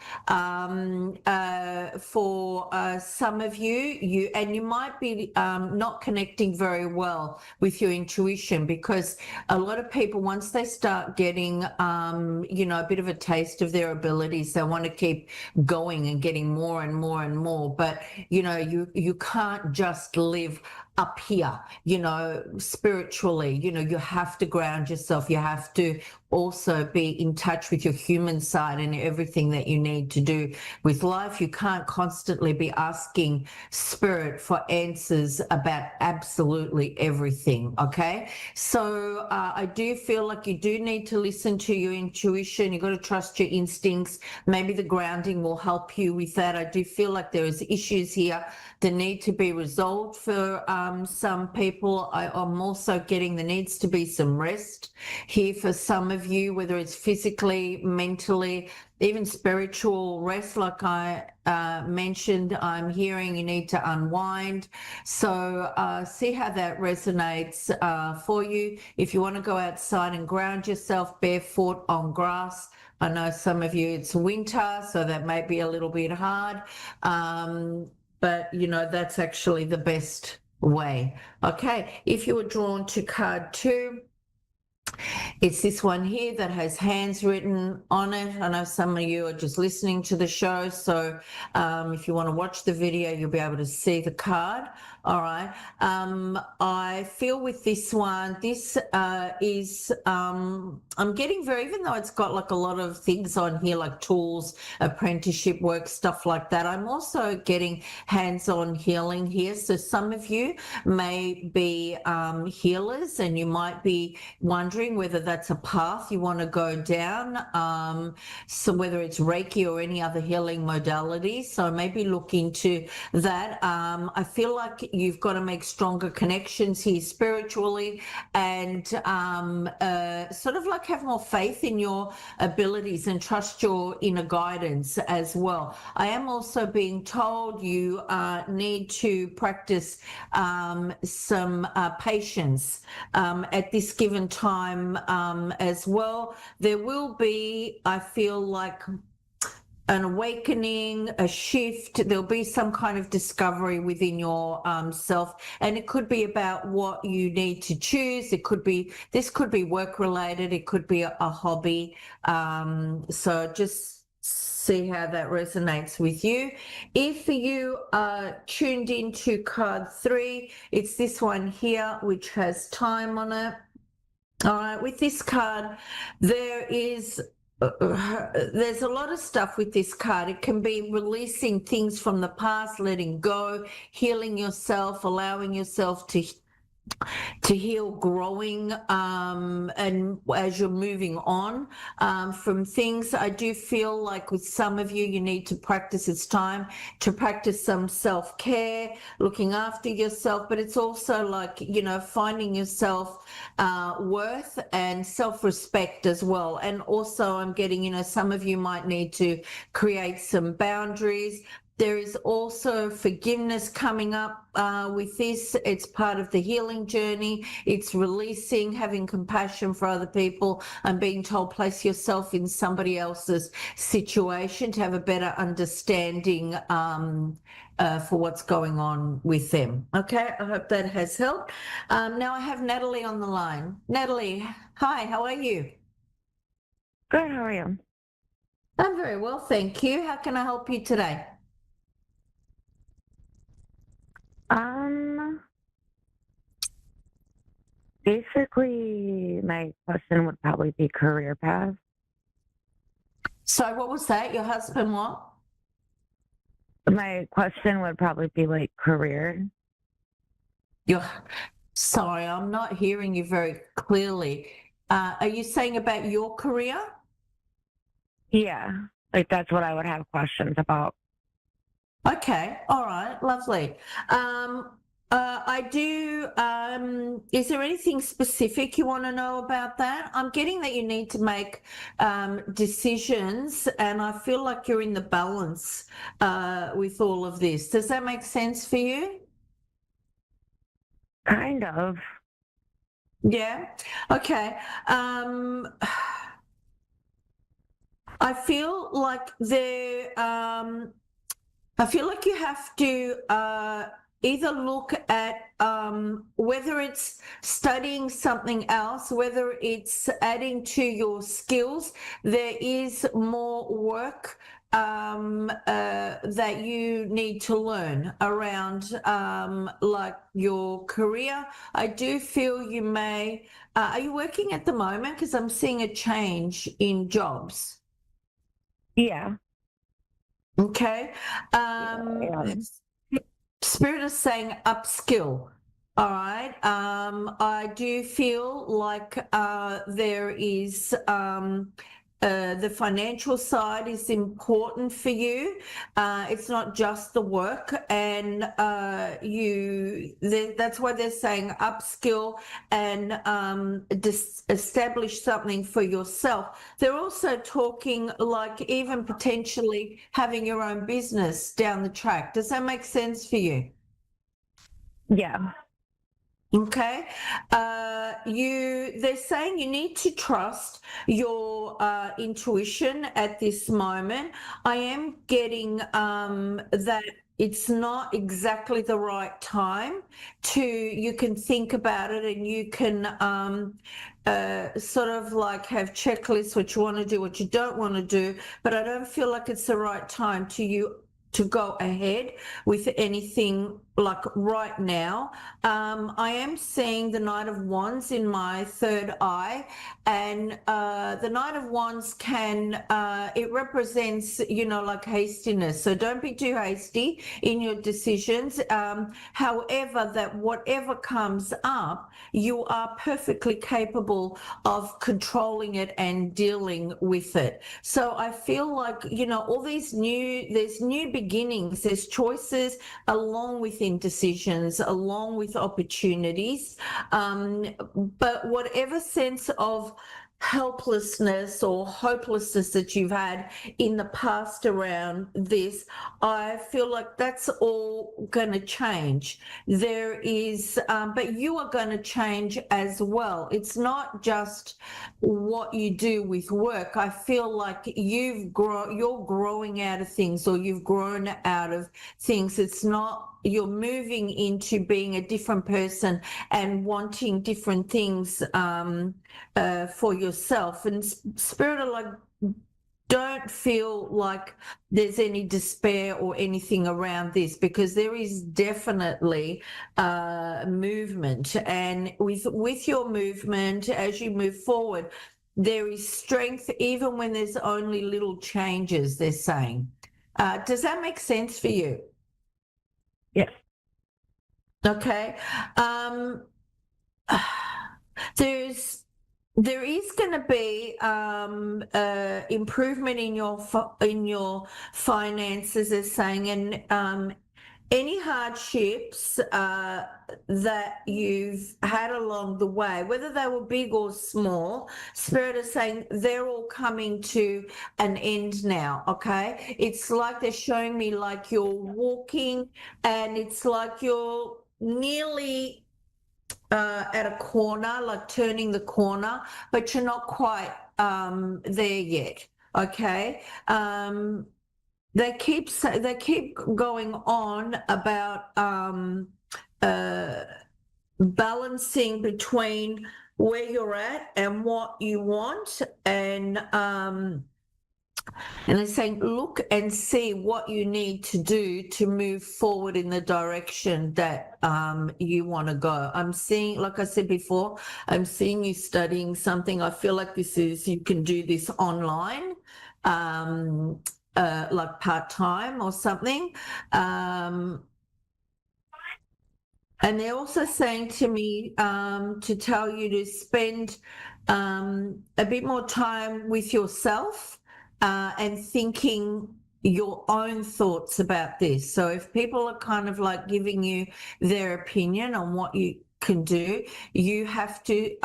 For some of you might be not connecting very well with your intuition, because a lot of people, once they start getting a bit of a taste of their abilities, they want to keep going and getting more and more and more. But you can't just live up here, spiritually. You have to ground yourself. You have to also be in touch with your human side and everything that you need to do with life. You can't constantly be asking spirit for answers about absolutely everything. Okay, so I do feel like you do need to listen to your intuition. You've got to trust your instincts. Maybe the grounding will help you with that. I do feel like there is issues here that need to be resolved for some people. I'm also getting there needs to be some rest here for some of you, whether it's physically, mentally, even spiritual rest. Like I mentioned, I'm hearing you need to unwind. So see how that resonates for you. If you want to go outside and ground yourself barefoot on grass, I know some of you it's winter, so that may be a little bit hard. But that's actually the best way. Okay, if you were drawn to card 2, it's this one here that has hands written on it. I know some of you are just listening to the show, so if you want to watch the video, you'll be able to see the card. All right. I feel with this one, this is, I'm getting very, even though it's got like a lot of things on here, like tools, apprenticeship work, stuff like that, I'm also getting hands-on healing here. So some of you may be healers, and you might be wondering, wondering whether that's a path you want to go down. So whether it's Reiki or any other healing modality. So maybe look into that. I feel like you've got to make stronger connections here spiritually and sort of like have more faith in your abilities and trust your inner guidance as well. I am also being told you need to practice some patience at this given time as well. There will be, I feel like, an awakening, a shift. There'll be some kind of discovery within your self, and it could be about what you need to choose. This could be work related. It could be a hobby. So just see how that resonates with you. If you are tuned into card 3, it's this one here, which has time on it. All right, with this card, there's a lot of stuff with this card. It can be releasing things from the past, letting go, healing yourself, allowing yourself to heal, growing, and as you're moving on from things. I do feel like with some of you, you need to practice. It's time to practice some self-care, looking after yourself, but it's also like, finding yourself worth and self-respect as well. And also I'm getting, some of you might need to create some boundaries. There is also forgiveness coming up with this. It's part of the healing journey. It's releasing, having compassion for other people. I'm being told place yourself in somebody else's situation to have a better understanding for what's going on with them. Okay, I hope that has helped. Now I have Natalie on the line. Natalie, hi, how are you? Good, how are you? I'm very well, thank you. How can I help you today? Basically, my question would probably be career path. So what was that? Your husband what? My question would probably be like career. Sorry, I'm not hearing you very clearly. Are you saying about your career? Yeah, like that's what I would have questions about. Okay, all right, lovely. I do, is there anything specific you want to know about that? I'm getting that you need to make decisions, and I feel like you're in the balance with all of this. Does that make sense for you? Kind of. Yeah, okay. I feel like I feel like you have to either look at whether it's studying something else, whether it's adding to your skills. There is more work that you need to learn around like your career. I do feel you may, are you working at the moment? Because I'm seeing a change in jobs. Yeah. Okay. Spirit is saying upskill. All right. I do feel like there is the financial side is important for you. It's not just the work, and that's why they're saying upskill and establish something for yourself. They're also talking like even potentially having your own business down the track. Does that make sense for you? Yeah. Okay. They're saying you need to trust your intuition at this moment. I am getting that it's not exactly the right time you can think about it, and you can sort of like have checklists, what you want to do, what you don't want to do, but I don't feel like it's the right time to go ahead with anything like right now. I am seeing the Knight of Wands in my third eye, and the Knight of Wands can, it represents, like hastiness. So don't be too hasty in your decisions. However, that whatever comes up, you are perfectly capable of controlling it and dealing with it. So I feel like, all these there's new beginnings, there's choices along with indecisions, along with opportunities. But whatever sense of helplessness or hopelessness that you've had in the past around this, I feel like that's all going to change. There is, but you are going to change as well. It's not just what you do with work. I feel like you're growing out of things, or you've grown out of things. It's not, you're moving into being a different person and wanting different things for yourself. And Spirit are like, don't feel like there's any despair or anything around this, because there is definitely movement. And with your movement, as you move forward, there is strength even when there's only little changes, they're saying. Does that make sense for you? Yes. Okay. There is going to be improvement in your finances, they're saying, and any hardships that you've had along the way, whether they were big or small, Spirit is saying they're all coming to an end now, okay? It's like they're showing me like you're walking, and it's like you're nearly at a corner, like turning the corner, but you're not quite there yet, okay? They keep going on about balancing between where you're at and what you want, and they're saying look and see what you need to do to move forward in the direction that you want to go. I'm seeing, like I said before, I'm seeing you studying something. I feel like you can do this online, like part-time or something. And they're also saying to me to tell you to spend a bit more time with yourself and thinking your own thoughts about this. So if people are kind of like giving you their opinion on what you can do, you have to,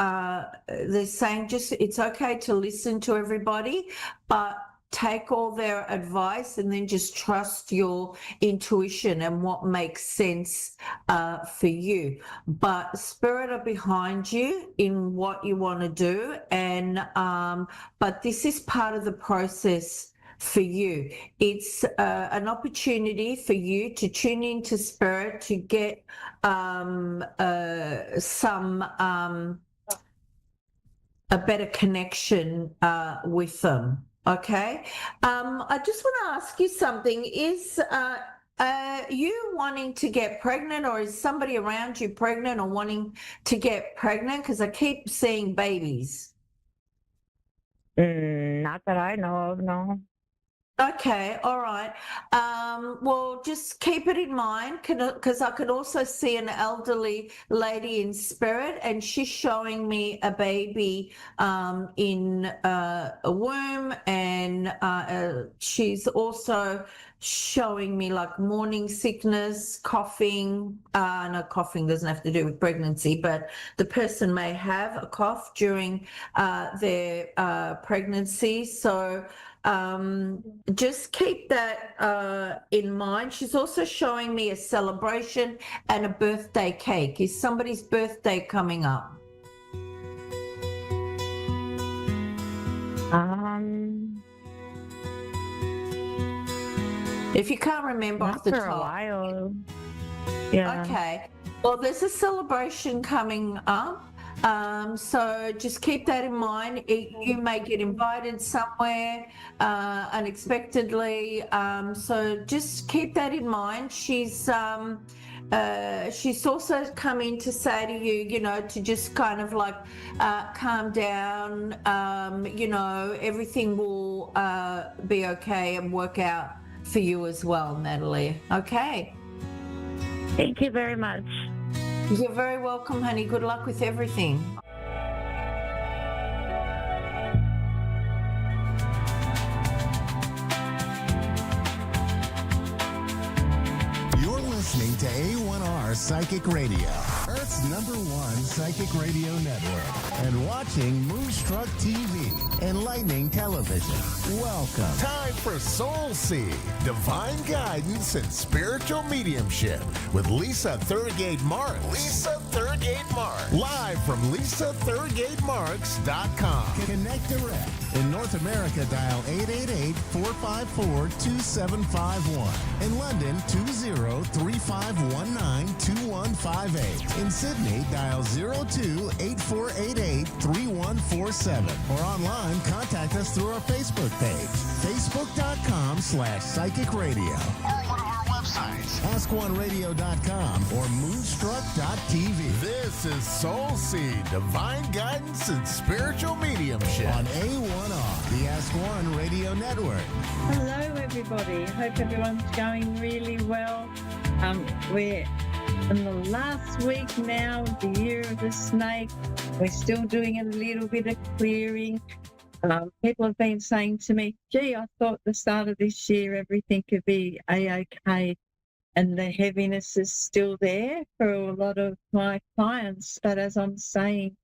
they're saying just, it's okay to listen to everybody, but take all their advice and then just trust your intuition and what makes sense for you. But Spirit are behind you in what you want to do, and but this is part of the process for you. It's an opportunity for you to tune into Spirit, to get a better connection with them. Okay. I just want to ask you something. Is you wanting to get pregnant, or is somebody around you pregnant or wanting to get pregnant? Because I keep seeing babies. Not that I know of, no. Okay, all right. Well, just keep it in mind, because I could also see an elderly lady in spirit, and she's showing me a baby in a womb, and she's also showing me like morning sickness, coughing. No, coughing doesn't have to do with pregnancy, but the person may have a cough during their pregnancy. So just keep that in mind. She's also showing me a celebration and a birthday cake. Is somebody's birthday coming up? If you can't remember off the top. For a while. Yeah. Okay. Well, there's a celebration coming up. So just keep that in mind. You may get invited somewhere unexpectedly. So just keep that in mind. She's also coming to say to you, you know, to just kind of like calm down. You know, everything will be okay and work out for you as well, Natalie. Okay. Thank you very much. You're very welcome, honey. Good luck with everything. You're listening to A1R Psychic Radio, Earth's #1 psychic radio network, and watching Moonstruck TV, Enlightening Television. Welcome. Time for Soul Seed, Divine Guidance and Spiritual Mediumship with Lisa Thurgate Marks. Lisa Thurgate Marks. Live from LisaThurgateMarks.com. Connect direct. In North America, dial 888-454-2751. In London, 20-3519-2158. In Sydney, dial 02-8488-3147. Or online, contact us through our Facebook page, facebook.com/psychic radio. Or one of our websites, askoneradio.com or moonstruck.tv. This is Soul Seed, Divine Guidance and Spiritual Mediumship on A1R, the Ask One Radio Network. Hello, everybody. Hope everyone's going really well. We're in the last week now of the year of the snake. We're still doing a little bit of clearing. People have been saying to me, gee, I thought the start of this year everything could be A-OK, and the heaviness is still there for a lot of my clients. But as I'm saying,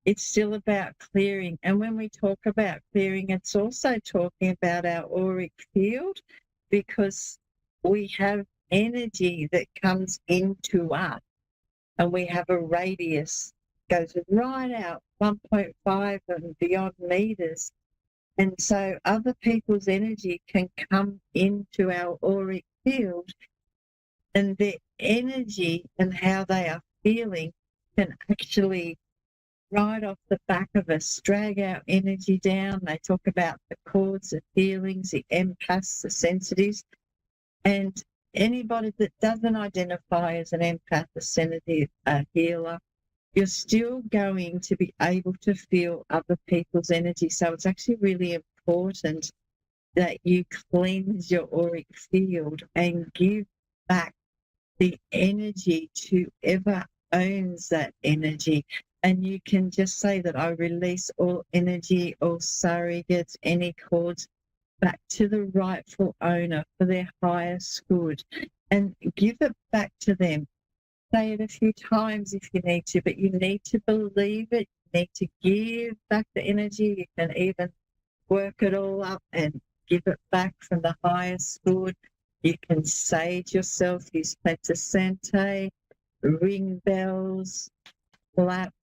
it's still about clearing. And when we talk about clearing, it's also talking about our auric field, because we have energy that comes into us, and we have a radius, goes right out 1.5 and beyond meters. And so other people's energy can come into our auric field, and their energy and how they are feeling can actually, right off the back of us, drag our energy down. They talk about the chords, the feelings, the empaths, the sensitives. And anybody that doesn't identify as an empath, a sensitive, a healer, you're still going to be able to feel other people's energy. So it's actually really important that you cleanse your auric field and give back the energy to whoever owns that energy. And you can just say that I release all energy, all surrogates, any cords, back to the rightful owner for their highest good, and give it back to them. Say it a few times if you need to, but you need to believe it. You need to give back the energy. You can even work it all up and give it back from the highest good. You can sage yourself, use Placente, ring bells, clap,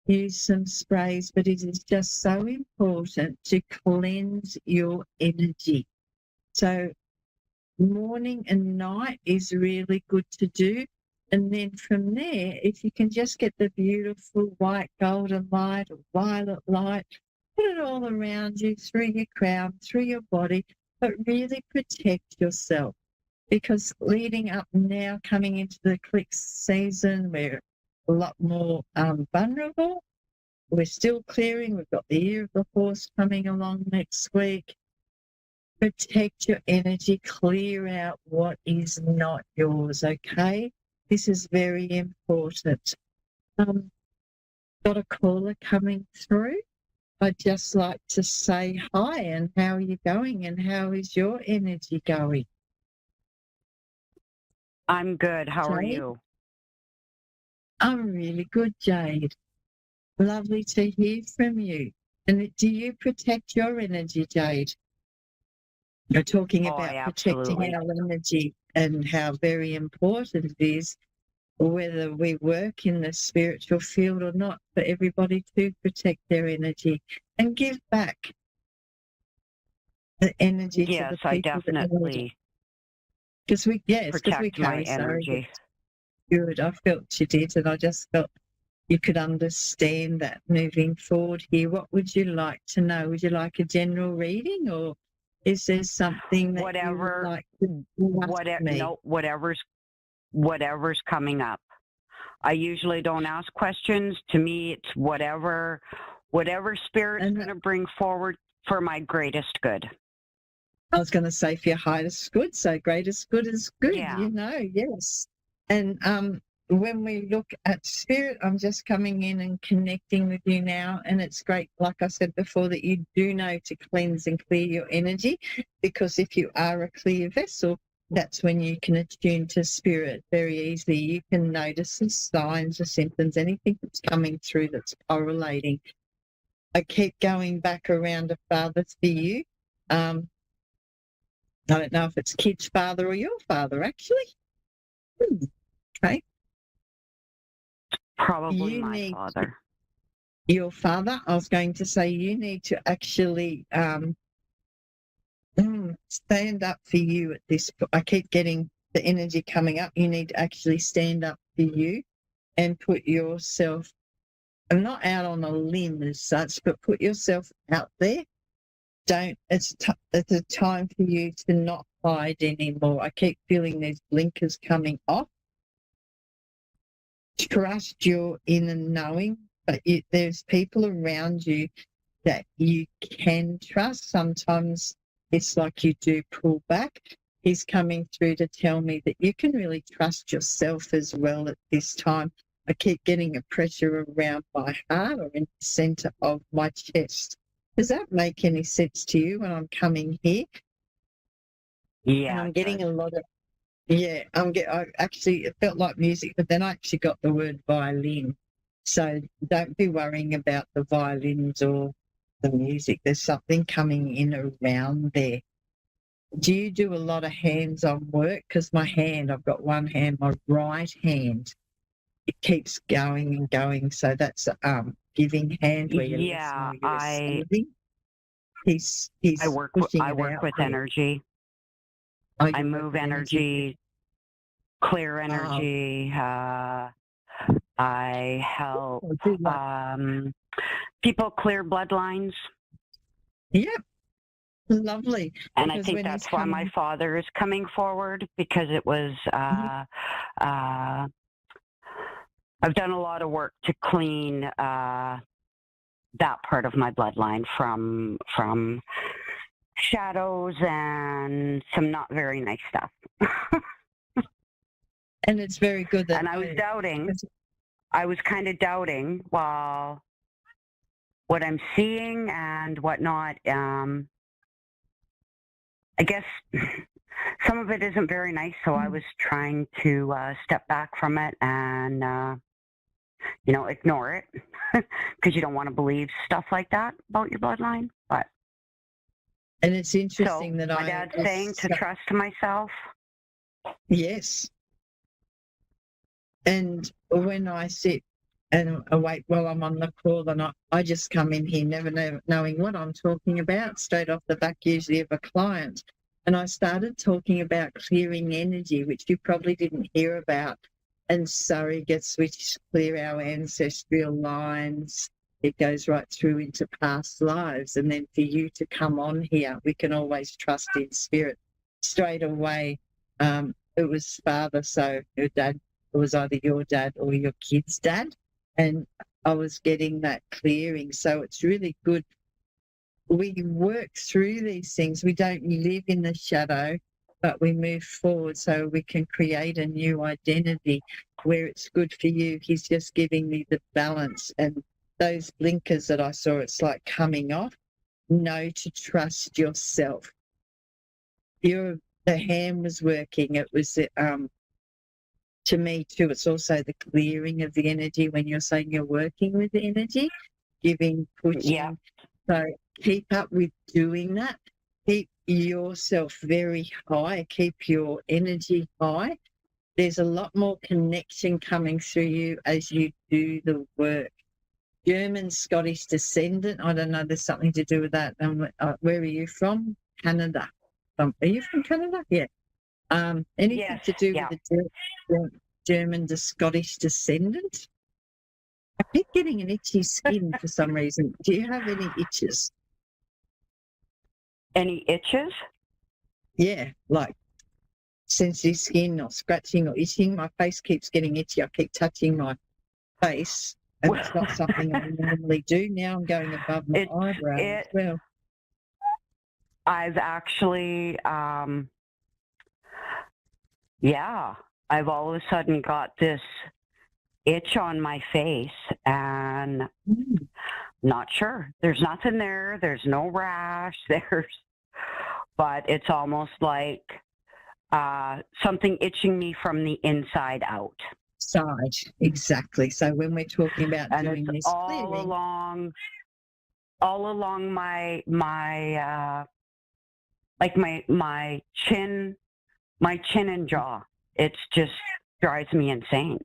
use some sprays, but it is just so important to cleanse your energy. So morning and night is really good to do. And then from there, if you can just get the beautiful white golden light or violet light, put it all around you, through your crown, through your body, but really protect yourself. Because leading up now, coming into the eclipse season, we're a lot more vulnerable. We're still clearing. We've got the year of the horse coming along next week. Protect your energy, clear out what is not yours, okay? This is very important. Got a caller coming through. I'd just like to say hi, and how are you going, and how is your energy going? I'm good. How are Jade? you? I'm really good, Jade. Lovely to hear from you. And do you protect your energy, Jade? You're talking about protecting our energy and how very important it is, whether we work in the spiritual field or not, for everybody to protect their energy and give back the energy to the people. Yes, I definitely because we protect my carry energy. Good. I felt you did, and I just felt you could understand that moving forward here. What would you like to know? Would you like a general reading, or is there something that you would like to ask me? No, whatever's coming up. I usually don't ask questions. To me, it's whatever Spirit's going to bring forward for my greatest good. I was going to say for your highest good, so greatest good is good, Yeah. you know, yes. And when we look at spirit, I'm just coming in and connecting with you now, and it's great, like I said before, that you do know to cleanse and clear your energy, because if you are a clear vessel, that's when you can attune to spirit very easily. You can notice the signs, the symptoms, anything that's coming through that's correlating. I keep going back around to Father for you. I don't know if it's kid's father or your father, actually. Okay. Probably my father. Your father, I was going to say you need to actually stand up for you at this point. I keep getting the energy coming up. You need to actually stand up for you and put yourself, not out on a limb as such, but put yourself out there. It's a time for you to not hide anymore. I keep feeling these blinkers coming off. Trust your inner knowing, but there's people around you that you can trust. Sometimes it's like you do pull back. He's coming through to tell me that you can really trust yourself as well at this time. I keep getting a pressure around my heart or in the center of my chest. Does that make any sense to you when I'm coming here? Yeah. And I'm getting a lot of, I actually, it felt like music, but then I actually got the word violin. So don't be worrying about the violins or the music. There's something coming in around there. Do you do a lot of hands-on work? Because I've got one hand, my right hand, it keeps going and going. So that's giving hand where you're listening, receiving. He's I work with energy. I move energy, clear energy. I help people clear bloodlines. Yep. Lovely. And I think that's why my father is coming forward, because it was I've done a lot of work to clean that part of my bloodline from shadows and some not very nice stuff. And it's very good that. And I was doubting. I was kind of doubting, well, what I'm seeing and whatnot. I guess some of it isn't very nice, so I was trying to step back from it and, ignore it, because you don't want to believe stuff like that about your bloodline. But and it's interesting that my dad's saying to trust myself. Yes. And when I sit and wait while I'm on the call, and I just come in here never knowing what I'm talking about, straight off the back usually of a client. And I started talking about clearing energy, which you probably didn't hear about. And surrogates, which clear our ancestral lines. It goes right through into past lives. And then for you to come on here, we can always trust in spirit. Straight away, it was father, so your dad, it was either your dad or your kid's dad. And I was getting that clearing. So it's really good. We work through these things. We don't live in the shadow, but we move forward so we can create a new identity where it's good for you. He's just giving me the balance. And those blinkers that I saw, it's like coming off. Know to trust yourself. The hand was working. It was to me too, it's also the clearing of the energy when you're saying you're working with the energy, giving, pushing. Yeah. So keep up with doing that. Keep yourself very high. Keep your energy high. There's a lot more connection coming through you as you do the work. German, Scottish descendant. I don't know. There's something to do with that. Where are you from? Canada. Are you from Canada? Yeah. Anything to do with the German to Scottish descendant? I keep getting an itchy skin for some reason. Do you have any itches? Any itches? Yeah, like sensitive skin or scratching or itching. My face keeps getting itchy. I keep touching my face, and it's not something I normally do. Now I'm going above my eyebrow as well. I've actually, I've all of a sudden got this itch on my face, and not sure. There's nothing there. There's no rash. But it's almost like something itching me from the inside out. Side, exactly. So when we're talking about and doing it's this all clearing, along my like my chin and jaw. It's just drives me insane.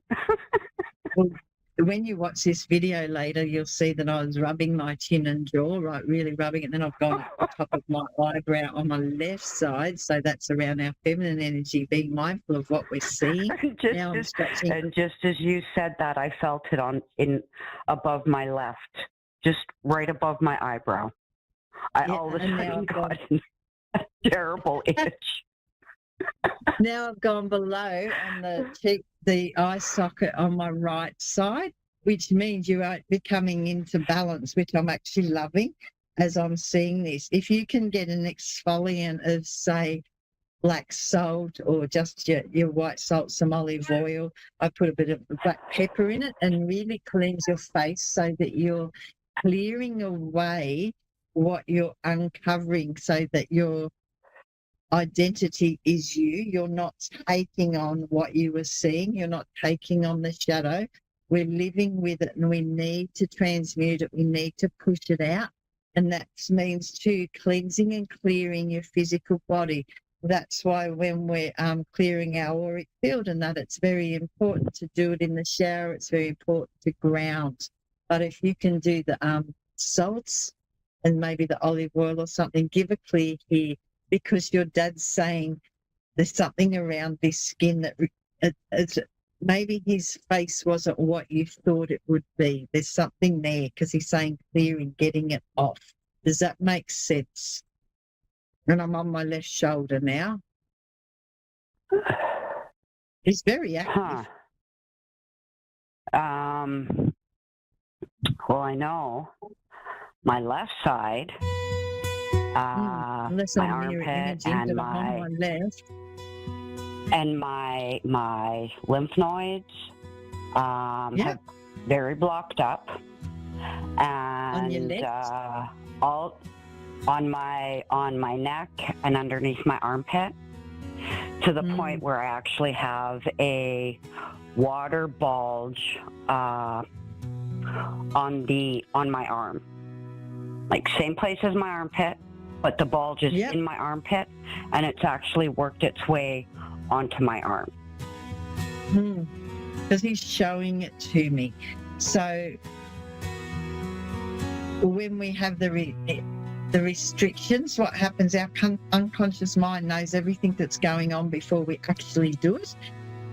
well, when you watch this video later, you'll see that I was rubbing my chin and jaw, right, really rubbing it. Then I've gone up the top of my eyebrow on my left side, so that's around our feminine energy, being mindful of what we're seeing. Now I'm scratching. And just as you said that, I felt it above my left, just right above my eyebrow. I all of a sudden got a terrible itch. Now I've gone below on the cheek, the eye socket on my right side, which means you are becoming into balance, which I'm actually loving as I'm seeing this. If you can get an exfoliant of, say, black salt or just your white salt, some olive oil, I put a bit of black pepper in it and really cleanse your face so that you're clearing away what you're uncovering, so that your identity is you. You're not taking on what you were seeing. You're not taking on the shadow. We're living with it, and we need to transmute it. We need to push it out. And that means too cleansing and clearing your physical body. That's why when we're clearing our auric field and that, it's very important to do it in the shower. It's very important to ground. But if you can do the salts and maybe the olive oil or something, give a clear here, because your dad's saying there's something around this skin that maybe his face wasn't what you thought it would be. There's something there because he's saying clearing, getting it off. Does that make sense? And I'm on my left shoulder now. He's very active. Well, I know my left side. Unless my I'm mirror armpit imaging, and but I'm on my left. And my lymph nodes have very blocked up, and on your left? all on my neck and underneath my armpit, to the point where I actually have a water bulge on my arm, like same place as my armpit, but the bulge is in my armpit, and it's actually worked its way onto my arm. Because he's showing it to me. So when we have the restrictions, what happens, our unconscious mind knows everything that's going on before we actually do it.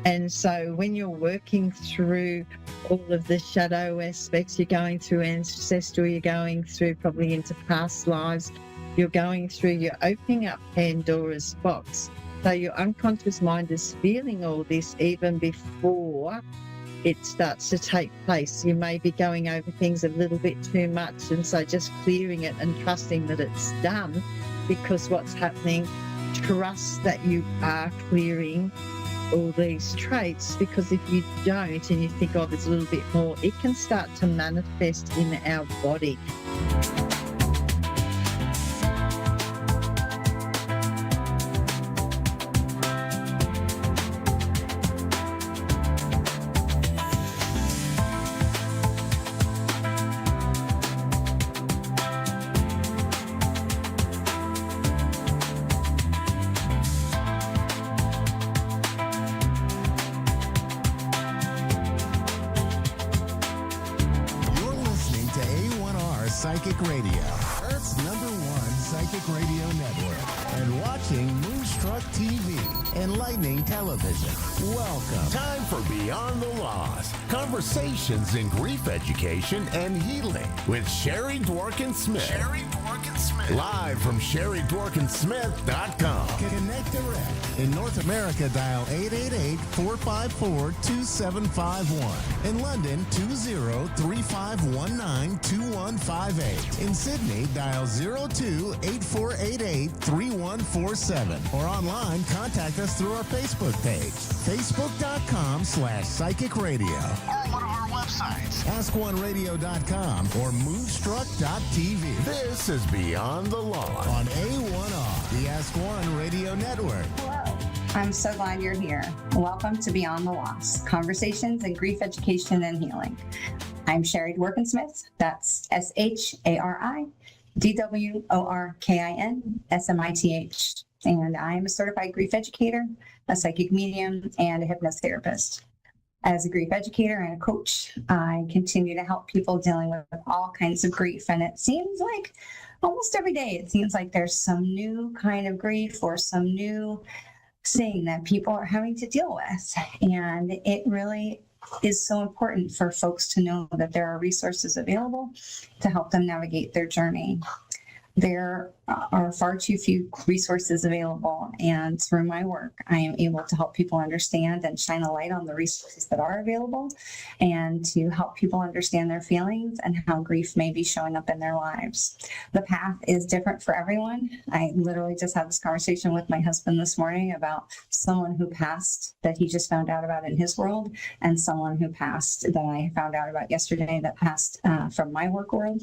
And so when you're working through all of the shadow aspects, you're going through ancestral, you're going through probably into past lives, you're opening up Pandora's box. So your unconscious mind is feeling all this even before it starts to take place. You may be going over things a little bit too much, and so just clearing it and trusting that it's done, because what's happening, trust that you are clearing all these traits, because if you don't and you think, oh, there's a little bit more, it can start to manifest in our body. Psychic Radio, Earth's #1 psychic radio network, and watching Moonstruck Moonstruck TV, enlightening television. Welcome. Time for Beyond the Loss. Conversations in grief education and healing with Sherry Dworkin-Smith. Live from SherryDworkinsmith.com. Connect direct. In North America, dial 888-454-2751. In London, 20-3519-2158. In Sydney, dial 02-8488-3147. Or online, contact us through our Facebook page, facebook.com/psychic radio. Or one of our websites, askoneradio.com or moonstruck.tv. This is Beyond the Law on A1R, the Ask One Radio Network. Hello. I'm so glad you're here. Welcome to Beyond the Loss, Conversations in Grief Education and Healing. I'm Sherry Dworkin-Smith. That's SHARIDWORKINSMITH. And I'm a certified grief educator, a psychic medium, and a hypnotherapist. As a grief educator and a coach, I continue to help people dealing with all kinds of grief. And it seems like almost every day, it seems like there's some new kind of grief or some new thing that people are having to deal with. And it really is so important for folks to know that there are resources available to help them navigate their journey. There are far too few resources available, and through my work, I am able to help people understand and shine a light on the resources that are available, and to help people understand their feelings and how grief may be showing up in their lives. The path is different for everyone. I literally just had this conversation with my husband this morning about someone who passed that he just found out about in his world, and someone who passed that I found out about yesterday that passed from my work world,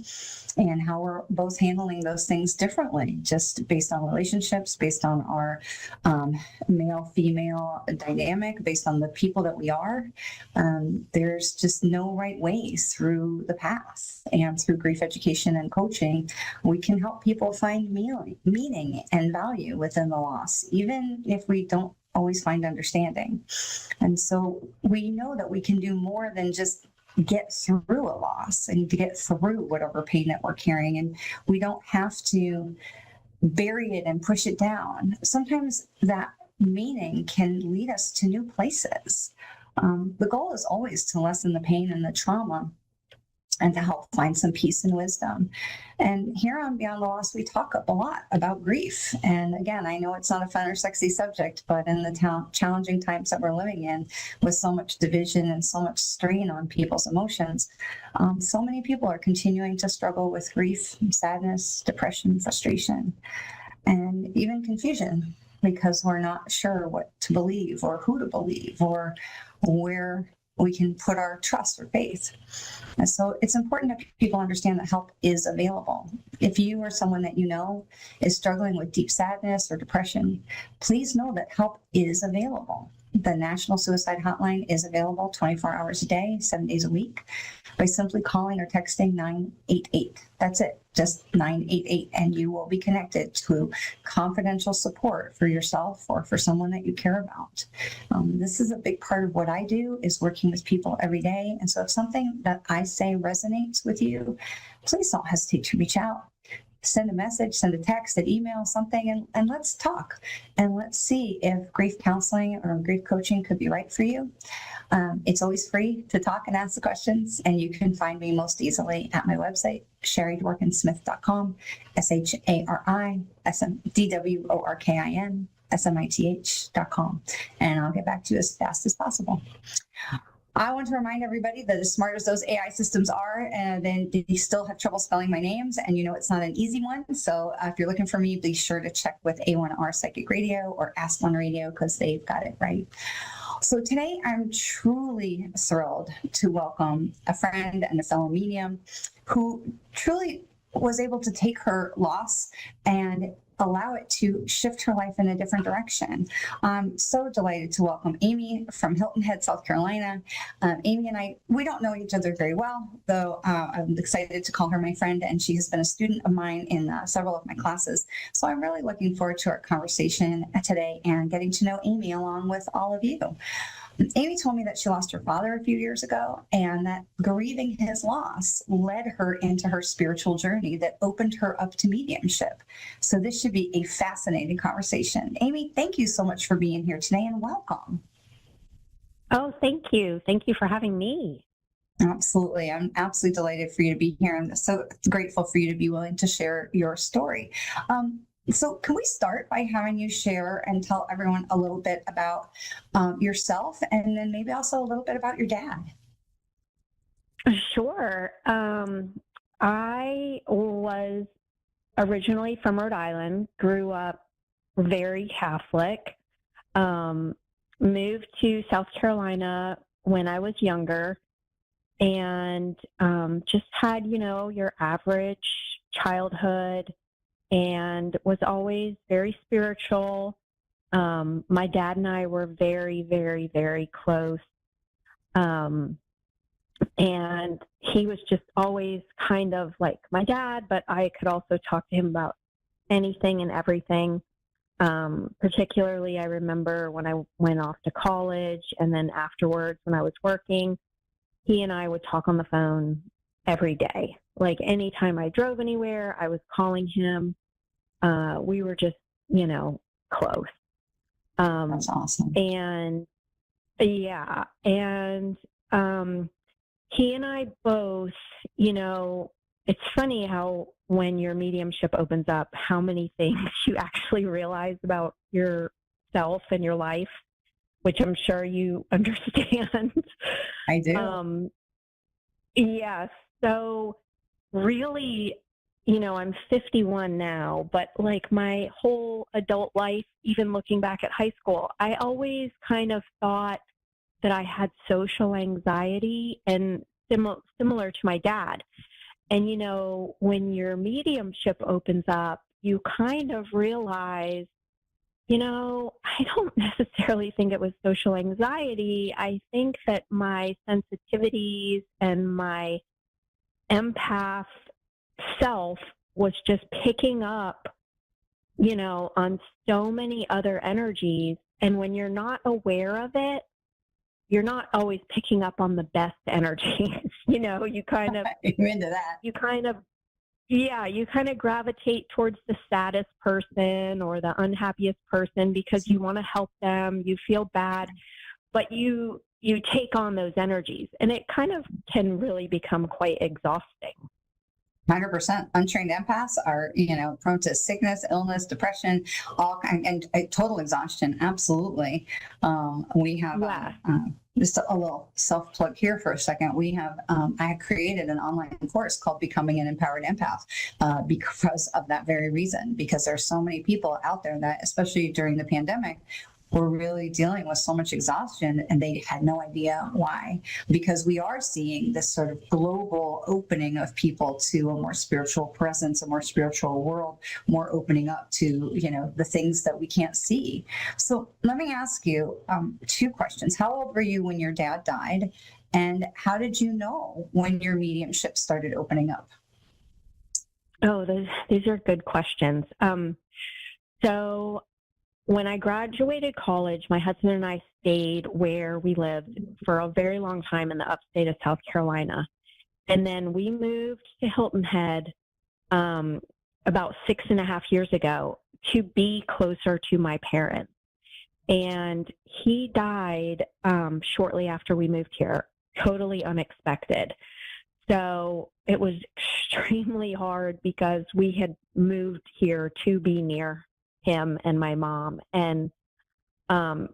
and how we're both handling those things differently, just based on relationships, based on our male-female dynamic, based on the people that we are. There's just no right ways through the path. And through grief education and coaching, we can help people find meaning and value within the loss, even if we don't always find understanding. And so we know that we can do more than just get through a loss and to get through whatever pain that we're carrying. And we don't have to bury it and push it down. Sometimes that meaning can lead us to new places. The goal is always to lessen the pain and the trauma and to help find some peace and wisdom. And here on Beyond the Loss, we talk a lot about grief. And again, I know it's not a fun or sexy subject, but in the challenging times that we're living in, with so much division and so much strain on people's emotions, so many people are continuing to struggle with grief, sadness, depression, frustration, and even confusion, because we're not sure what to believe or who to believe or where we can put our trust or faith. And so it's important that people understand that help is available. If you or someone that you know is struggling with deep sadness or depression, please know that help is available. The National Suicide Hotline is available 24 hours a day, 7 days a week, by simply calling or texting 988. That's it, just 988, and you will be connected to confidential support for yourself or for someone that you care about. This is a big part of what I do, is working with people every day. And so if something that I say resonates with you, please don't hesitate to reach out. Send a message, send a text, an email, something, and let's talk. And let's see if grief counseling or grief coaching could be right for you. It's always free to talk and ask the questions, and you can find me most easily at my website, SherryDworkinsmith.com, SHARIDWORKINSMITH.com. And I'll get back to you as fast as possible. I want to remind everybody that as smart as those AI systems are, then they still have trouble spelling my names, and you know it's not an easy one. So if you're looking for me, be sure to check with A1R Psychic Radio or Ask One Radio, because they've got it right. So today I'm truly thrilled to welcome a friend and a fellow medium who truly was able to take her loss and allow it to shift her life in a different direction. I'm so delighted to welcome Amy from Hilton Head, South Carolina. Amy and I, we don't know each other very well, though I'm excited to call her my friend, and she has been a student of mine in several of my classes. So I'm really looking forward to our conversation today and getting to know Amy along with all of you. Amy told me that she lost her father a few years ago, and that grieving his loss led her into her spiritual journey that opened her up to mediumship. So this should be a fascinating conversation. Amy, thank you so much for being here today, and welcome. Oh, thank you. Thank you for having me. Absolutely. I'm absolutely delighted for you to be here. I'm so grateful for you to be willing to share your story. So can we start by having you share and tell everyone a little bit about yourself, and then maybe also a little bit about your dad? Sure. I was originally from Rhode Island, grew up very Catholic, moved to South Carolina when I was younger, and just had, your average childhood, and was always very spiritual. My dad and I were very, very, very close. And he was just always kind of like my dad, but I could also talk to him about anything and everything. Particularly, I remember when I went off to college, and then afterwards when I was working, he and I would talk on the phone every day. Like anytime I drove anywhere, I was calling him. We were just, close. That's awesome. And yeah, and he and I both, it's funny how when your mediumship opens up, how many things you actually realize about yourself and your life, which I'm sure you understand. I do. Yeah. So really, I'm 51 now, but like my whole adult life, even looking back at high school, I always kind of thought that I had social anxiety, and similar to my dad. And, when your mediumship opens up, you kind of realize, I don't necessarily think it was social anxiety. I think that my sensitivities and my empath self was just picking up, on so many other energies. And when you're not aware of it, you're not always picking up on the best energies. You kind of, you're into that. You kind of gravitate towards the saddest person or the unhappiest person because you want to help them. You feel bad, but you take on those energies, and it kind of can really become quite exhausting. 100%. Untrained empaths are, prone to sickness, illness, depression, and total exhaustion. Absolutely. We have just a little self-plug here for a second. We have, I had created an online course called Becoming an Empowered Empath because of that very reason, because there's so many people out there that, especially during the pandemic, were really dealing with so much exhaustion, and they had no idea why, because we are seeing this sort of global opening of people to a more spiritual presence, a more spiritual world, more opening up to, the things that we can't see. So let me ask you two questions. How old were you when your dad died? And how did you know when your mediumship started opening up? Oh, these are good questions. So when I graduated college, my husband and I stayed where we lived for a very long time in the upstate of South Carolina. And then we moved to Hilton Head about 6.5 years ago to be closer to my parents. And he died shortly after we moved here, totally unexpected. So it was extremely hard because we had moved here to be near him and my mom, and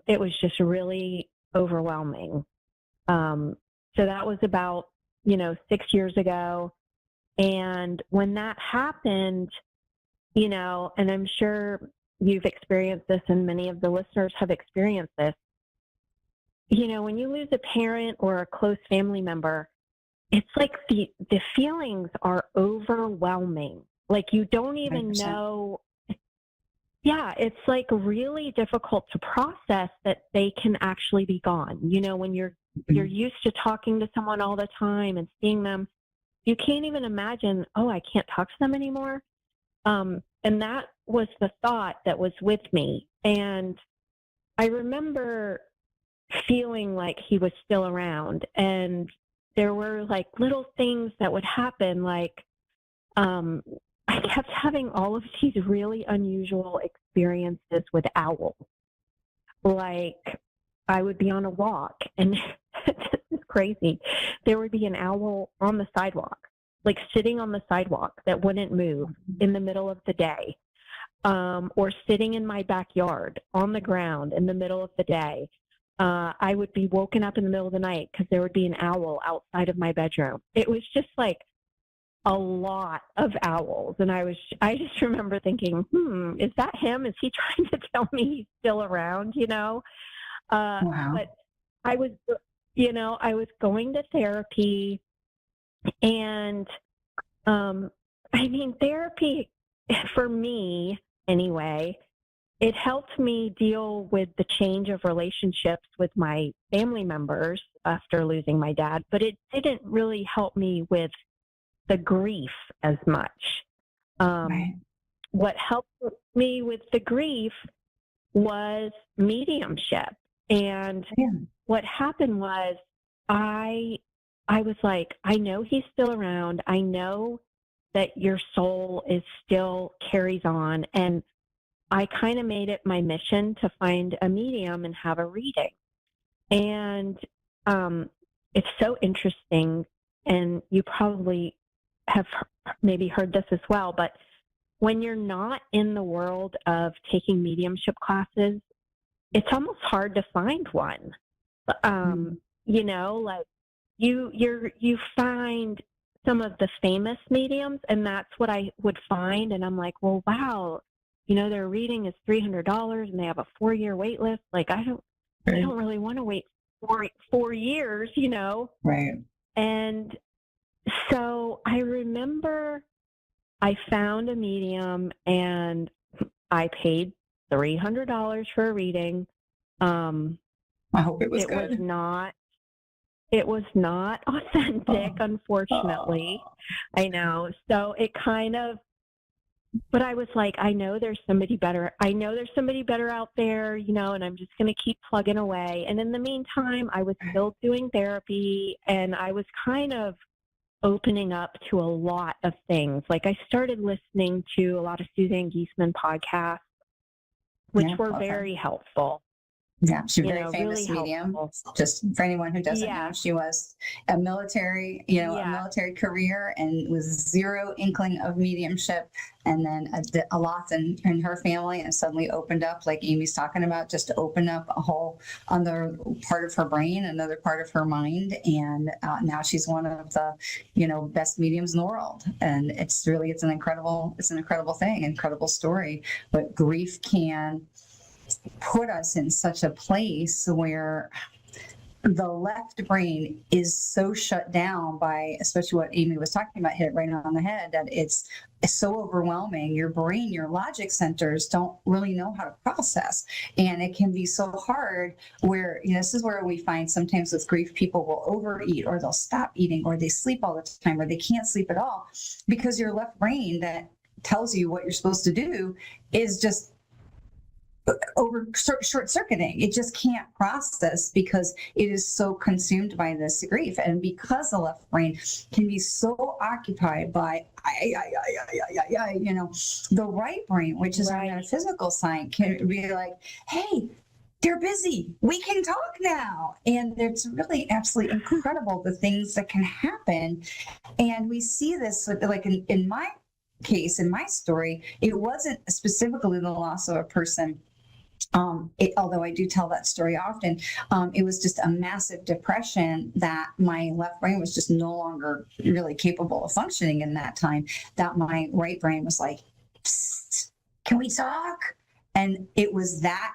it was just really overwhelming. So that was about 6 years ago, and when that happened, and I'm sure you've experienced this, and many of the listeners have experienced this, when you lose a parent or a close family member, it's like the feelings are overwhelming. Like you don't even 100%. Know. Yeah, it's like really difficult to process that they can actually be gone. When you're used to talking to someone all the time and seeing them, you can't even imagine, oh, I can't talk to them anymore. And that was the thought that was with me. And I remember feeling like he was still around. And there were like little things that would happen, like I kept having all of these really unusual experiences with owls. Like I would be on a walk and this is crazy. There would be an owl on the sidewalk, like sitting on the sidewalk that wouldn't move in the middle of the day, or sitting in my backyard on the ground in the middle of the day. I would be woken up in the middle of the night because there would be an owl outside of my bedroom. It was just like a lot of owls. And I just remember thinking, is that him? Is he trying to tell me he's still around, you know? Wow. But I was, you know, I was going to therapy, and I mean, therapy for me anyway, it helped me deal with the change of relationships with my family members after losing my dad, but it didn't really help me with the grief as much. Right. What helped me with the grief was mediumship. And what happened was I was like, I know he's still around. I know that your soul is still carries on. And I kind of made it my mission to find a medium and have a reading. And it's so interesting, and you probably have maybe heard this as well, but when you're not in the world of taking mediumship classes, it's almost hard to find one. You know, like you find some of the famous mediums, and that's what I would find, and I'm like, well, wow, you know, their reading is $300 and they have a 4-year wait list. Like I don't really want to wait 4 years, you know? Right. And so I remember I found a medium and I paid $300 for a reading. I hope it was good. It was not authentic, unfortunately. I know. So it kind of, but I was like, I know there's somebody better. I know there's somebody better out there, you know, and I'm just going to keep plugging away. And in the meantime, I was still doing therapy, and I was kind of opening up to a lot of things. Like I started listening to a lot of Suzanne Giesemann podcasts, which were very helpful. Yeah, she's a very know, famous really medium. helpful. Just for anyone who doesn't know, she was a military, a military career, and was zero inkling of mediumship. And then a lot in her family, and suddenly opened up, like Amy's talking about, just to open up a whole other part of her brain, another part of her mind. And now she's one of the, best mediums in the world. And it's an incredible thing, incredible story. But grief can put us in such a place where the left brain is so shut down by, especially what Amy was talking about, hit it right on the head, that it's so overwhelming. Your brain, your logic centers don't really know how to process. And it can be so hard where, this is where we find sometimes with grief, people will overeat, or they'll stop eating, or they sleep all the time, or they can't sleep at all, because your left brain that tells you what you're supposed to do is just short circuiting. It just can't process because it is so consumed by this grief. And because the left brain can be so occupied by the right brain, which is our metaphysical side, can be like, hey, they're busy, we can talk now. And it's really absolutely incredible the things that can happen. And we see this like in my case, in my story, it wasn't specifically the loss of a person. Although I do tell that story often, it was just a massive depression that my left brain was just no longer really capable of functioning in that time, that my right brain was like, psst, can we talk? And it was that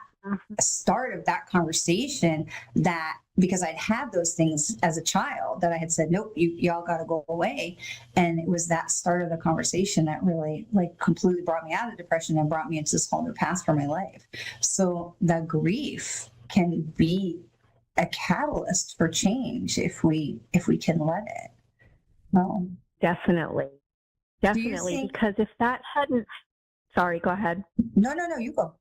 start of that conversation that, because I'd had those things as a child, that I had said, nope, y'all got to go away. And it was that start of the conversation that really completely brought me out of depression and brought me into this whole new path for my life. So the grief can be a catalyst for change if we can let it. No. Definitely. Because if that hadn't, sorry, go ahead. No, you go.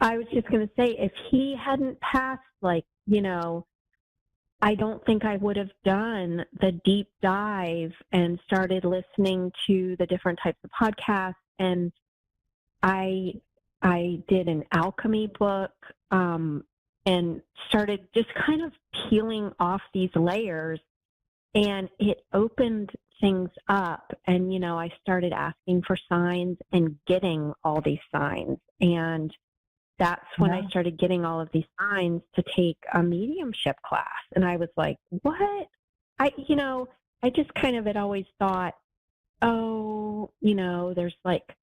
I was just going to say, if he hadn't passed, like, you know, I don't think I would have done the deep dive and started listening to the different types of podcasts. And I did an alchemy book, and started just kind of peeling off these layers, and it opened things up. And, you know, I started asking for signs and getting all these signs. And that's when I started getting all of these signs to take a mediumship class. And I was like, what? I just kind of had always thought, oh, you know, there's like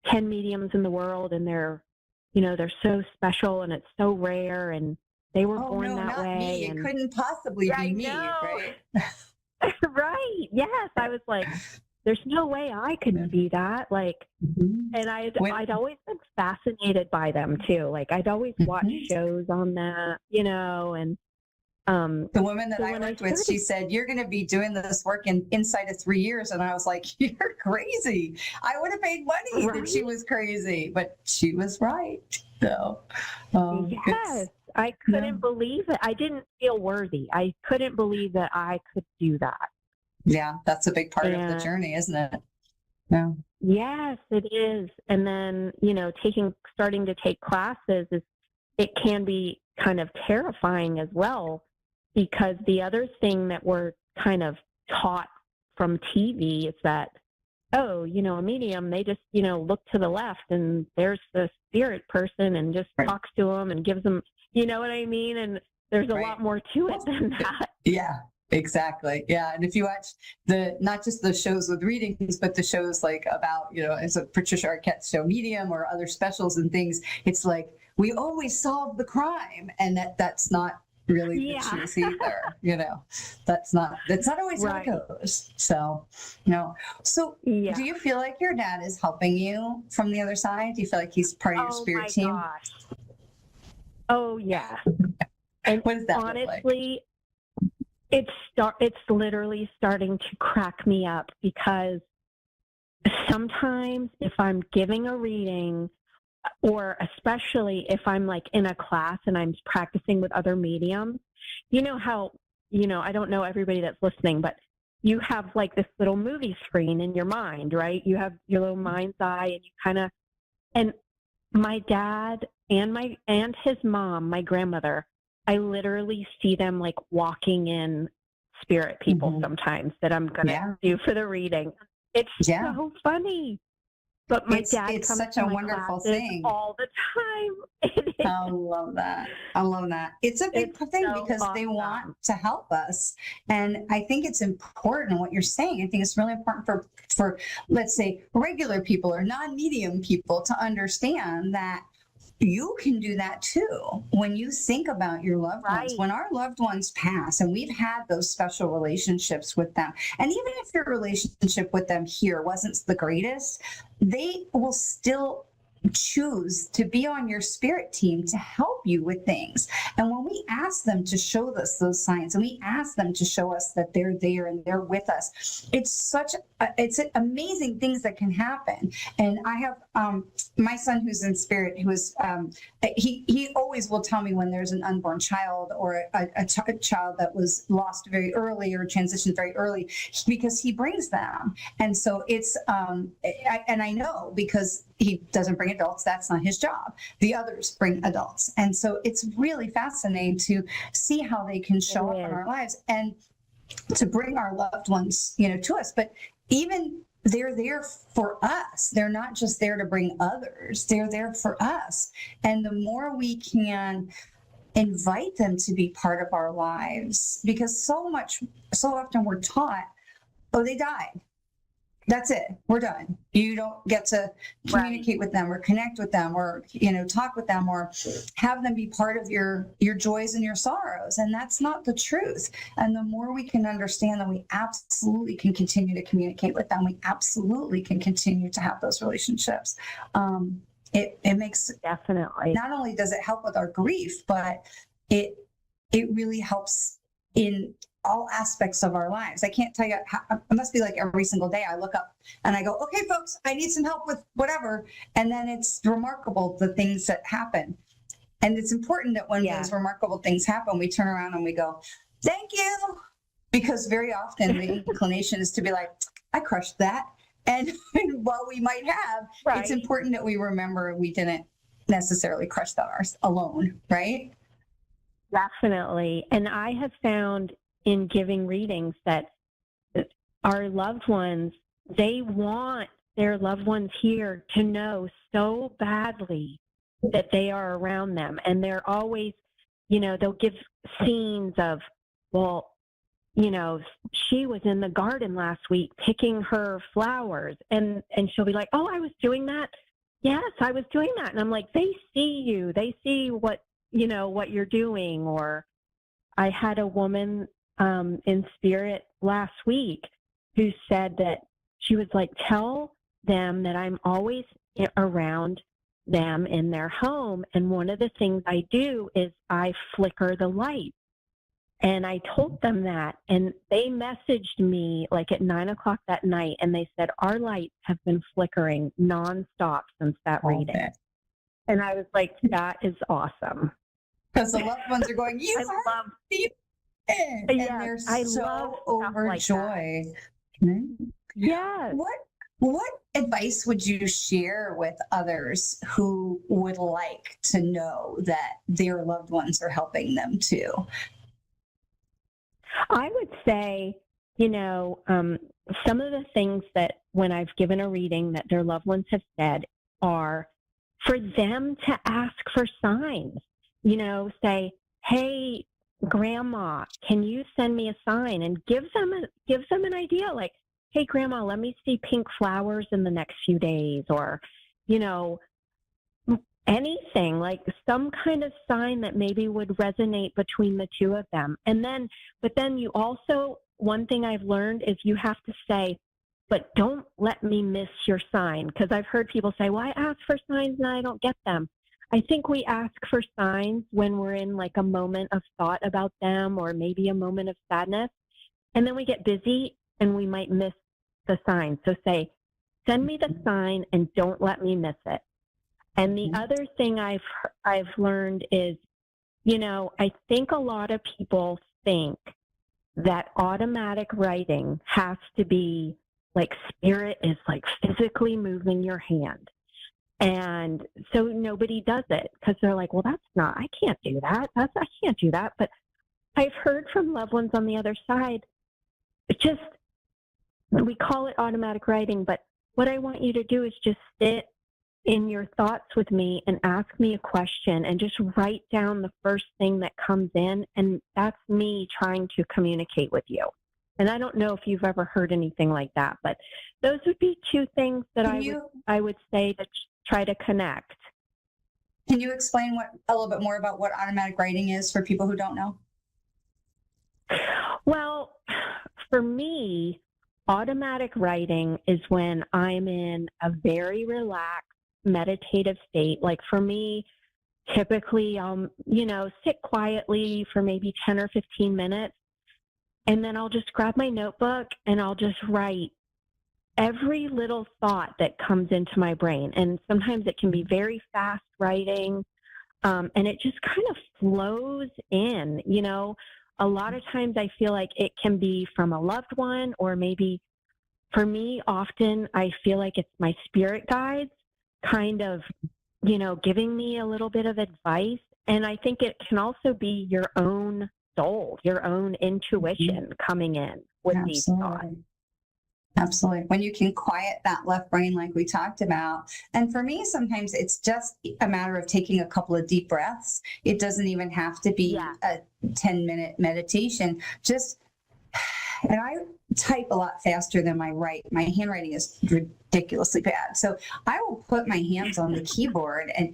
10 mediums in the world, and they're so special, and it's so rare, and they were born that way. Me. And it couldn't possibly be me, right? right. Yes. I was like, there's no way I could be that. Like, and I'd always been fascinated by them too. Like, I'd always watched shows on that, you know, and the woman that I worked with, she said, you're going to be doing this work inside of 3 years. And I was like, you're crazy. I would have paid money that she was crazy, but she was right. So, yes, I couldn't believe it. I didn't feel worthy. I couldn't believe that I could do that. Yeah, that's a big part of the journey, isn't it? Yeah. Yes, it is. And then, you know, starting to take classes, it can be kind of terrifying as well, because the other thing that we're kind of taught from TV is that, oh, you know, a medium, they just, you know, look to the left and there's the spirit person and just talks to them and gives them, you know what I mean? And there's a lot more to it than that. Yeah. Exactly. Yeah. And if you watch not just the shows with readings, but the shows like about, you know, as a Patricia Arquette's show Medium or other specials and things, it's like, we always solve the crime. And that's not really the truth either. You know, that's not always how it goes. So, you know, do you feel like your dad is helping you from the other side? Do you feel like he's part of your spirit team? Gosh. Oh, yeah. And what does that honestly, it's literally starting to crack me up, because sometimes if I'm giving a reading, or especially if I'm like in a class and I'm practicing with other mediums, you know how, you know, I don't know everybody that's listening, but you have like this little movie screen in your mind, right? You have your little mind's eye, and you kind of, and my dad and his mom, my grandmother, I literally see them like walking in spirit people sometimes that I'm going to do for the reading. It's so funny. But my dad it's comes such to a my wonderful classes thing all the time. I love that. It's a big thing, because they want to help us. And I think it's important what you're saying. I think it's really important for let's say regular people or non-medium people to understand that you can do that too. When you think about your loved ones, when our loved ones pass and we've had those special relationships with them, and even if your relationship with them here wasn't the greatest, they will still choose to be on your spirit team to help you with things. And when we ask them to show us those signs, and we ask them to show us that they're there and they're with us, it's amazing things that can happen. And I have my son who's in spirit, who is he always will tell me when there's an unborn child or a child that was lost very early or transitioned very early, because he brings them. And so it's I know, because he doesn't bring adults, that's not his job. The others bring adults. And so it's really fascinating to see how they can show up in our lives and to bring our loved ones, you know, to us. But even they're there for us. They're not just there to bring others. They're there for us. And the more we can invite them to be part of our lives, because so often we're taught, oh, they died. That's it. We're done. You don't get to communicate with them or connect with them or, you know, talk with them or have them be part of your joys and your sorrows. And that's not the truth. And the more we can understand that we absolutely can continue to communicate with them, we absolutely can continue to have those relationships. It makes, definitely, not only does it help with our grief, but it really helps in all aspects of our lives. I can't tell you how, it must be like every single day I look up and I go, okay, folks, I need some help with whatever. And then it's remarkable the things that happen. And it's important that when those remarkable things happen, we turn around and we go, thank you. Because very often the inclination is to be like, I crushed that. And while we might have, it's important that we remember we didn't necessarily crush that alone, right? Definitely. And I have found in giving readings that our loved ones, they want their loved ones here to know so badly that they are around them. And they're always, they'll give scenes of, well, she was in the garden last week picking her flowers. And she'll be like, oh, I was doing that. Yes, I was doing that. And I'm like, they see you. They see what you're doing. Or I had a woman in spirit last week who said that she was like, tell them that I'm always around them in their home. And one of the things I do is I flicker the light. And I told them that, and they messaged me like at 9:00 that night, and they said, our lights have been flickering nonstop since that reading. And I was like, that is awesome. Because the loved ones are going, you are and they're so overjoyed. Yes. What advice would you share with others who would like to know that their loved ones are helping them too? I would say, some of the things that when I've given a reading that their loved ones have said are for them to ask for signs, say, hey, grandma, can you send me a sign? And give them an idea like, hey, grandma, let me see pink flowers in the next few days, or, anything, like some kind of sign that maybe would resonate between the two of them. But then you also, one thing I've learned is you have to say, but don't let me miss your sign. Because I've heard people say, well, I ask for signs and I don't get them. I think we ask for signs when we're in like a moment of thought about them, or maybe a moment of sadness. And then we get busy and we might miss the sign. So say, send me the sign and don't let me miss it. And the other thing I've learned is, I think a lot of people think that automatic writing has to be like spirit is like physically moving your hand. And so nobody does it because they're like, well, I can't do that. I can't do that. But I've heard from loved ones on the other side, we call it automatic writing, but what I want you to do is just sit in your thoughts with me and ask me a question and just write down the first thing that comes in. And that's me trying to communicate with you. And I don't know if you've ever heard anything like that, but those would be two things that I would say to try to connect. Can you explain a little bit more about what automatic writing is for people who don't know? Well, for me, automatic writing is when I'm in a very relaxed, meditative state. Like for me, typically I'll, sit quietly for maybe 10 or 15 minutes, and then I'll just grab my notebook and I'll just write every little thought that comes into my brain. And sometimes it can be very fast writing, and it just kind of flows in, A lot of times I feel like it can be from a loved one, or maybe for me, often I feel like it's my spirit guides kind of, giving me a little bit of advice. And I think it can also be your own soul, your own intuition coming in with these thoughts. Absolutely. When you can quiet that left brain like we talked about. And for me, sometimes it's just a matter of taking a couple of deep breaths. It doesn't even have to be a 10-minute meditation. And I type a lot faster than I write. My handwriting is ridiculously bad. So I will put my hands on the keyboard, and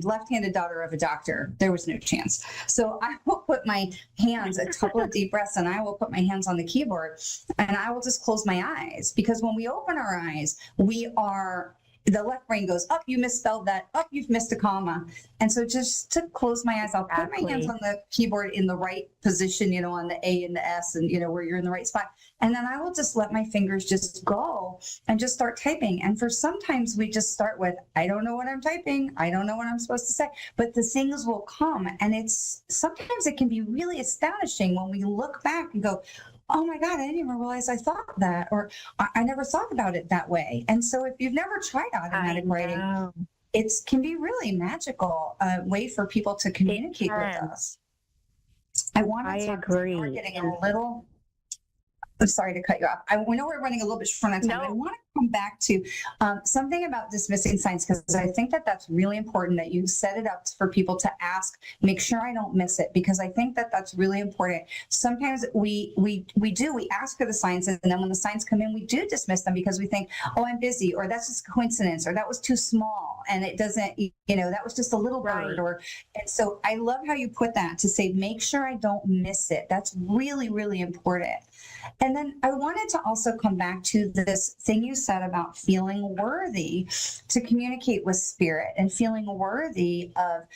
left-handed daughter of a doctor, there was no chance. So I will put my hands, a couple of deep breaths, and I will put my hands on the keyboard, and I will just close my eyes, because when we open our eyes, we are the left brain goes, oh, you misspelled that. Oh, you've missed a comma. And so just to close my eyes, I'll put my hands on the keyboard in the right position, on the A and the S and, where you're in the right spot. And then I will just let my fingers just go and just start typing. And for sometimes we just start with, I don't know what I'm typing. I don't know what I'm supposed to say, but the things will come. And sometimes it can be really astonishing when we look back and go, oh my God, I didn't even realize I thought that, or I never thought about it that way. And so if you've never tried automatic writing, it can be really magical way for people to communicate with us. I start getting a little, I'm sorry to cut you off. I know we're running a little bit short on time. No. I want to come back to something about dismissing signs, because I think that that's really important that you set it up for people to ask, make sure I don't miss it, because I think that that's really important. Sometimes we ask for the signs, and then when the signs come in, we do dismiss them because we think, oh, I'm busy, or that's just a coincidence, or that was too small, and it doesn't, that was just a little bird, and so I love how you put that to say, make sure I don't miss it. That's really, really important. And then I wanted to also come back to this thing you said about feeling worthy to communicate with spirit, and feeling worthy of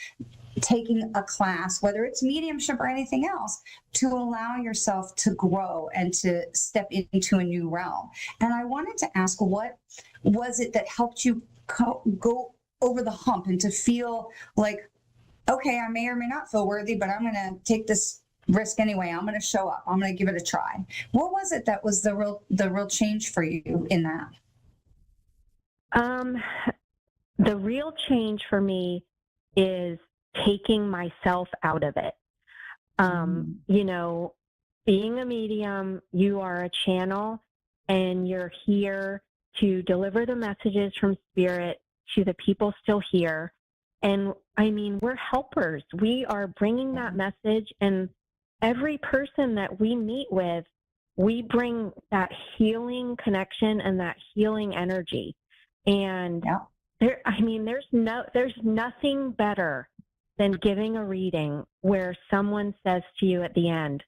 taking a class, whether it's mediumship or anything else, to allow yourself to grow and to step into a new realm. And I wanted to ask, what was it that helped you go over the hump and to feel like, okay, I may or may not feel worthy, but I'm going to take this risk anyway. I'm going to show up. I'm going to give it a try. What was it that was the real change for you in that? The real change for me is taking myself out of it. Being a medium, you are a channel, and you're here to deliver the messages from spirit to the people still here. And I mean, we're helpers. We are bringing that message, and every person that we meet with, we bring that healing connection and that healing energy. And there's nothing better than giving a reading where someone says to you at the end,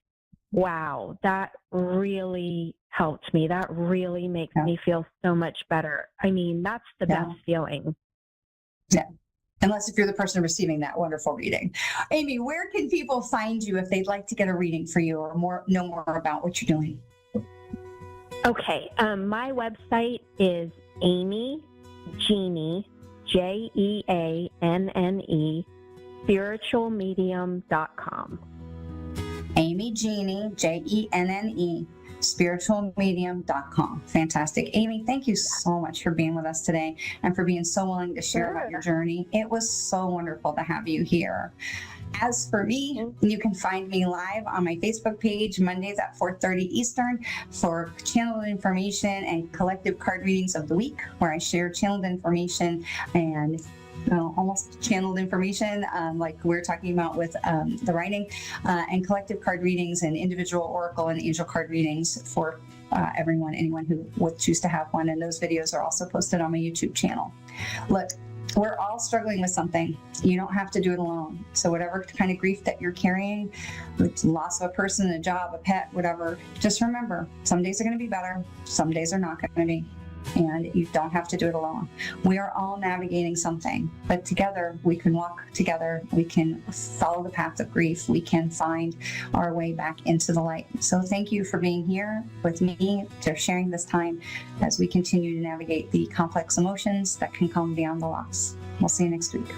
wow, that really helped me. That really makes me feel so much better. I mean, that's the best feeling. Yeah. Unless if you're the person receiving that wonderful reading. Amy, where can people find you if they'd like to get a reading for you or know more about what you're doing? Okay. My website is Amy Jeanne, JEANNE, spiritualmedium.com. Amy Jeanne, JENNE, spiritualmedium.com. Fantastic. Amy, thank you so much for being with us today and for being so willing to share about your journey. It was so wonderful to have you here. As for me, you can find me live on my Facebook page Mondays at 4:30 Eastern for channeled information and collective card readings of the week, where I share channeled information and almost channeled information, like we're talking about with the writing, and collective card readings and individual oracle and angel card readings for anyone who would choose to have one. And those videos are also posted on my YouTube channel. Look, we're all struggling with something. You don't have to do it alone. So whatever kind of grief that you're carrying, it's loss of a person, a job, a pet, whatever, just remember, some days are going to be better. Some days are not going to be. And you don't have to do it alone. We are all navigating something, but together we can walk together. We can follow the path of grief. We can find our way back into the light. So thank you for being here with me, for sharing this time as we continue to navigate the complex emotions that can come beyond the loss. We'll see you next week.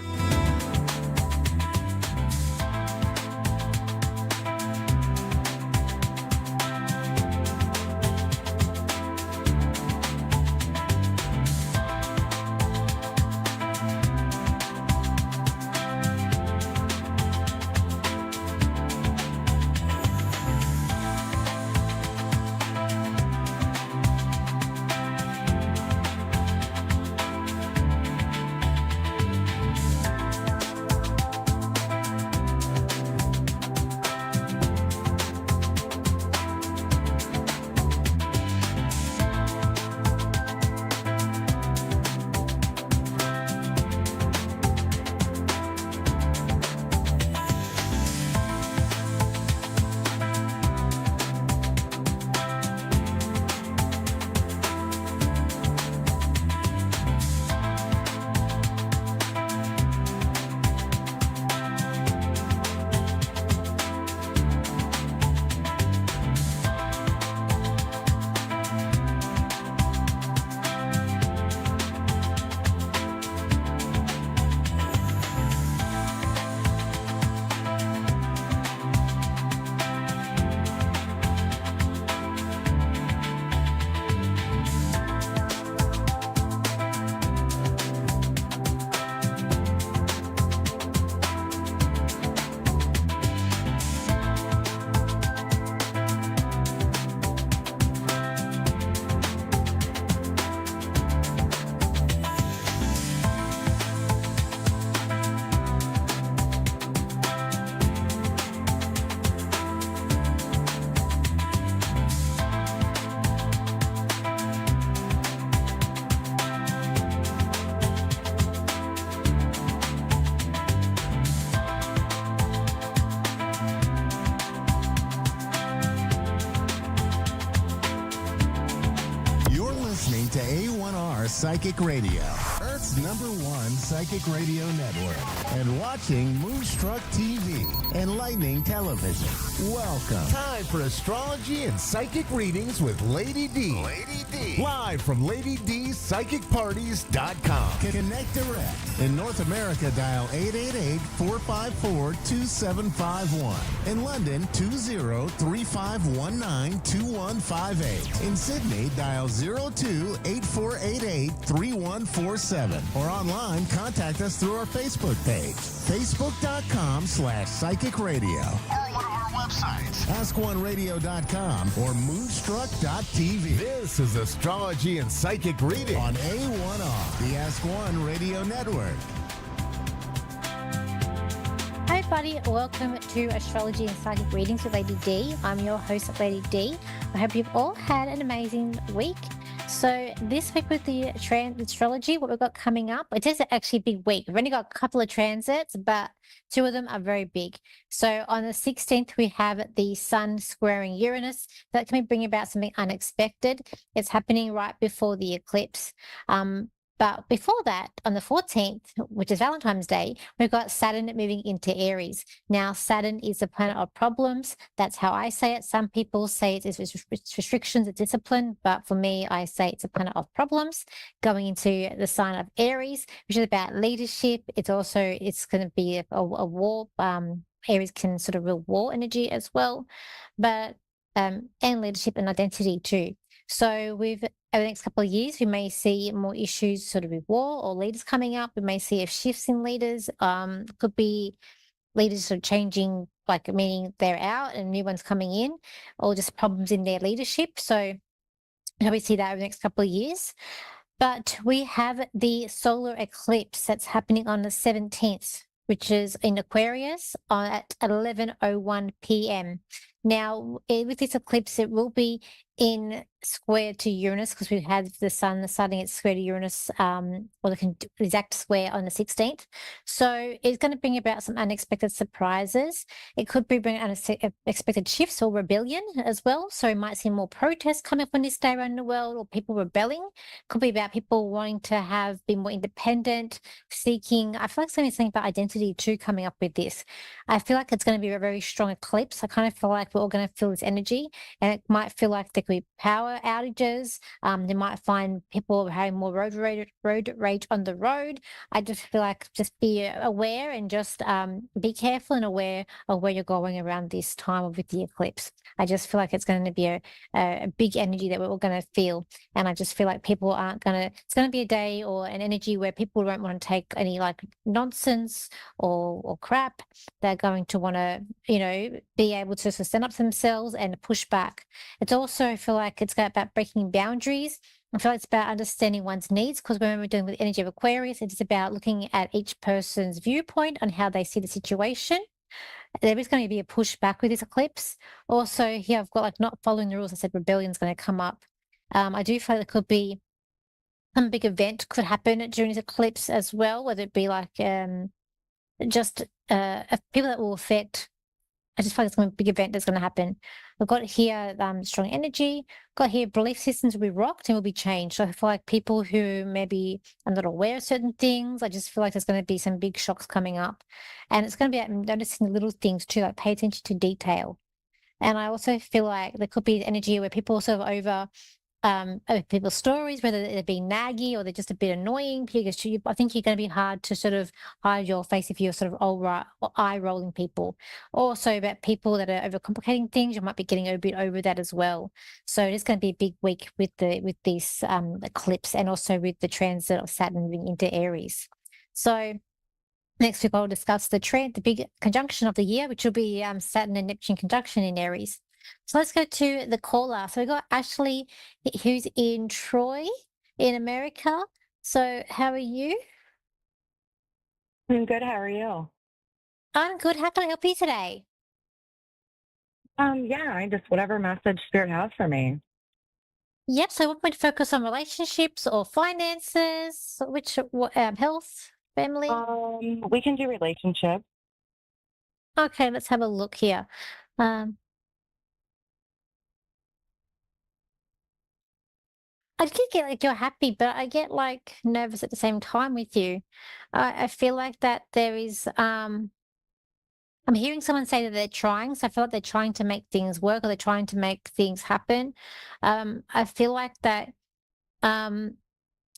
Psychic Radio, Earth's #1 psychic radio network, and watching Moonstruck TV, Enlightening Television. Welcome. Time for astrology and psychic readings with Lady D. Lady D. Live from LadyDPsychicParties.com. Connect direct. In North America, dial 888-454-2751. In London, 20-3519-2158. In Sydney, dial 02-8488-3147. Or online, contact us through our Facebook page, facebook.com/psychic radio. Or one of our websites, askoneradio.com or moonstruck.tv. This is Astrology and Psychic Reading on A1R, the Ask One Radio Network. Hi everybody, welcome to Astrology and Psychic Readings with Lady D. I'm your host, Lady D. I hope you've all had an amazing week. So this week with the astrology, what we've got coming up, it is actually a big week. We've only got a couple of transits, but two of them are very big. So on the 16th, we have the Sun squaring Uranus. That can bring about something unexpected. It's happening right before the eclipse. But before that, on the 14th, which is Valentine's Day, we've got Saturn moving into Aries. Now, Saturn is a planet of problems. That's how I say it. Some people say it's restrictions, it's discipline. But for me, I say it's a planet of problems going into the sign of Aries, which is about leadership. It's going to be a war. Aries can sort of rule war energy as well, but and leadership and identity too. So over the next couple of years, we may see more issues sort of with war or leaders coming up. We may see shifts in leaders. Could be leaders sort of changing, like meaning they're out and new ones coming in, or just problems in their leadership. So we see that over the next couple of years. But we have the solar eclipse that's happening on the 17th, which is in Aquarius at 11:01 p.m. Now, with this eclipse, it will be in square to Uranus because we had the Sun starting its square to Uranus, or the exact square on the 16th. So it's going to bring about some unexpected surprises. It could bring unexpected shifts or rebellion as well. So we might see more protests coming up on this day around the world, or people rebelling. Could be about people wanting to be more independent, seeking. I feel like it's going to be something about identity too coming up with this. I feel like it's going to be a very strong eclipse. I kind of feel like we're all going to feel this energy, and it might feel like there could be power outages. They might find people having more road rage on the road. I just feel like just be aware and just be careful and aware of where you're going around this time with the eclipse. I just feel like it's going to be a big energy that we're all going to feel, and I just feel like people aren't going to. It's going to be a day or an energy where people won't want to take any like nonsense or crap. They're going to want to, be able to stand up for themselves and push back. It's also, I feel like it's about breaking boundaries. I feel like it's about understanding one's needs, because when we're dealing with energy of Aquarius, it's about looking at each person's viewpoint on how they see the situation. There is going to be a pushback with this eclipse. Also, here I've got like not following the rules. I said rebellion is going to come up. I do feel like there could be some big event could happen during this eclipse as well, whether it be like just people that will affect. I just feel like it's going to be a big event that's going to happen. We've got here strong energy. Got here belief systems will be rocked and will be changed. So I feel like people who maybe are not aware of certain things, I just feel like there's going to be some big shocks coming up. And it's going to be about noticing the little things too, like pay attention to detail. And I also feel like there could be energy where people sort of over people's stories, whether they're being naggy or they're just a bit annoying. Because I think you're going to be hard to sort of hide your face if you're sort of eye rolling people. Also about people that are overcomplicating things, you might be getting a bit over that as well. So it is going to be a big week with this eclipse, and also with the transit of Saturn moving into Aries. So next week I'll discuss the big conjunction of the year, which will be Saturn and Neptune conjunction in Aries. So let's go to the caller. So we got Ashley, who's in Troy, in America. So how are you? I'm good. How are you? I'm good. How can I help you today? I just whatever message Spirit has for me. Yep. So we're going to focus on relationships or finances, health, family. We can do relationships. Okay, let's have a look here. I do get like you're happy, but I get like nervous at the same time with you. I feel like that there is I'm hearing someone say that they're trying, so I feel like they're trying to make things work or they're trying to make things happen. I feel like that um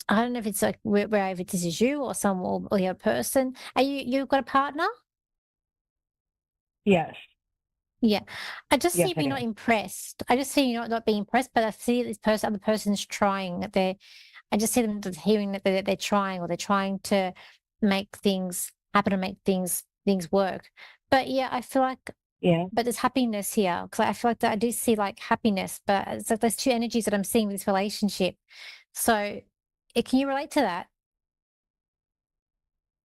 I don't know if it's like wherever this is you or some or your person. Are you've got a partner? Yes. Yeah. I just see Yes, if I you're do. not impressed. I just see you not being impressed, but I see this person, other person's trying. That I just see them just hearing that they're trying or they're trying to make things happen or make things work. But yeah, I feel like Yeah. but there's happiness here because I feel like that I do see like happiness, but it's like there's two energies that I'm seeing with this relationship. So, can you relate to that?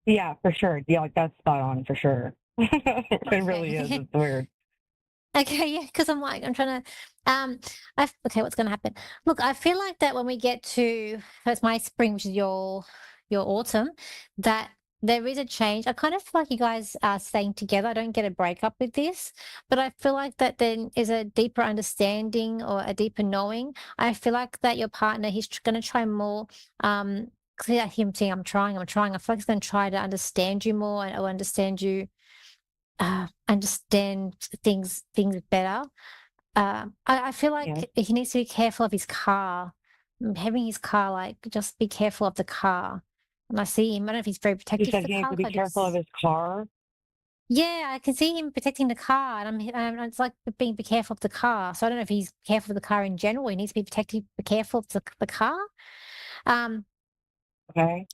Yeah, for sure. Yeah, like that's spot on for sure. It really is. Okay. It's weird. Okay, yeah, because I'm like, I'm trying to, okay, what's going to happen? Look, I feel like that when we get to, that's my spring, which is your autumn, that there is a change. I kind of feel like you guys are staying together. I don't get a breakup with this, but I feel like that then is a deeper understanding or a deeper knowing. I feel like that your partner, he's going to try more, clear him saying, I'm trying. I feel like he's going to try to understand you more or understand you understand things better. I feel Yeah. like he needs to be careful of his car. Having his car, like, just be careful of the car. And I see him. I don't know if he's very You protective of said the he needs car. to be careful of his car. Yeah, I can see him protecting the car, and it's like be careful of the car. So I don't know if he's careful of the car in general. He needs to be protective, be careful of the car. Um, Okay.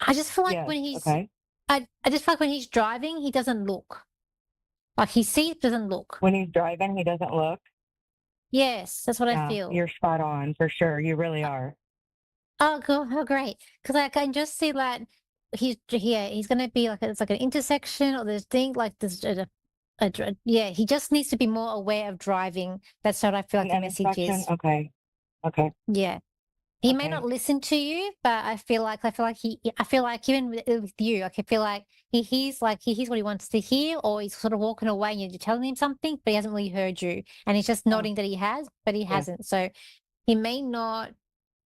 I just feel like Yes. when he's, Okay. I just feel like when he's driving, he doesn't look. Like he sees, doesn't look. When he's driving, he doesn't look. Yes, that's what I Yeah, feel. you're spot on for sure. You really are. Oh, cool. Oh, great. Because I can just see that he's gonna be like it's like an intersection or this thing like this. Yeah, he just needs to be more aware of driving. That's what I feel like An the message intersection. is. Okay. Okay. Yeah, he may Okay. not listen to you, but I feel like even with you, like I feel like he hears what he wants to hear, or he's sort of walking away and you're telling him something, but he hasn't really heard you, and he's just Oh, nodding that he has, but he yeah. hasn't. So he may not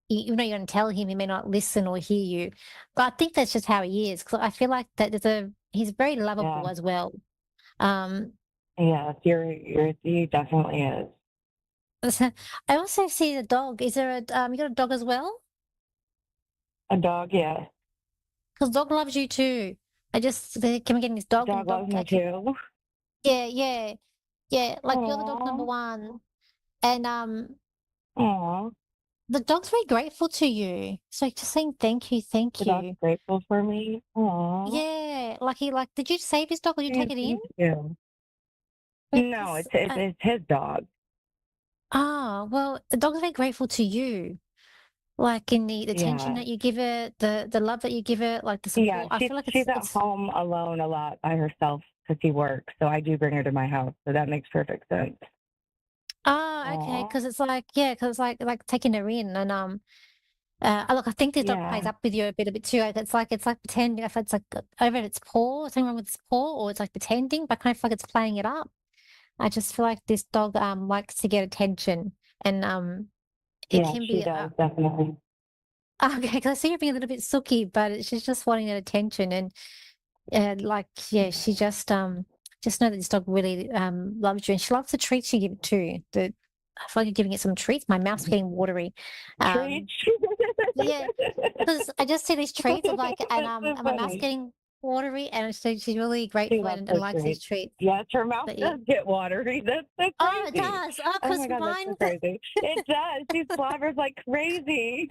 even though you're going to tell him, he may not listen or hear you. But I think that's just how he is. Because I feel like that he's very lovable Yeah. as well. Um, Yes, he definitely is. I also see the dog. Is there you got a dog as well? A dog, yeah. Because dog loves you too. Can we get this The dog and dog loves me too. yeah, yeah, yeah. Like you're the dog number Aww. one, and Aww. the dog's very grateful to you. So just saying thank The dog's you. grateful for me. Aww. Yeah, like did you save his dog or you take it in? Thank you. No, Because it's his dog. Well, the dog's very grateful to you. Like in the attention Yeah. that you give it, the love that you give it, like the Yeah, support. I feel like she's at it's home alone a lot by herself because he works. So I do bring her to my house. So that makes perfect sense. oh, okay, Aw. because it's like yeah, because it's like taking her in and look, I think this dog plays Yeah. up with you a bit too. Like it's like pretending if it's like over its paw, something wrong with its paw, or it's like pretending, but I kind of feel like it's playing it up. I just feel like this dog likes to get attention and it Yeah, can she be does, definitely. okay, because I see her being a little bit sooky, but she's just wanting that attention and like yeah, she just know that this dog really loves you and she loves the treats you give it too. I feel like you're giving it some treats. My mouth's getting watery. Treats. Yeah, because I just see these treats of like That's so and my mouth's funny. getting watery and so she's really She grateful loves and her likes these treats. treats. Yes, her mouth But yeah. does get watery. That's so Oh, it crazy. does. Oh, Oh because my God, that's mine. so crazy. It does. She slobbers like crazy.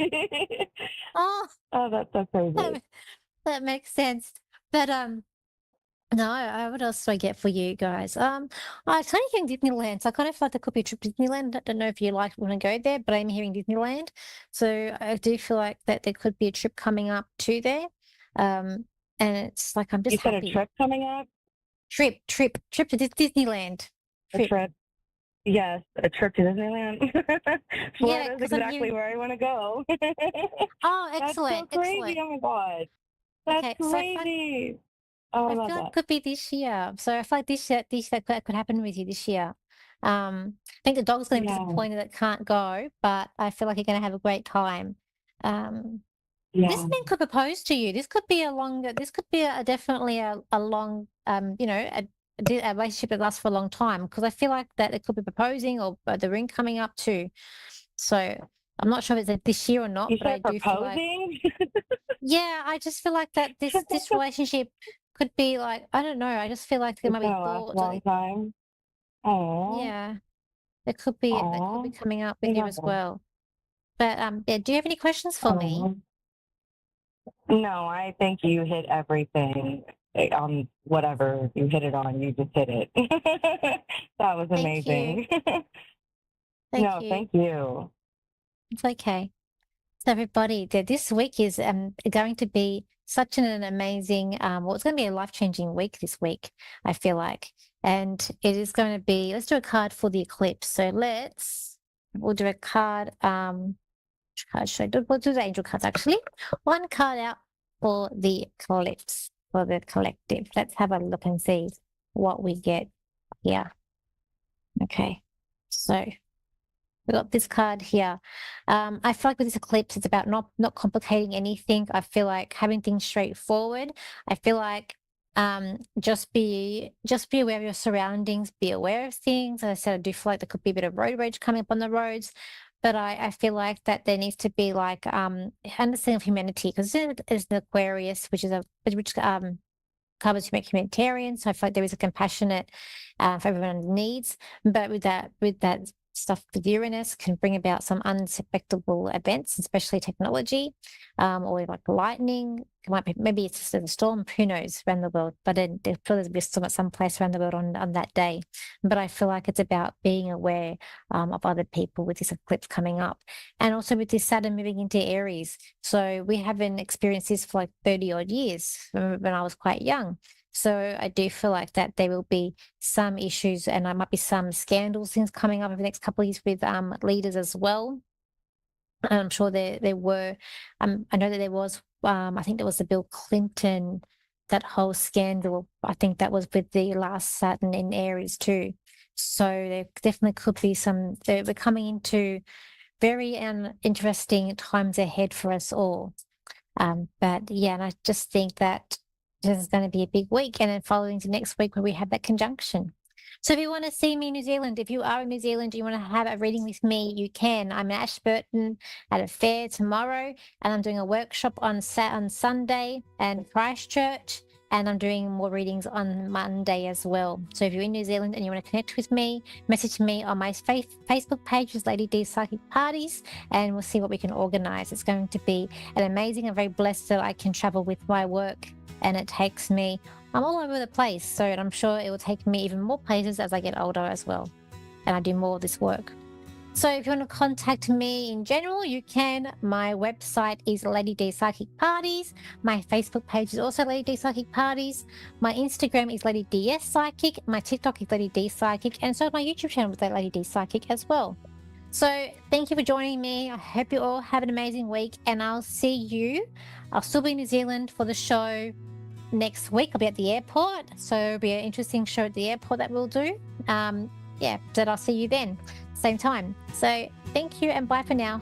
Oh, Oh, that's so crazy. that, that makes sense. But no, what else do I get for you guys? I was kind of hearing Disneyland, so I kind of feel like there could be a trip to Disneyland. I don't know if you like want to go there, but I'm hearing Disneyland, so I do feel like that there could be a trip coming up to there. And it's like I'm You just said a happy. trip coming up? Trip to Disneyland. A Trip. trip? Yes, a trip to Disneyland. Yeah, Florida's because I'm exactly hearing. where I want to go. Oh, That's so excellent, crazy. excellent. Oh my God. That's Okay, so crazy. Oh, I I love feel like that. it could be this year. So I feel like this year that could happen with you this year. I think the dog's going to be disappointed that it can't go, but I feel like you're going to have a great time. This man could propose to you. This could be definitely a long, a relationship that lasts for a long time, because I feel like that it could be proposing or the ring coming up too. So I'm not sure if it's this year or not, but I do feel like, yeah, I just feel like that this relationship could be like, I don't know. I just feel like there might be thoughts. Long time. Oh. Yeah, it could be coming up with you as well. But yeah, do you have any questions for me? No, I think you hit everything on whatever you hit it on. You just hit it. That was amazing. Thank you. It's okay. So everybody, this week is going to be such an amazing, it's going to be a life-changing week this week, I feel like. And it is going to be, let's do a card for the eclipse. So we'll do a card, we'll do the angel cards actually. One card out for the eclipse, for the collective. Let's have a look and see what we get here. Okay, so we got this card here. I feel like with this eclipse, it's about not complicating anything. I feel like having things straightforward. I feel like just be aware of your surroundings, be aware of things. As I said, I do feel like there could be a bit of road rage coming up on the roads, but I feel like that there needs to be like understanding of humanity, because it's the Aquarius, which covers humanitarian. So I feel like there is a compassionate for everyone's needs, but with that stuff with Uranus can bring about some unexpected events, especially technology, or like lightning. It might be, maybe it's just a storm, who knows, around the world, but there's a storm at some place around the world on that day. But I feel like it's about being aware of other people with this eclipse coming up, and also with this Saturn moving into Aries. So we haven't experienced this for like 30 odd years when I was quite young. So I do feel like that there will be some issues, and there might be some scandals, things coming up over the next couple of years with leaders as well. I'm sure there were. I know that there was. I think there was the Bill Clinton, that whole scandal. I think that was with the last Saturn in Aries too. So there definitely could be some. We're coming into very interesting times ahead for us all. But yeah, and I just think that this is going to be a big week, and then following to next week where we have that conjunction. So if you want to see me in New Zealand, if you are in New Zealand, you want to have a reading with me, you can. I'm in Ashburton at a fair tomorrow, and I'm doing a workshop on Sunday and Christchurch, and I'm doing more readings on Monday as well. So if you're in New Zealand and you want to connect with me, message me on my Facebook page, is Lady D Psychic Parties, and we'll see what we can organize. It's going to be an amazing. I'm very blessed that I can travel with my work, and it takes me, I'm all over the place. So I'm sure it will take me even more places as I get older as well, and I do more of this work. So if you want to contact me in general, you can. My website is Lady D Psychic Parties. My Facebook page is also Lady D Psychic Parties. My Instagram is Lady DS Psychic. My TikTok is Lady D Psychic. And so is my YouTube channel is Lady D Psychic as well. So thank you for joining me. I hope you all have an amazing week, and I'll see you. I'll still be in New Zealand for the show next week. I'll be at the airport. So it'll be an interesting show at the airport that we'll do. But I'll see you then. Same time. So thank you, and bye for now.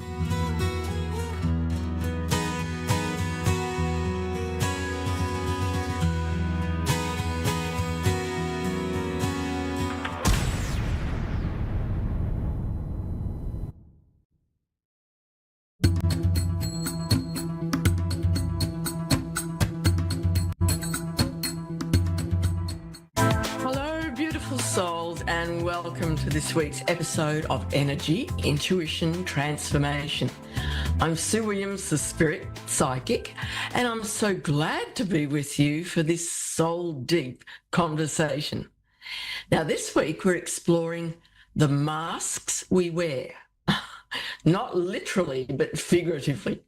Hello, beautiful souls, and welcome to this week's episode of Energy, Intuition, Transformation. I'm Sue Williams, the Spirit Psychic, and I'm so glad to be with you for this soul-deep conversation. Now, this week we're exploring the masks we wear, not literally, but figuratively.